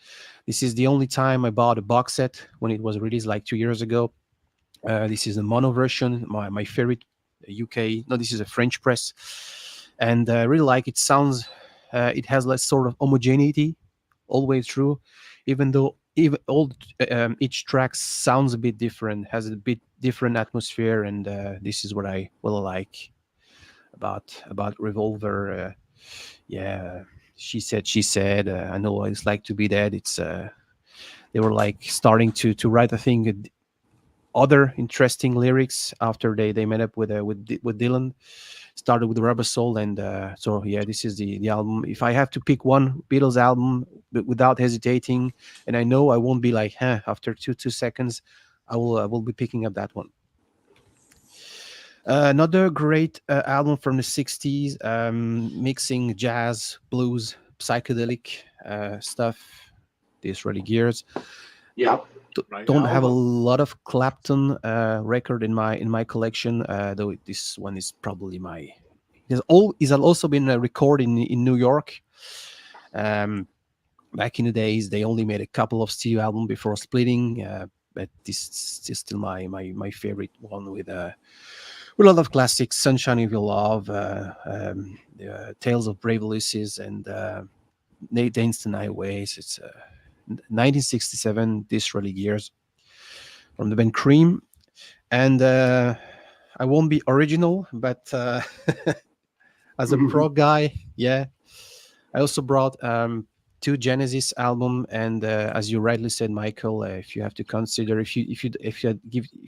This is the only time I bought a box set when it was released like 2 years ago. This is the mono version, my favorite UK. No, this is a French press, and I really like it. Sounds, it has less sort of homogeneity all the way through, even though each track sounds a bit different, has a bit different atmosphere, and this is what I really like about Revolver. She said, I know what it's like to be dead. It's they were like starting to write, I think, other interesting lyrics after they met up with Dylan. Started with Rubber Soul, and this is the album. If I have to pick one Beatles album without hesitating, and I know I won't be like, after two seconds, I will be picking up that one. Another great album from the '60s, mixing jazz, blues, psychedelic stuff. These really gears. Yeah. Don't have a lot of Clapton record in my collection, though this one is probably He's also been recorded in New York. Back in the days, they only made a couple of studio albums before splitting, but this is still my favorite one with a lot of classics: "Sunshine of Your Love," "Tales of Brave Ulysses," and "Dance the Night Ways." It's 1967 Disraeli Gears from the band Cream. And I won't be original, but as a prog guy, I also brought two Genesis album. And as you rightly said, Michael, if you have to consider, if you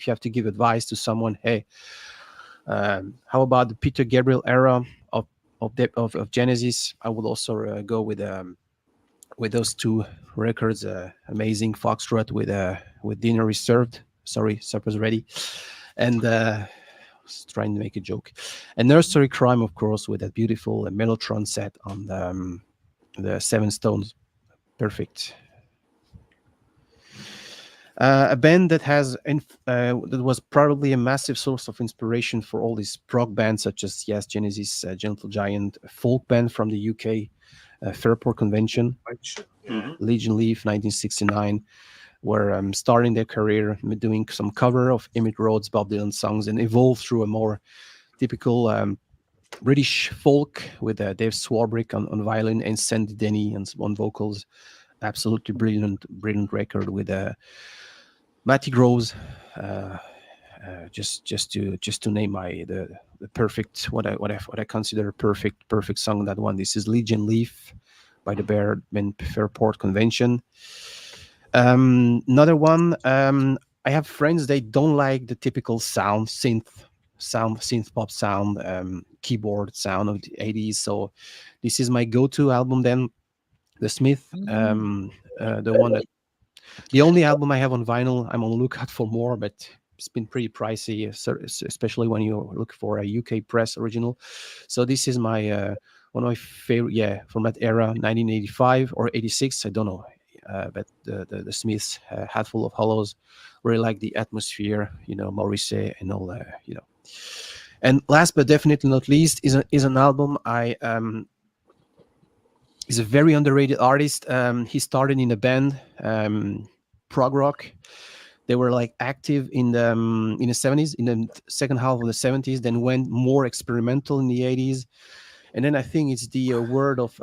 have to give advice to someone, hey, how about the Peter Gabriel era of Genesis? I would also go with those two records. Amazing Foxtrot with Dinner is Served. Sorry, supper's ready. And I was trying to make a joke. And Nursery Crime, of course, with that beautiful Mellotron set on the Seven Stones. Perfect. A band that that was probably a massive source of inspiration for all these prog bands, such as Genesis, Gentle Giant, a folk band from the UK, Fairport Convention, Legion Leaf, 1969, were starting their career doing some cover of Emmett Rhodes, Bob Dylan songs, and evolved through a more typical British folk with Dave Swarbrick on violin and Sandy Denny on vocals. Absolutely brilliant record with Matty Groves. Just to name the perfect, what I consider a perfect song. That one. This is Legion Leaf by the band Fairport Convention. Another one. I have friends, they don't like the typical synth pop sound, keyboard sound of the 80s. So this is my go-to album then, The Smith. The only album I have on vinyl. I'm on the lookout for more, but it's been pretty pricey, especially when you look for a UK press original. So this is my one of my favorite, from that era, 1985 or 86, I don't know. But the Smiths, Hatful of Hollows, really like the atmosphere, Morrissey and all that, And last but definitely not least is an album he's a very underrated artist. He started in a band, prog rock. They were like active in the 70s, in the second half of the 70s, then went more experimental in the 80s. And then I think it's the word of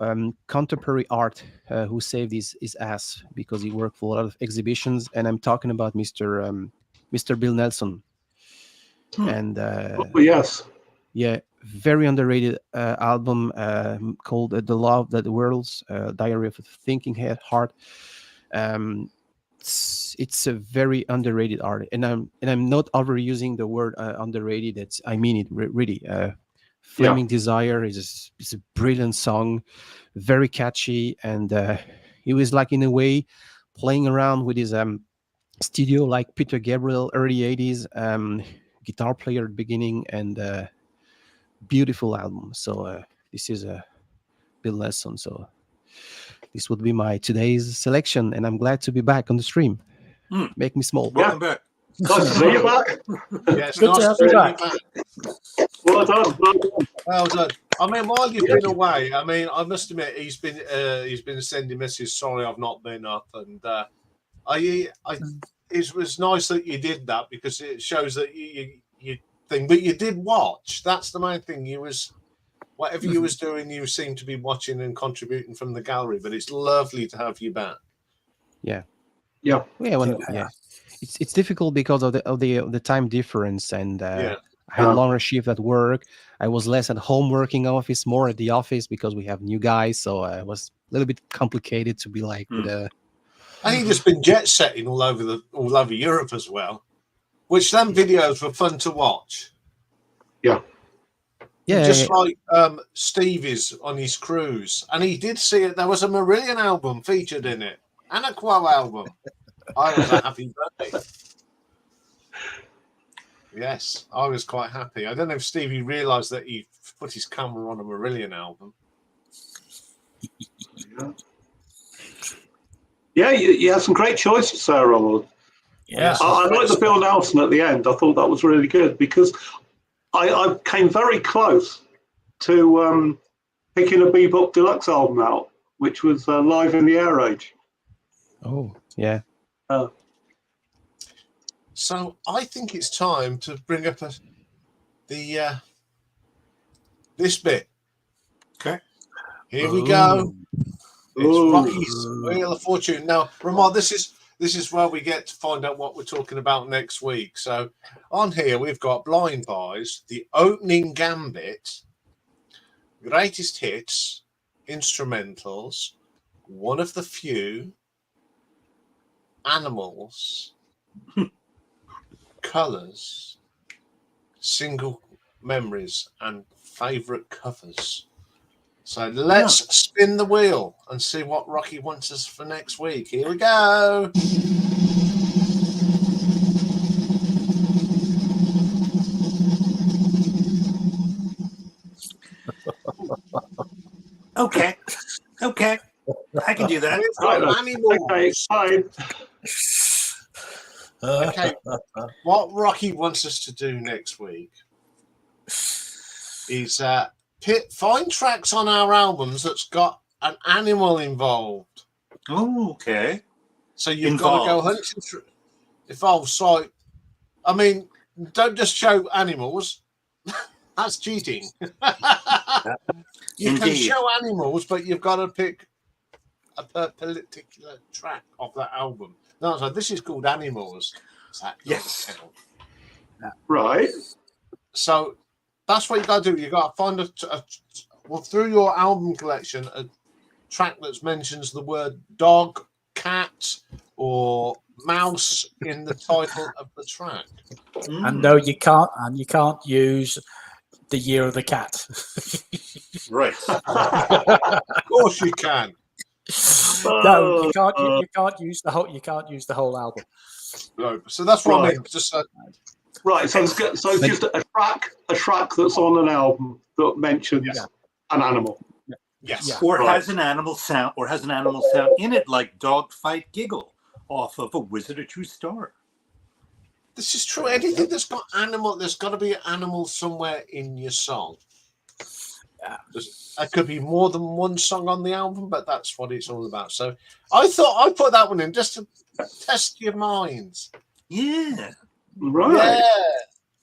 contemporary art who saved his ass, because he worked for a lot of exhibitions. And I'm talking about Mr. Bill Nelson. And yes. Yeah, very underrated album called "The Law That Whirls," Diary of a Thinking Heart. It's a very underrated art, and I'm not overusing the word underrated. I mean it really. Flaming Desire is a brilliant song, very catchy, and he was like in a way playing around with his studio like Peter Gabriel, early 80s guitar player at the beginning, and beautiful album. So this is a Bill Nelson. So this would be my today's selection, and I'm glad to be back on the stream. Make me small. Welcome back. Nice to see you back. Yes, Good nice to have see you you back. Well done. Well done. Well done. I mean, while you've been away, I mean, I must admit, he's been sending messages. Sorry, I've not been up, and it was nice that you did that, because it shows that you think, but you did watch. That's the main thing. Whatever you was doing, you seem to be watching and contributing from the gallery. But it's lovely to have you back. Yeah. Yeah. It's difficult because of the time difference, and I had a longer shift at work. I was less at home working office, more at the office, because we have new guys. So it was a little bit complicated to be like with a. And you've just been jet setting all over Europe as well, which them videos were fun to watch. Yeah, just like Stevie's on his cruise, and he did see it. There was a Marillion album featured in it, and a Quo album. I was a happy birthday. Yes, I was quite happy. I don't know if Stevie realised that he put his camera on a Marillion album. Yeah, you had some great choices, Sarah. Yeah. I like the Bill Nelson at the end. I thought that was really good, because I came very close to picking a Bebop Deluxe album out, which was Live in the Air Age. Oh, yeah. So I think it's time to bring up this bit. Okay. Here we go. It's Rocky's Wheel of Fortune. Now, Ramon, this is where we get to find out what we're talking about next week. So on here we've got Blind Buys, the opening gambit, greatest hits, instrumentals, one of the few, animals, colours, single memories, and favourite covers. So let's spin the wheel and see what Rocky wants us for next week. Here we go. Okay. I can do that. We've got animals. Okay, fine. Okay, what Rocky wants us to do next week is find tracks on our albums that's got an animal involved. Oh, okay. So you've got to go hunting through. Involved. So, I mean, don't just show animals. That's cheating. You can show animals, but you've got to pick a particular track of that album. No, so this is called Animals. Yes. Right. So that's what you got to do. You got to find through your album collection a track that mentions the word dog, cat, or mouse in the title of the track. And no, you can't. And you can't use the year of the cat. Right. Of course you can. No, you can't. You can't use the whole. You can't use the whole album. So that's what I Right. mean. Just Right, so it's just a track that's on an album that mentions Yeah. an animal. yes. Yeah. Or Right. has an animal sound in it, like Dogfight Giggle off of A Wizard of True Star. This is true. Anything that's got animal, there's got to be an animal somewhere in your song. Yeah. There could be more than one song on the album, but that's what it's all about. So I thought I'd put that one in just to test your minds. Yeah. Right. Yeah.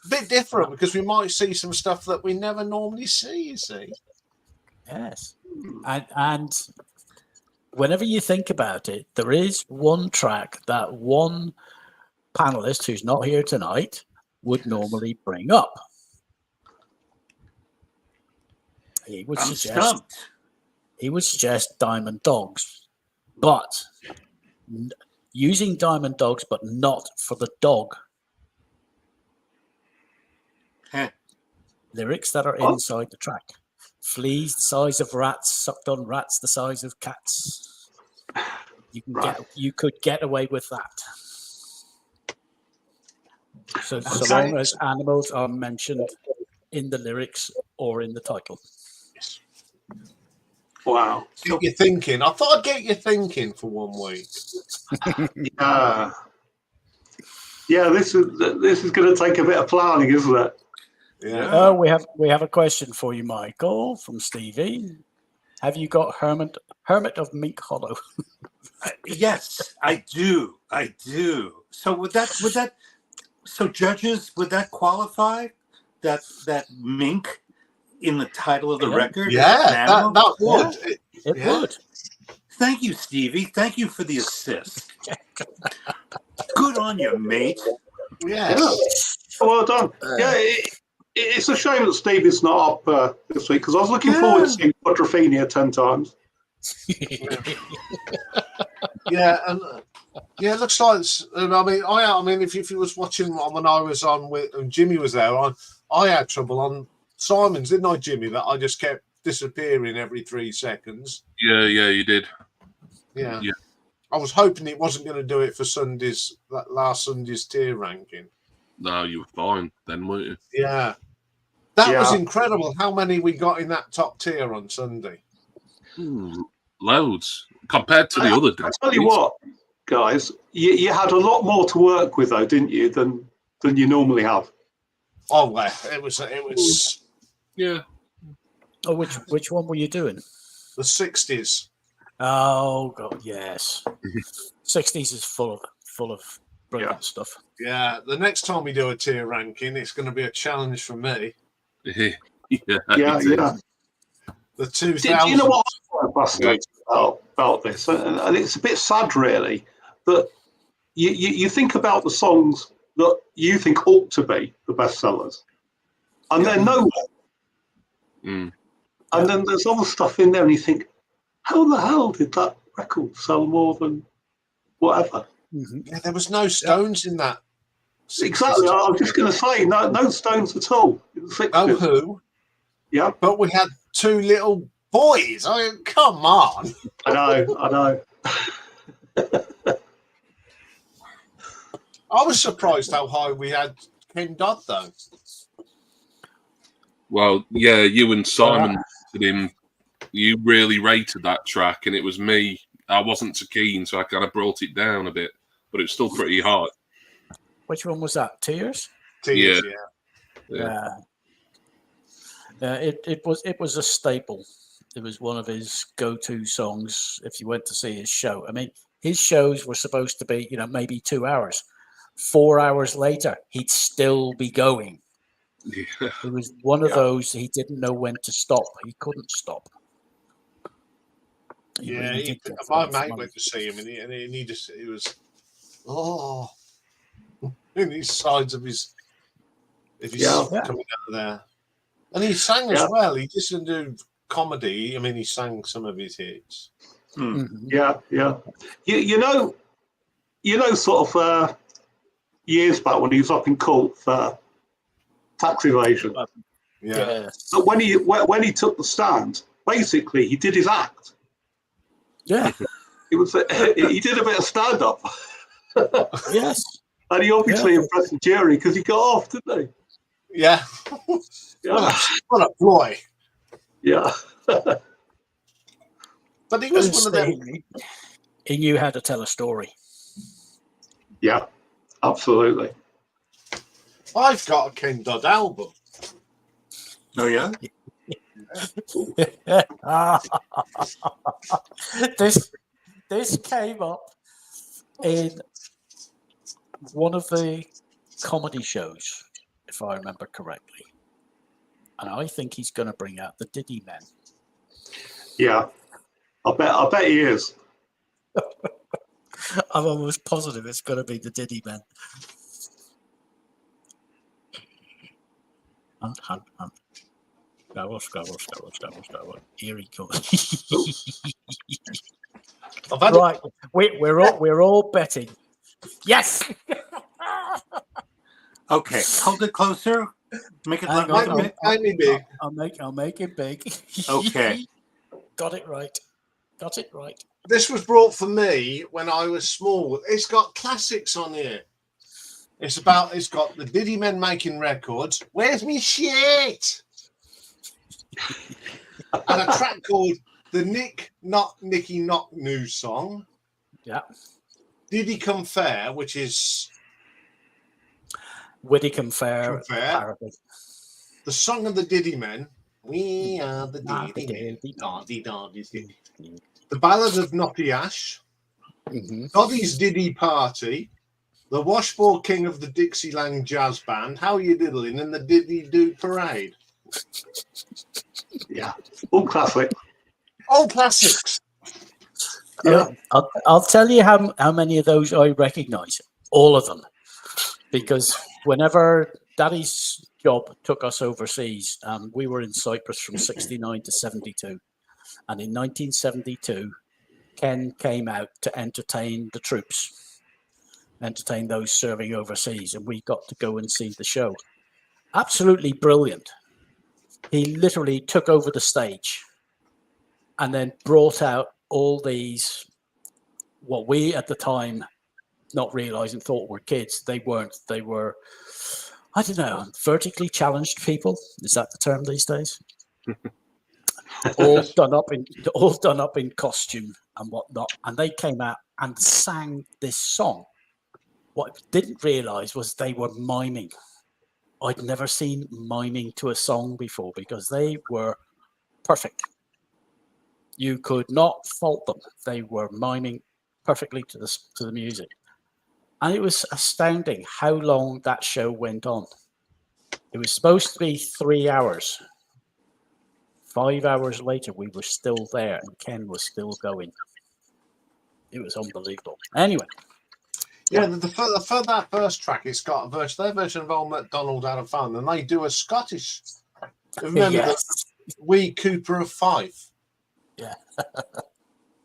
A bit different because we might see some stuff that we never normally see, you see. Yes. And whenever you think about it, there is one track that one panelist who's not here tonight would normally bring up. He would I'm suggest stumped. Diamond Dogs, but using Diamond Dogs, but not for the dog. Heh. Lyrics that are inside the track. Fleas the size of rats, sucked on rats the size of cats. You could get away with that. So long as animals are mentioned in the lyrics or in the title. Wow. Get you thinking. I thought I'd get you thinking for 1 week. Yeah, this is going to take a bit of planning, isn't it? Yeah. Oh, we have a question for you, Michael, from Stevie. Have you got Hermit of Mink Hollow? Yes, I do. So so judges, would that qualify? That mink in the title of the record? Yeah, that would. Yeah, it would. Thank you, Stevie. Thank you for the assist. Good on you, mate. Yes. Yeah. Well done. It's a shame that Stevie's not up this week because I was looking forward to seeing Quadrophenia 10 times. Yeah, and it looks like. I mean, if you was watching when I was on with and Jimmy was there, I had trouble on Simon's, didn't I, Jimmy? That I just kept disappearing every 3 seconds. Yeah, you did. Yeah. Yeah. I was hoping it wasn't going to do it for that last Sunday's tier ranking. No, you were fine then, weren't you? Yeah. That was incredible how many we got in that top tier on Sunday. Loads. Compared to the other days. I tell you what, guys, you had a lot more to work with, though, didn't you, than you normally have? Oh, well, it was. Yeah. Oh, which one were you doing? The 60s. Oh God, yes. 60s is full of brilliant stuff. Yeah, the next time we do a tier ranking, it's going to be a challenge for me. Yeah. The 2000s. Do you know what I'm fascinated about this? And it's a bit sad, really, that you think about the songs that you think ought to be the best sellers, and they're nowhere. And then there's other stuff in there, and you think, how the hell did that record sell more than whatever? Yeah, there was no Stones in that. Exactly. I was just going to say, no Stones at all. No Who. Yeah. But we had 2 little boys. I mean, come on. I know. I was surprised how high we had Ken Dodd, though. Well, yeah, you and Simon did him. You really rated that track, and it was me. I wasn't so keen, so I kind of brought it down a bit, but it was still pretty high. Which one was that? Tears? Tears, Yeah. It was a staple. It was one of his go-to songs if you went to see his show. I mean, his shows were supposed to be, maybe 2 hours. 4 hours later, he'd still be going. Yeah. It was one of those he didn't know when to stop. He couldn't stop. My mate went to see him, and he was in these sides of his coming out of there, and he sang as well. He didn't do comedy. I mean, he sang some of his hits. Yeah. You know, sort of years back when he was up in court for tax evasion. Yeah. But when he took the stand, basically he did his act. Yeah. He did a bit of stand up. Yes. And he obviously impressed the jury because he got off, didn't he? Yeah. Yeah. What a ploy. Yeah. But he was one of them. He knew how to tell a story. Yeah, absolutely. I've got a Ken Dodd album. Oh, yeah? This came up in one of the comedy shows, if I remember correctly. And I think he's going to bring out the Diddy Men. Yeah. I bet he is. I'm almost positive it's going to be the Diddy Men. Go on. Here he comes. Right, we're all betting. Yes. Okay, hold it closer. Make it Hang look on, bit. Big. I'll make it big. Okay. Got it right. This was brought for me when I was small. It's got classics on here. It's got the Diddy Men making records. Where's me shit? And a track called the Nicky Knock New Song. Yeah. Diddy Come Fair, which is Whitcomb Fair. Parody. The Song of the Diddy Men. We are the Diddy Men. The Ballad of Naughty Ash. Noddy's Diddy Party. The Washboard King of the Dixieland Jazz Band. How You Diddling? And the Diddy Do Parade. Yeah. All classic. All classics. Yeah. I'll tell you how many of those I recognise. All of them. Because whenever Daddy's job took us overseas, we were in Cyprus from 69 to 72. And in 1972, Ken came out to entertain the troops, entertain those serving overseas, and we got to go and see the show. Absolutely brilliant. He literally took over the stage and then brought out all these, what we at the time not realizing thought were kids. They weren't. They were, I don't know, vertically challenged people. Is that the term these days? all done up in costume and whatnot. And they came out and sang this song. What I didn't realize was they were miming. I'd never seen miming to a song before because they were perfect. You could not fault them. They were miming perfectly to the music. And it was astounding how long that show went on. It was supposed to be 3 hours. 5 hours later, we were still there and Ken was still going. It was unbelievable. Anyway. Yeah, for that first track, it's got their version of Old MacDonald Had a Fun, and they do a Scottish. Remember the Wee Cooper of Fife? Yeah.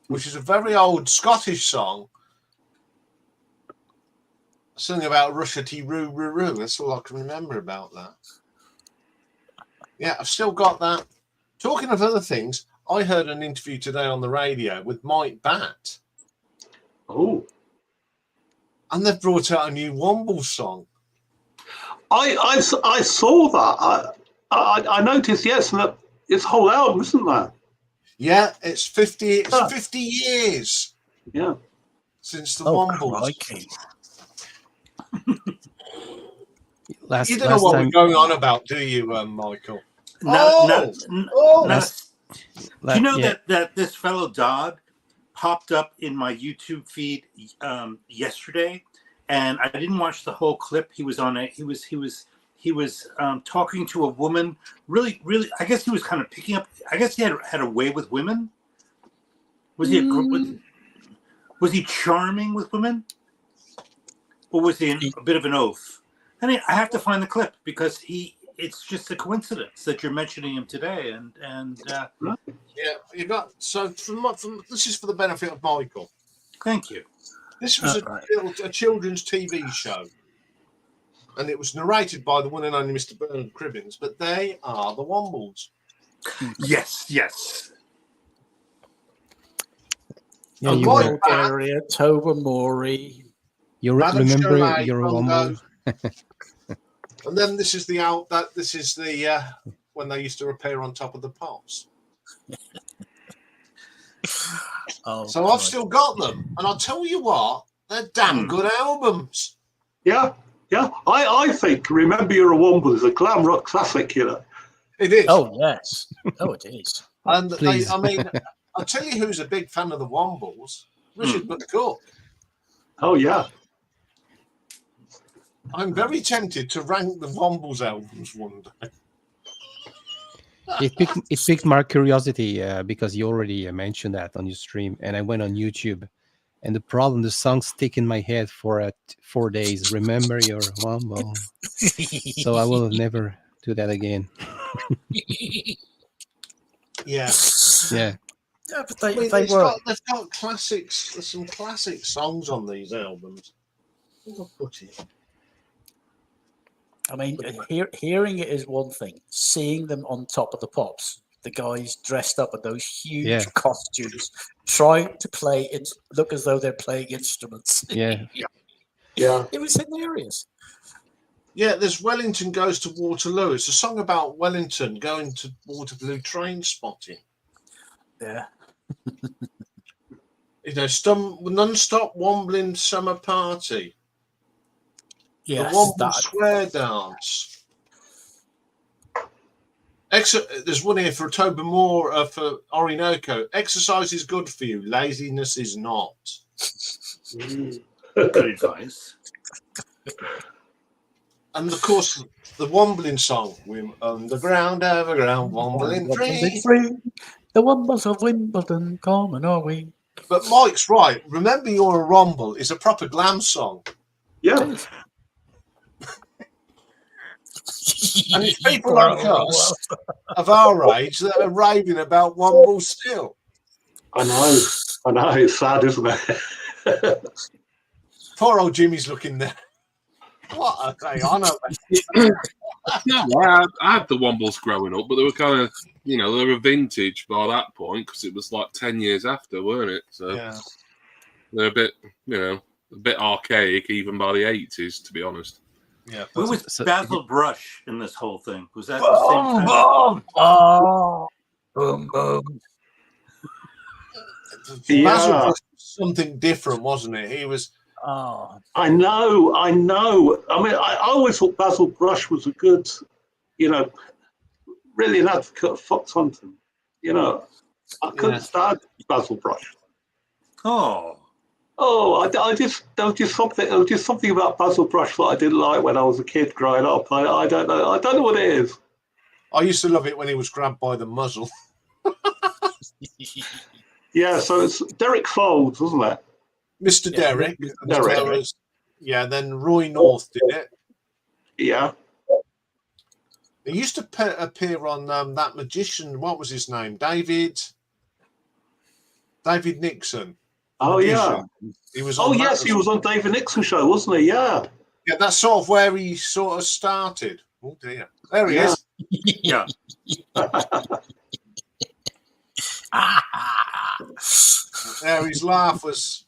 Which is a very old Scottish song. Something about Russia-ty roo roo roo. That's all I can remember about that. Yeah, I've still got that. Talking of other things, I heard an interview today on the radio with Mike Batt. Oh. And they've brought out a new Womble song. I saw that. I noticed, yes, that it's a whole album, isn't there? Yeah, it's 50 years. Yeah. Since the Wombles. You don't know what we're going on about, do you, Michael? Do you know that this fellow Dodd popped up in my YouTube feed yesterday, and I didn't watch the whole clip. He was on it. He was talking to a woman. Really, I guess he was kind of picking up. I guess he had a way with women. Was he was he charming with women, or was he a bit of an oaf? I mean, I have to find the clip because it's just a coincidence that you're mentioning him today, and yeah, you got from this is for the benefit of Michael. Thank you. This was a children's TV show, and it was narrated by the one and only Mr. Bernard Cribbins. But they are the Wombles. Yes. Yeah, Bulgaria, Tobermory. You Madame remember Chalet, your Bongo. Womble? And then this is the when they used to appear on Top of the Pops. Oh, So I've still got them, and I'll tell you what, they're damn good albums. Yeah, yeah. I think Remember You're a Womble is a glam rock classic, you know. It is. Oh yes. Oh, it is. And Please. I mean, I'll tell you who's a big fan of the Wombles. Richard McCook. Oh, yeah. I'm very tempted to rank the Wombles albums one day. It piqued my curiosity because you already mentioned that on your stream, and I went on YouTube. And the song stick in my head for 4 days. Remember your Womble. So I will never do that again. Yeah. Yeah. Yeah, but I mean, they were. they've got classics. There's some classic songs on these albums. I think I'll put it. I mean, hearing it is one thing. Seeing them on Top of the Pops, the guys dressed up in those huge costumes, trying to play it, look as though they're playing instruments. Yeah. Yeah. It was hilarious. Yeah, there's Wellington Goes to Waterloo. It's a song about Wellington going to Waterloo train spotting. Yeah. You know, non-stop wombling summer party. Yes, the Womble that. Square Dance. There's one here for Toby Moore for Orinoco. Exercise is good for you. Laziness is not. Good advice. And of course, the Wombling song. We're underground, overground, wombling free. The Wombles of Wimbledon, common are we? But Mike's right. Remember You're a Rumble is a proper glam song. Yeah. And it's people like us of our age that are raving about Womble still. I know. It's sad, isn't it? Poor old Jimmy's looking there. What are they on about? No, I had the Wombles growing up, but they were kind of, they were vintage by that point because it was like 10 years after, weren't it? So Yeah. they're a bit, a bit archaic even by the 80s, to be honest. Yeah. Who was Basil Brush in this whole thing? Was that the Boom, same boom, oh, boom, boom. Basil Brush was something different, wasn't it? He was. Oh, I know. I mean, I always thought Basil Brush was a good, really an advocate of fox hunting. I couldn't stand Basil Brush. Oh. Oh, there was just something about Basil Brush that I didn't like when I was a kid growing up. I don't know. I don't know what it is. I used to love it when he was grabbed by the muzzle. Yeah, so it's Derek Folds, wasn't it? Mr. Yeah, Derek. Derek. Then Roy North did it. Yeah. He used to appear on that magician. What was his name? David Nixon. Oh, yeah. He was. Oh, yes, he was on David Nixon's show, wasn't he? Yeah. Yeah, that's sort of where he sort of started. Oh dear, there he is. Yeah. There, his laugh was.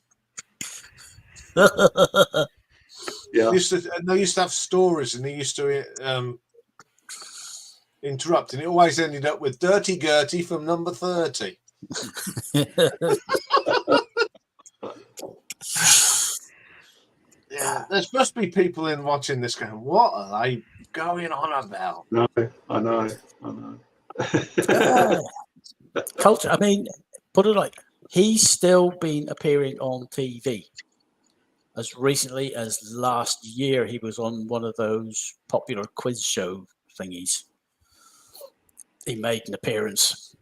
Yeah. They used to have stories, and they used to interrupt, and it always ended up with "Dirty Gertie" from number 30. Yeah, there must be people in watching this going, "What are they going on about?" No, I know. culture. I mean, put it like he's still been appearing on TV. As recently as last year, he was on one of those popular quiz show thingies. He made an appearance.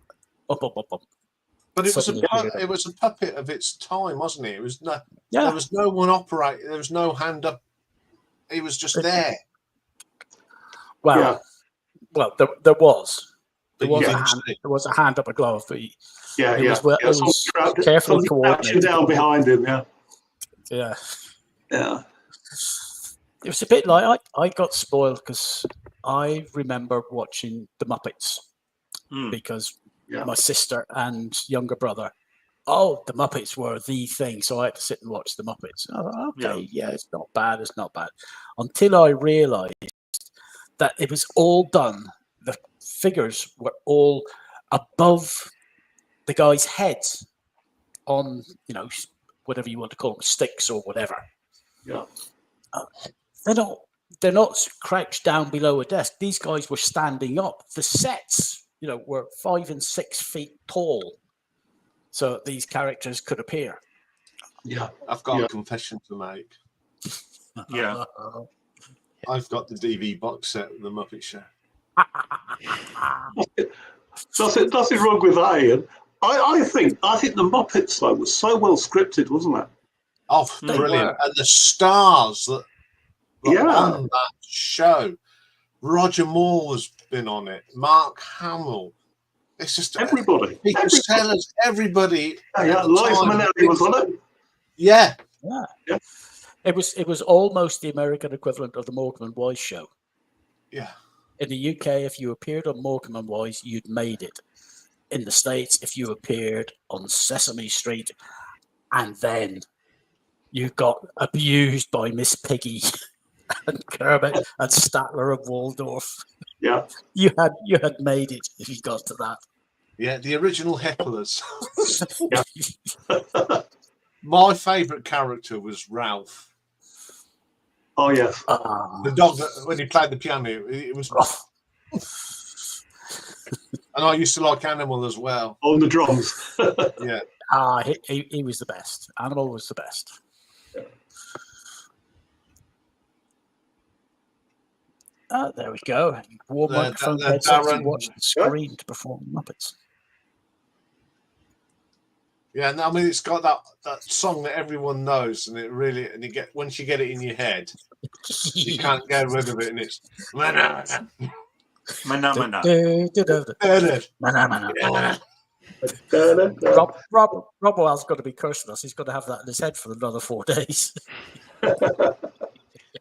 Up. But it was Suddenly appeared. it was a puppet of its time, wasn't it? It was no. Yeah. There was no one operating. There was no hand up. He was just there. Well, there was. There But was, you a didn't hand, see it. there was a hand up a glove, but it Yeah. was carefully coordinated. Down behind him, yeah. Yeah. Yeah. It was a bit like I got spoiled because I remember watching The Muppets because my sister and younger brother oh, the Muppets were the thing, so I had to sit and watch the Muppets. Oh, okay, yeah, it's not bad. It's not bad. Until I realised that it was all done. The figures were all above the guys' heads on, whatever you want to call them, sticks or whatever. Yeah. They're not crouched down below a desk. These guys were standing up. The sets, were 5 and 6 feet tall, so that these characters could appear. Yeah. I've got a confession to make. Yeah. I've got the DVD box set of the Muppet Show. Nothing wrong with that, Ian. I think the Muppets though was so well scripted, wasn't it? Oh, brilliant! And the stars that were on that show. Roger Moore has been on it. Mark Hamill. It's just everybody. Peter Sellers. Everybody. Yeah, Liza Minnelli was on it. Yeah. It was almost the American equivalent of the Morecambe and Wise show. Yeah. In the UK, if you appeared on Morecambe and Wise, you'd made it. In the States, if you appeared on Sesame Street, and then you got abused by Miss Piggy and Kermit and Statler of Waldorf. Yeah. You had made it if you got to that. Yeah, the original hecklers. Yeah. My favourite character was Ralph. Oh yes. The dog that when he played the piano, it was rough. And I used to like Animal as well. On the drums. Yeah. He was the best. Animal was the best. There we go. Warm microphone headsets and watch the screen to perform Muppets. Yeah, and I mean it's got that song that everyone knows, and you get once you get it in your head, you can't get rid of it, and it's Rob Wild's got to be cursing us. He's got to have that in his head for another 4 days.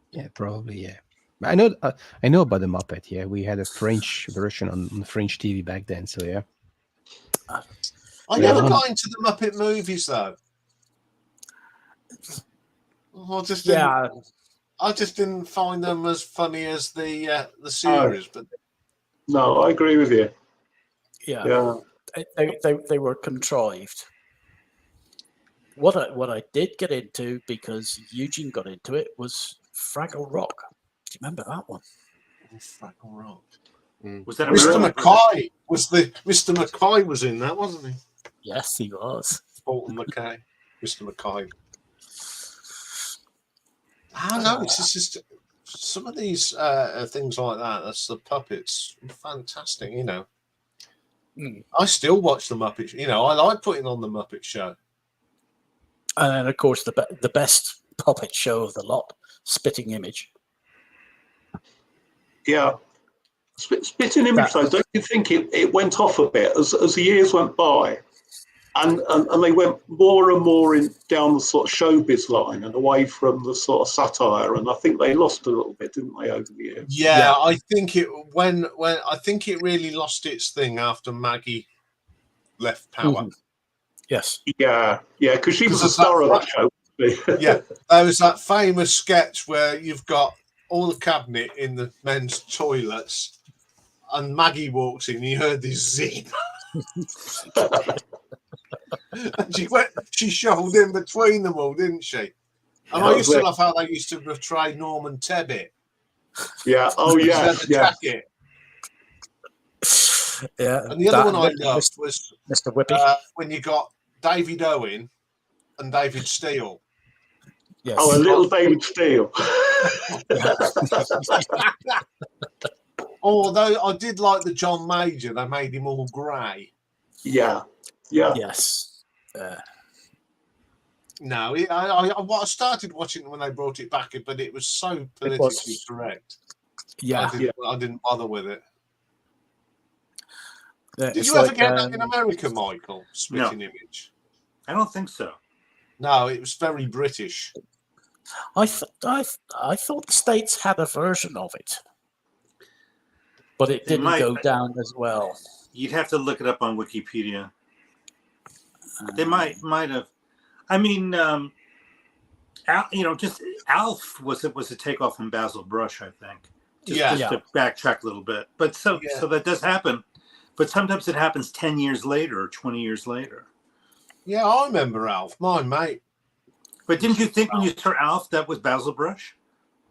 Yeah, probably. Yeah, I know about the Muppet. Yeah, we had a French version on French TV back then. So yeah. I never got into the Muppet movies though. I just didn't find them as funny as the series. But no, I agree with you. Yeah. They were contrived. What I did get into, because Eugene got into it, was Fraggle Rock. Do you remember that one? Fraggle Rock. Was that Mr. McCoy? Mr. McCoy was in that, wasn't he? Yes, he was. Bolton McKay, Mr. McCoy. I don't know. It's just some of these things like that. That's the puppets. Fantastic, I still watch the Muppet. I like putting on the Muppet Show. And then, of course, the best puppet show of the lot, Spitting Image. Yeah. Spitting Image, though, don't you think it went off a bit as the years went by? And they went more and more down the sort of showbiz line and away from the sort of satire, and I think they lost a little bit, didn't they, over the years? Yeah. I think I think it really lost its thing after Maggie left Power. Mm-hmm. Yes. Yeah, because she was the star of that show. Yeah, there was that famous sketch where you've got all the cabinet in the men's toilets, and Maggie walks in. You heard this zing. And she shuffled in between them all, didn't she? And I used to love how they used to portray Norman Tebbit. Yeah. Oh, yeah. Jacket. Yeah. And the other one I loved was Mr. Whippy. when you got David Owen and David Steele. Yes. Oh, a little David Steele. Although I did like the John Major, they made him all grey. Yeah. Yes. No, I started watching it when they brought it back, but it was so politically correct. Yeah. I didn't bother with it. Did you ever get that in America, Michael? Spitting Image? I don't think so. No, it was very British. I thought the States had a version of it, but it didn't go down as well. You'd have to look it up on Wikipedia. They might have. I mean, just Alf was a takeoff from Basil Brush, I think. Just to backtrack a little bit, but so that does happen, but sometimes it happens 10 years later or 20 years later. Yeah, I remember Alf, mine mate. But didn't you think when you saw Alf that was Basil Brush?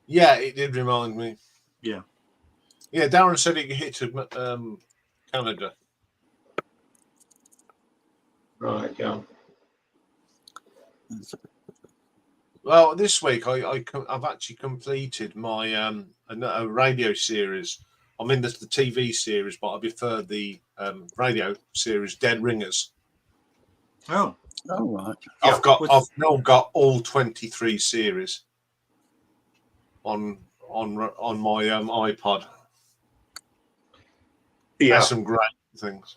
Yeah, it did remind me. Yeah. Yeah, Darren said it hit Canada. Right, yeah. Well, this week I've actually completed my a radio series. I'm in the TV series, but I prefer the radio series, Dead Ringers. Oh, right. I've now got all 23 series on my iPod. Yeah, There's some great things.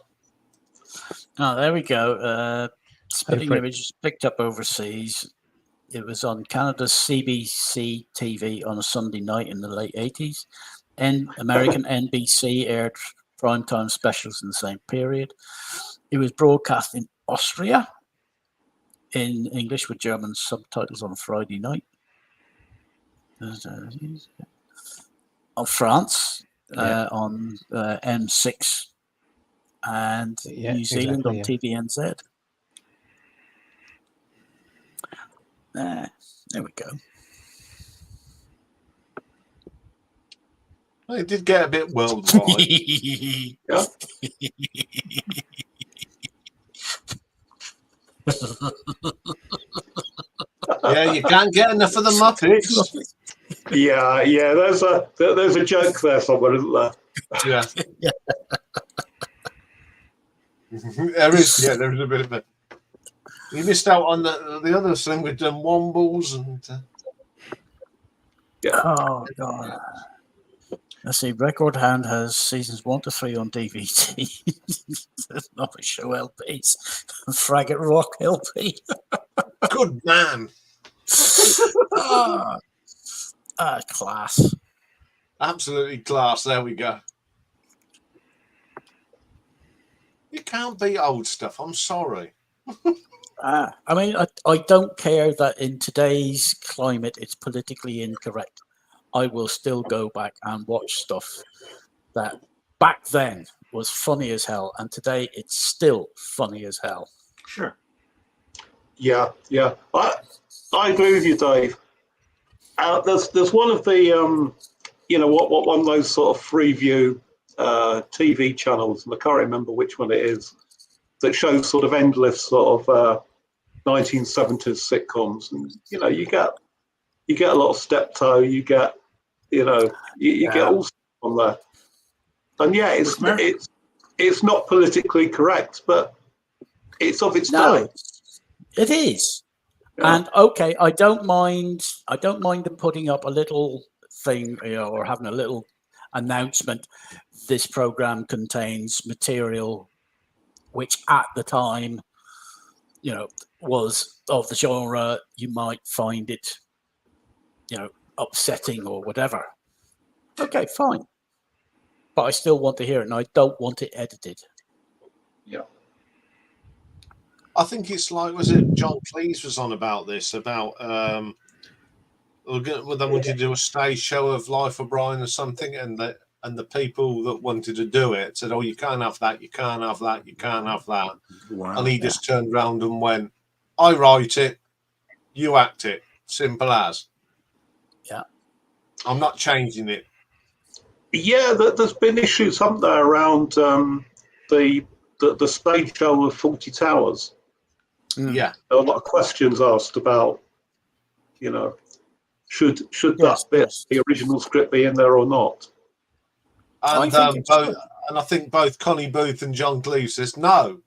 Oh, there we go. Spitting Fred. Image picked up overseas. It was on Canada's CBC TV on a Sunday night in the late 80s. American NBC aired primetime specials in the same period. It was broadcast in Austria in English with German subtitles on Friday night. On France on M6 and New Zealand on TVNZ. There we go. Well, it did get a bit worldwide. yeah. Yeah, you can't get enough of the Muppets. Yeah. There's a joke there somewhere, isn't there? Yeah. There is a bit of it. You missed out on the other thing with Wombles and. Oh God! Let's see. Record Hand has seasons 1 to 3 on DVD. Not show LPs. Fraggot Rock LP. Good man. Class. Absolutely class. There we go. You can't beat old stuff. I'm sorry. I mean, I don't care that in today's climate it's politically incorrect. I will still go back and watch stuff that back then was funny as hell, and today it's still funny as hell. Sure. Yeah. I agree with you, Dave. There's one of the what one of those sort of Freeview TV channels, and I can't remember which one it is, that shows sort of endless sort of 1970s sitcoms, and you get a lot of Steptoe, you get you get all stuff on there, and it's not politically correct, but it's of its time. It is. Yeah. And okay, I don't mind them putting up a little thing, or having a little announcement. This program contains material which at the time, was of the genre. You might find it, upsetting or whatever. Okay, fine. But I still want to hear it, and I don't want it edited. Yeah. I think it's like, was it John Cleese was on about this, about they wanted to do a stage show of Life of Brian or something, and the people that wanted to do it said, "Oh, you can't have that, you can't have that, you can't have that." Wow. And he just turned around and went, "I write it, you act it, simple as." Yeah. I'm not changing it. Yeah, there's been issues, haven't there, around the stage show of 40 Towers. Yeah. There are a lot of questions asked about, should that bit, the original script, be in there or not? And I think both Connie Booth and John Cleese says no.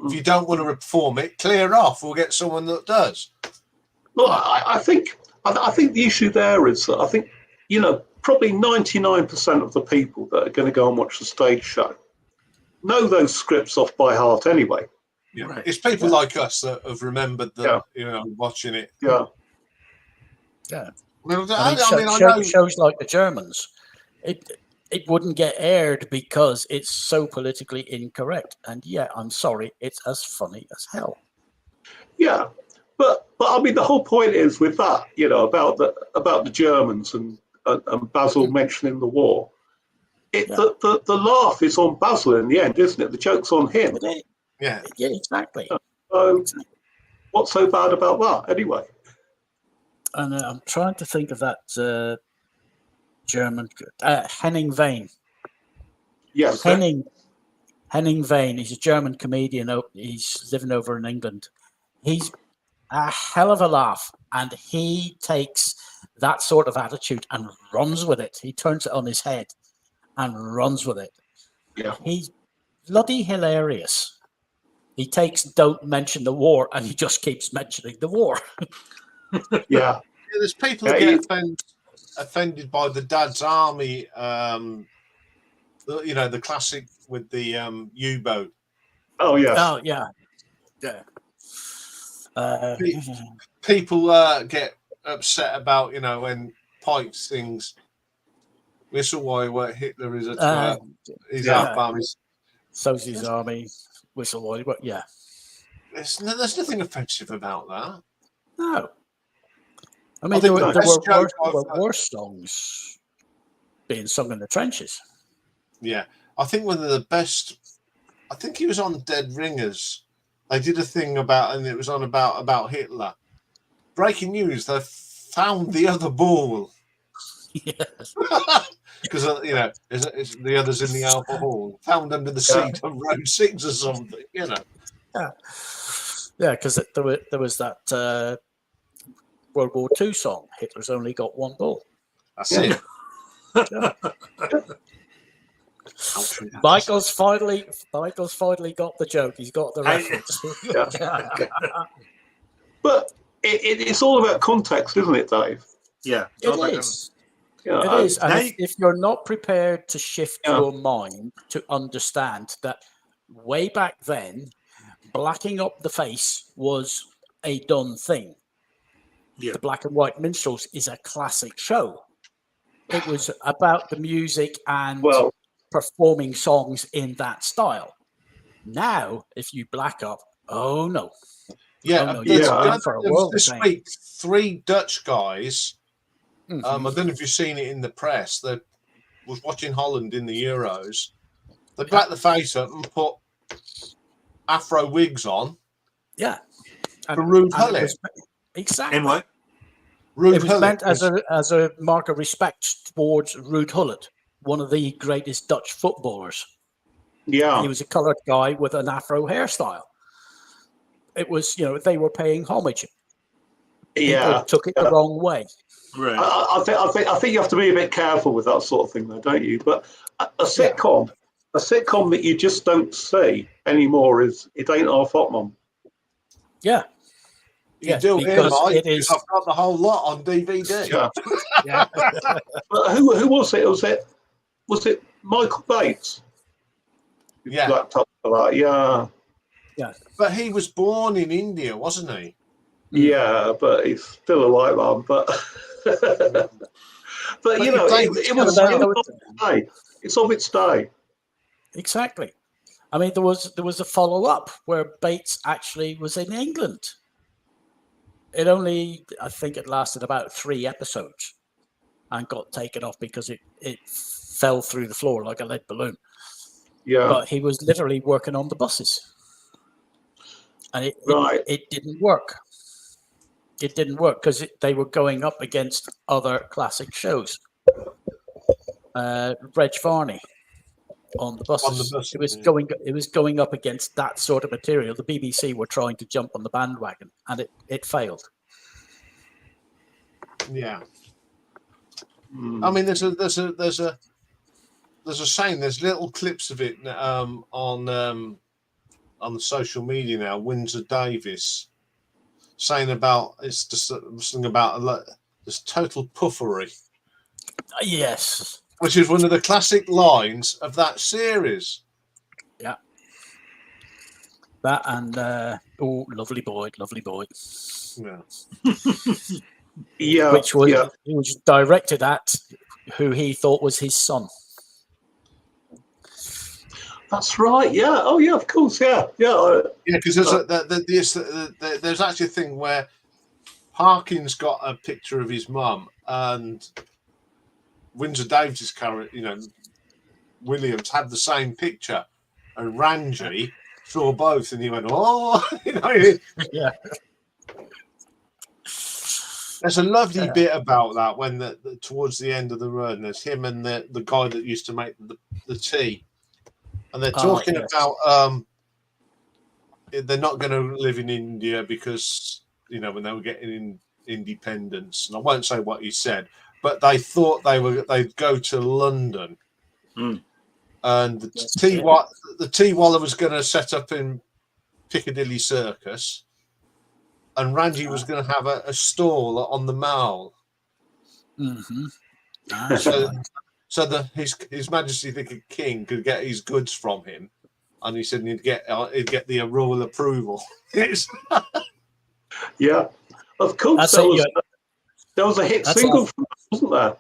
If you don't want to perform it, clear off. We'll get someone that does. Well, I think the issue there is that I think probably 99% of the people that are going to go and watch the stage show know those scripts off by heart anyway. Yeah. Right. It's people like us that have remembered that, watching it. Yeah. Yeah. I know shows like the Germans, it wouldn't get aired because it's so politically incorrect. And yeah, I'm sorry, it's as funny as hell. Yeah, but I mean, the whole point is with that, about the Germans and Basil mentioning the war. The laugh is on Basil in the end, isn't it? The joke's on him. Yeah, exactly. So what's so bad about that, anyway? And I'm trying to think of that German Henning Wehn. Yes, Henning Wehn. He's a German comedian. He's living over in England. He's a hell of a laugh, and he takes that sort of attitude and runs with it. He turns it on his head and runs with it. Yeah, he's bloody hilarious. He takes "Don't mention the war" and he just keeps mentioning the war. yeah. There's people who get offended by the Dad's Army. The classic with the U-boat. Oh yes. Oh yeah. People get upset about when Pike sings "Whistle While Hitler is at his armies." So's his army. Whistle while he yeah. There's nothing offensive about that. No. I mean, there were worse songs being sung in the trenches. Yeah, I think one of the best. I think he was on Dead Ringers. They did a thing and it was on about Hitler. Breaking news: they found the other ball. Yes. Because it's the others in the alcohol found under the seat on road 6 or something. Yeah, because there was that World War II song. Hitler's only got one ball. That's it. Michael's finally got the joke. He's got the reference. But it's all about context, isn't it, Dave? Yeah, it is. Yeah, it is. And if you're not prepared to shift your mind to understand that way back then, blacking up the face was a done thing. Yeah. The Black and White Minstrels is a classic show. It was about the music and performing songs in that style. Now, if you black up, oh no. Yeah, this week, 3 Dutch guys. I don't know if you've seen it in the press. They was watching Holland in the Euros. They blacked the face up and put afro wigs on. Yeah, for Ruud Gullit. Exactly. And what? It was meant as a mark of respect towards Ruud Gullit, one of the greatest Dutch footballers. Yeah, he was a coloured guy with an afro hairstyle. It was, they were paying homage. People took it the wrong way. Right. I think you have to be a bit careful with that sort of thing, though, don't you? But a sitcom that you just don't see anymore is It Ain't Our Fault, Mum. Yeah. You do hear, Mike. I've got the whole lot on DVD. Yeah. But who was it? Was it Michael Bates? Yeah. Laptop for that. Yeah. Yeah. But he was born in India, wasn't he? Yeah, but he's still a white man. But it's of its day. Exactly. I mean, there was a follow-up where Bates actually was in England. I think it lasted about 3 episodes and got taken off because it fell through the floor like a lead balloon. Yeah. But he was literally working on the buses. And it didn't work. It didn't work because they were going up against other classic shows. Reg Varney on the buses. It was going up against that sort of material. The BBC were trying to jump on the bandwagon, and it failed. Yeah. I mean, there's a saying. There's little clips of it on the social media now. Windsor Davis saying about it's just something about this total puffery. Yes. Which is one of the classic lines of that series. Yeah. That and lovely boy. Yeah. Yeah. Which was directed at who he thought was his son. That's right. Yeah. Oh, yeah. Of course. Yeah. Yeah, because there's actually a thing where Harkin's got a picture of his mum, and Windsor Davis's character, Williams had the same picture, and Ranji saw both, and he went, "Oh, Yeah. There's a lovely bit about that when towards the end of the run, there's him and the guy that used to make the tea, and they're talking about they're not going to live in India because when they were getting independence, and I won't say what he said, but they thought they'd go to London, and the tea Waller was going to set up in Piccadilly Circus. And Ranji was going to have a stall on the Mall. Mm-hmm. So His Majesty the King could get his goods from him, and he said he'd get the royal approval. Yeah, of course. There was a hit single from that, wasn't there?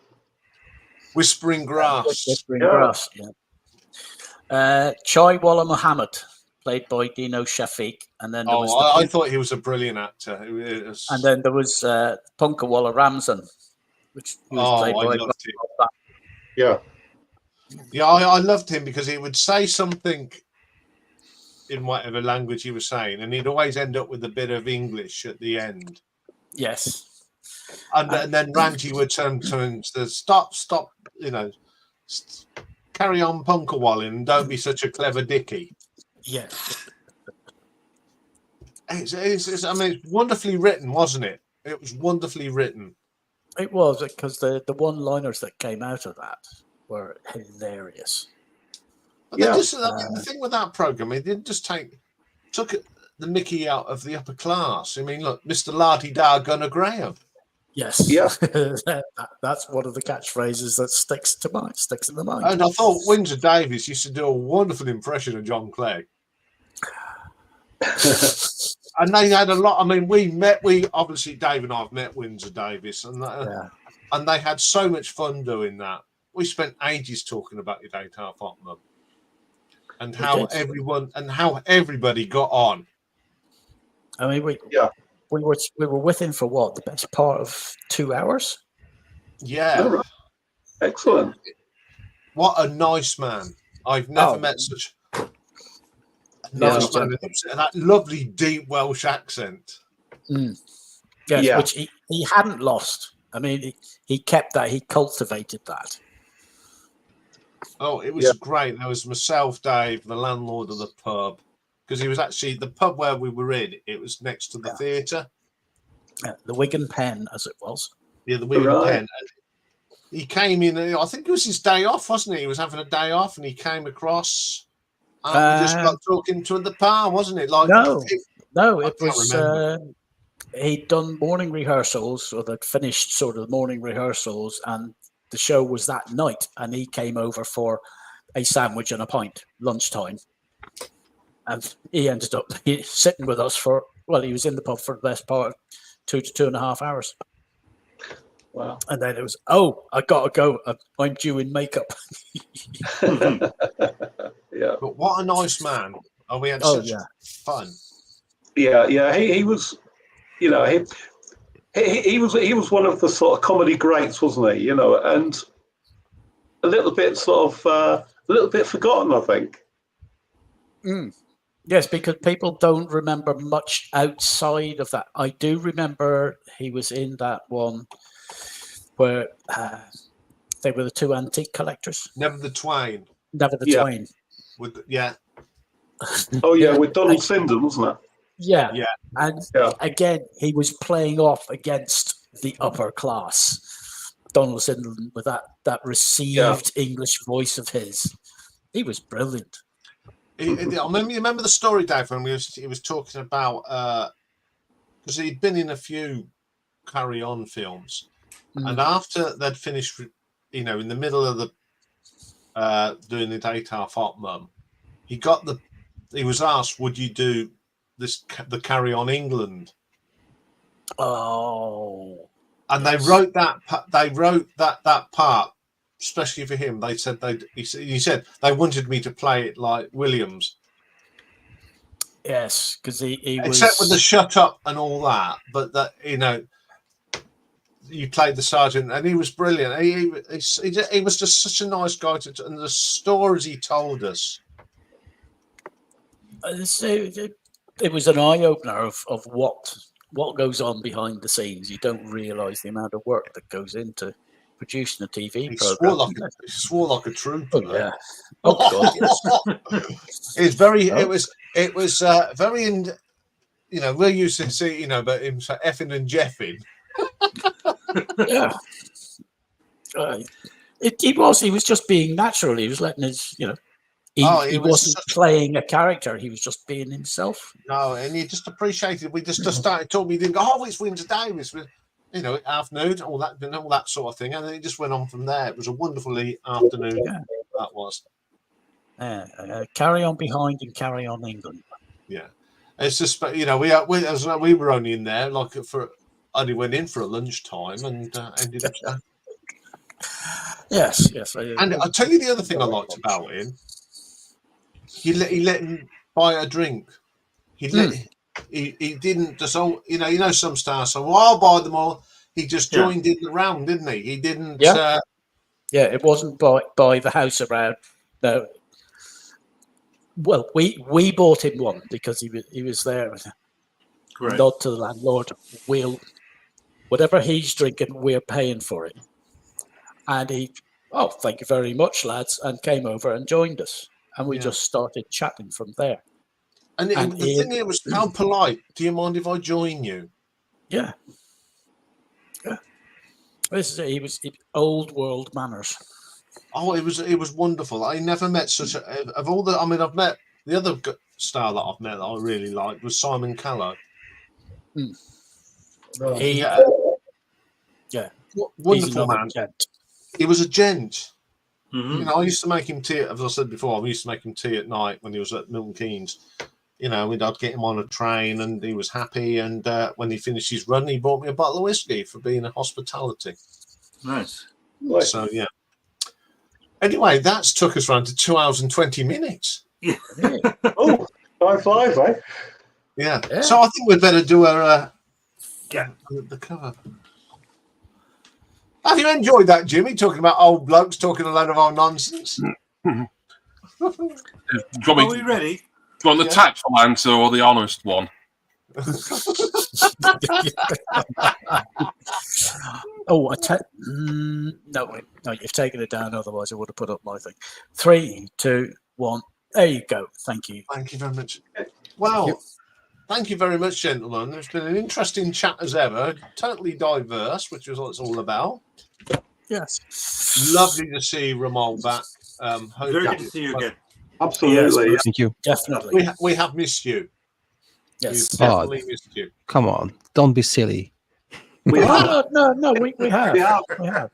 Whispering Grass. Whispering Grass. Yeah. Chai Walla Muhammad, played by Dino Shafiq, and then there was I thought he was a brilliant actor. And then there was Punkawalla Ramzan, which was played by. Yeah, I loved him because he would say something in whatever language he was saying, and he'd always end up with a bit of English at the end. Yes, and then Ranji would turn to stop, carry on Punkawalla and don't be such a clever dicky. Yeah. It's wonderfully written, wasn't it? It was wonderfully written. It was, because the one-liners that came out of that were hilarious. The thing with that program, it didn't just took the mickey out of the upper class. I mean, look, Mr. La-di-da Gunner Graham. Yes. Yeah. That's one of the catchphrases that sticks in the mind. And I thought Windsor Davies used to do a wonderful impression of John Clegg. And they had a lot. I mean, obviously Dave and I have met Windsor Davies, and they had so much fun doing that. We spent ages talking about your Date Half Hot Mum and how everybody got on. I mean, we were with him for what, the best part of 2 hours. Yeah, excellent. What a nice man! I've never met such. Nice man, and that lovely deep Welsh accent. Yes, which he hadn't lost. I mean, he kept that. He cultivated that. Oh, it was great. There was myself, Dave, the landlord of the pub, because he was actually the pub where we were in. It was next to the theatre. Yeah, the Wigan Pen, as it was. Yeah, the Wigan Pen. And he came in. I think it was his day off, wasn't it? He was having a day off, and he came across. And we just got talking to the par, wasn't it? It was. He'd done morning rehearsals, or they'd finished sort of the morning rehearsals, and the show was that night. And he came over for a sandwich and a pint, lunchtime, and he ended up sitting with us he was in the pub for the best part of 2 to 2.5 hours. Wow! And then it was, I gotta go. I'm due in makeup. Yeah, but what a nice man! Oh, we had such fun. Yeah. He was, he was one of the sort of comedy greats, wasn't he? And a little bit forgotten, I think. Yes, because people don't remember much outside of that. I do remember he was in that one where they were the two antique collectors. Never the Twain. Twain. With with Donald Sinden, wasn't it? Yeah. And again, he was playing off against the upper class. Donald Sinden with that received English voice of his. He was brilliant. I remember the story, Dave, when he was talking about because he'd been in a few Carry On films, and after they'd finished, in the middle of the doing the Date Half Hot Mum, he was asked, would you do the Carry On England? Oh, and they wrote that part especially for him. They said he said they wanted me to play it like Williams. Yes, because he was... Except with the shut up and all that, but that, you know, you played the sergeant and he was brilliant. He was just such a nice guy and the stories he told us. It was an eye opener of what goes on behind the scenes. You don't realise the amount of work that goes into producing a TV He program. swore like a trooper. Oh yeah. Oh God, yes. It's very. Oh. It was very. You know, we're used to see. You know, but him effing and jeffing. Yeah. He was just being natural. He was letting his, you know, he wasn't playing a character. He was just being himself. No, and you just appreciated. We just started talking. We didn't go, oh, it's Windsor Davis, you know, afternoon, all that sort of thing, and then it just went on from there. It was a wonderful afternoon. Yeah. That was. Carry on behind and carry on England. Yeah, it's just, you know, we were only in there only went in for a lunchtime and ended up. Yes. And I'll tell you the other thing I liked about him. He let him buy a drink. He didn't just, you know some stars. So I'll buy them all. He just joined in the round, didn't he? He didn't. Yeah. It wasn't buy the house around. No. Well, we bought him one because he was there. Right. Nod to the landlord. Whatever he's drinking, we're paying for it. And he, thank you very much, lads, and came over and joined us. And we just started chatting from there. And the thing here was how polite. Do you mind if I join you? Yeah. He was old world manners. Oh, it was wonderful. I never met such of all the. I mean, I've met the other star that I've met that I really liked was Simon Callow. Yeah. Wonderful man. Gent. He was a gent. Mm-hmm. You know, I used to make him tea, as I said before, I used to make him tea at night when he was at Milton Keynes. You know, I'd get him on a train and he was happy. And when he finished his run, he bought me a bottle of whiskey for being a hospitality. Nice. So, yeah. Anyway, that's took us around to 2 hours and 20 minutes. Yeah. Oh, high five, eh? Yeah. So I think we'd better do the cover. Have you enjoyed that, Jimmy? Talking about old blokes talking a load of old nonsense. Are we ready? Do you want the tactful answer or the honest one? No, you've taken it down. Otherwise, I would have put up my thing. 3, 2, 1. There you go. Thank you. Thank you very much. Well, thank you very much, gentlemen. It's been an interesting chat as ever. Totally diverse, which is what it's all about. Yes. Lovely to see Ramal back. Very good to see you again. Absolutely. Yes, thank you. Definitely. We have missed you. Yes. We've definitely missed you. Come on. Don't be silly. We have. No, we have. We have.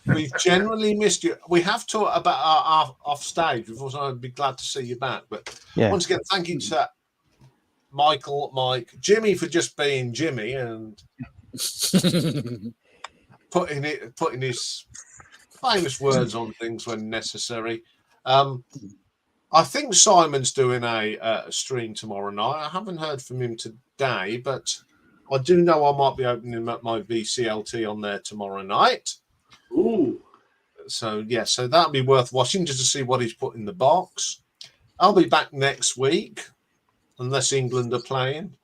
We've genuinely missed you. We have talked about our off stage. We've also I'd be glad to see you back. But once again, thank you to Michael, Mike, Jimmy for just being Jimmy and putting his famous words on things when necessary. I think Simon's doing a stream tomorrow night. I haven't heard from him today, but I do know I might be opening up my VCLT on there tomorrow night. Ooh. So that'll be worth watching just to see what he's put in the box. I'll be back next week, unless England are playing.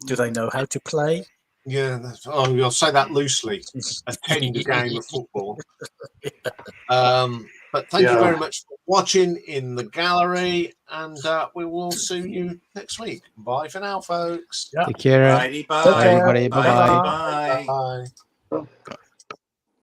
Do they know how to play? Yeah, I'll say that loosely. Attend a game of football. But thank you very much for watching in the gallery, and we will see you next week. Bye for now, folks. Take care. Bye. Bye, everybody. Bye-bye. Bye. Bye.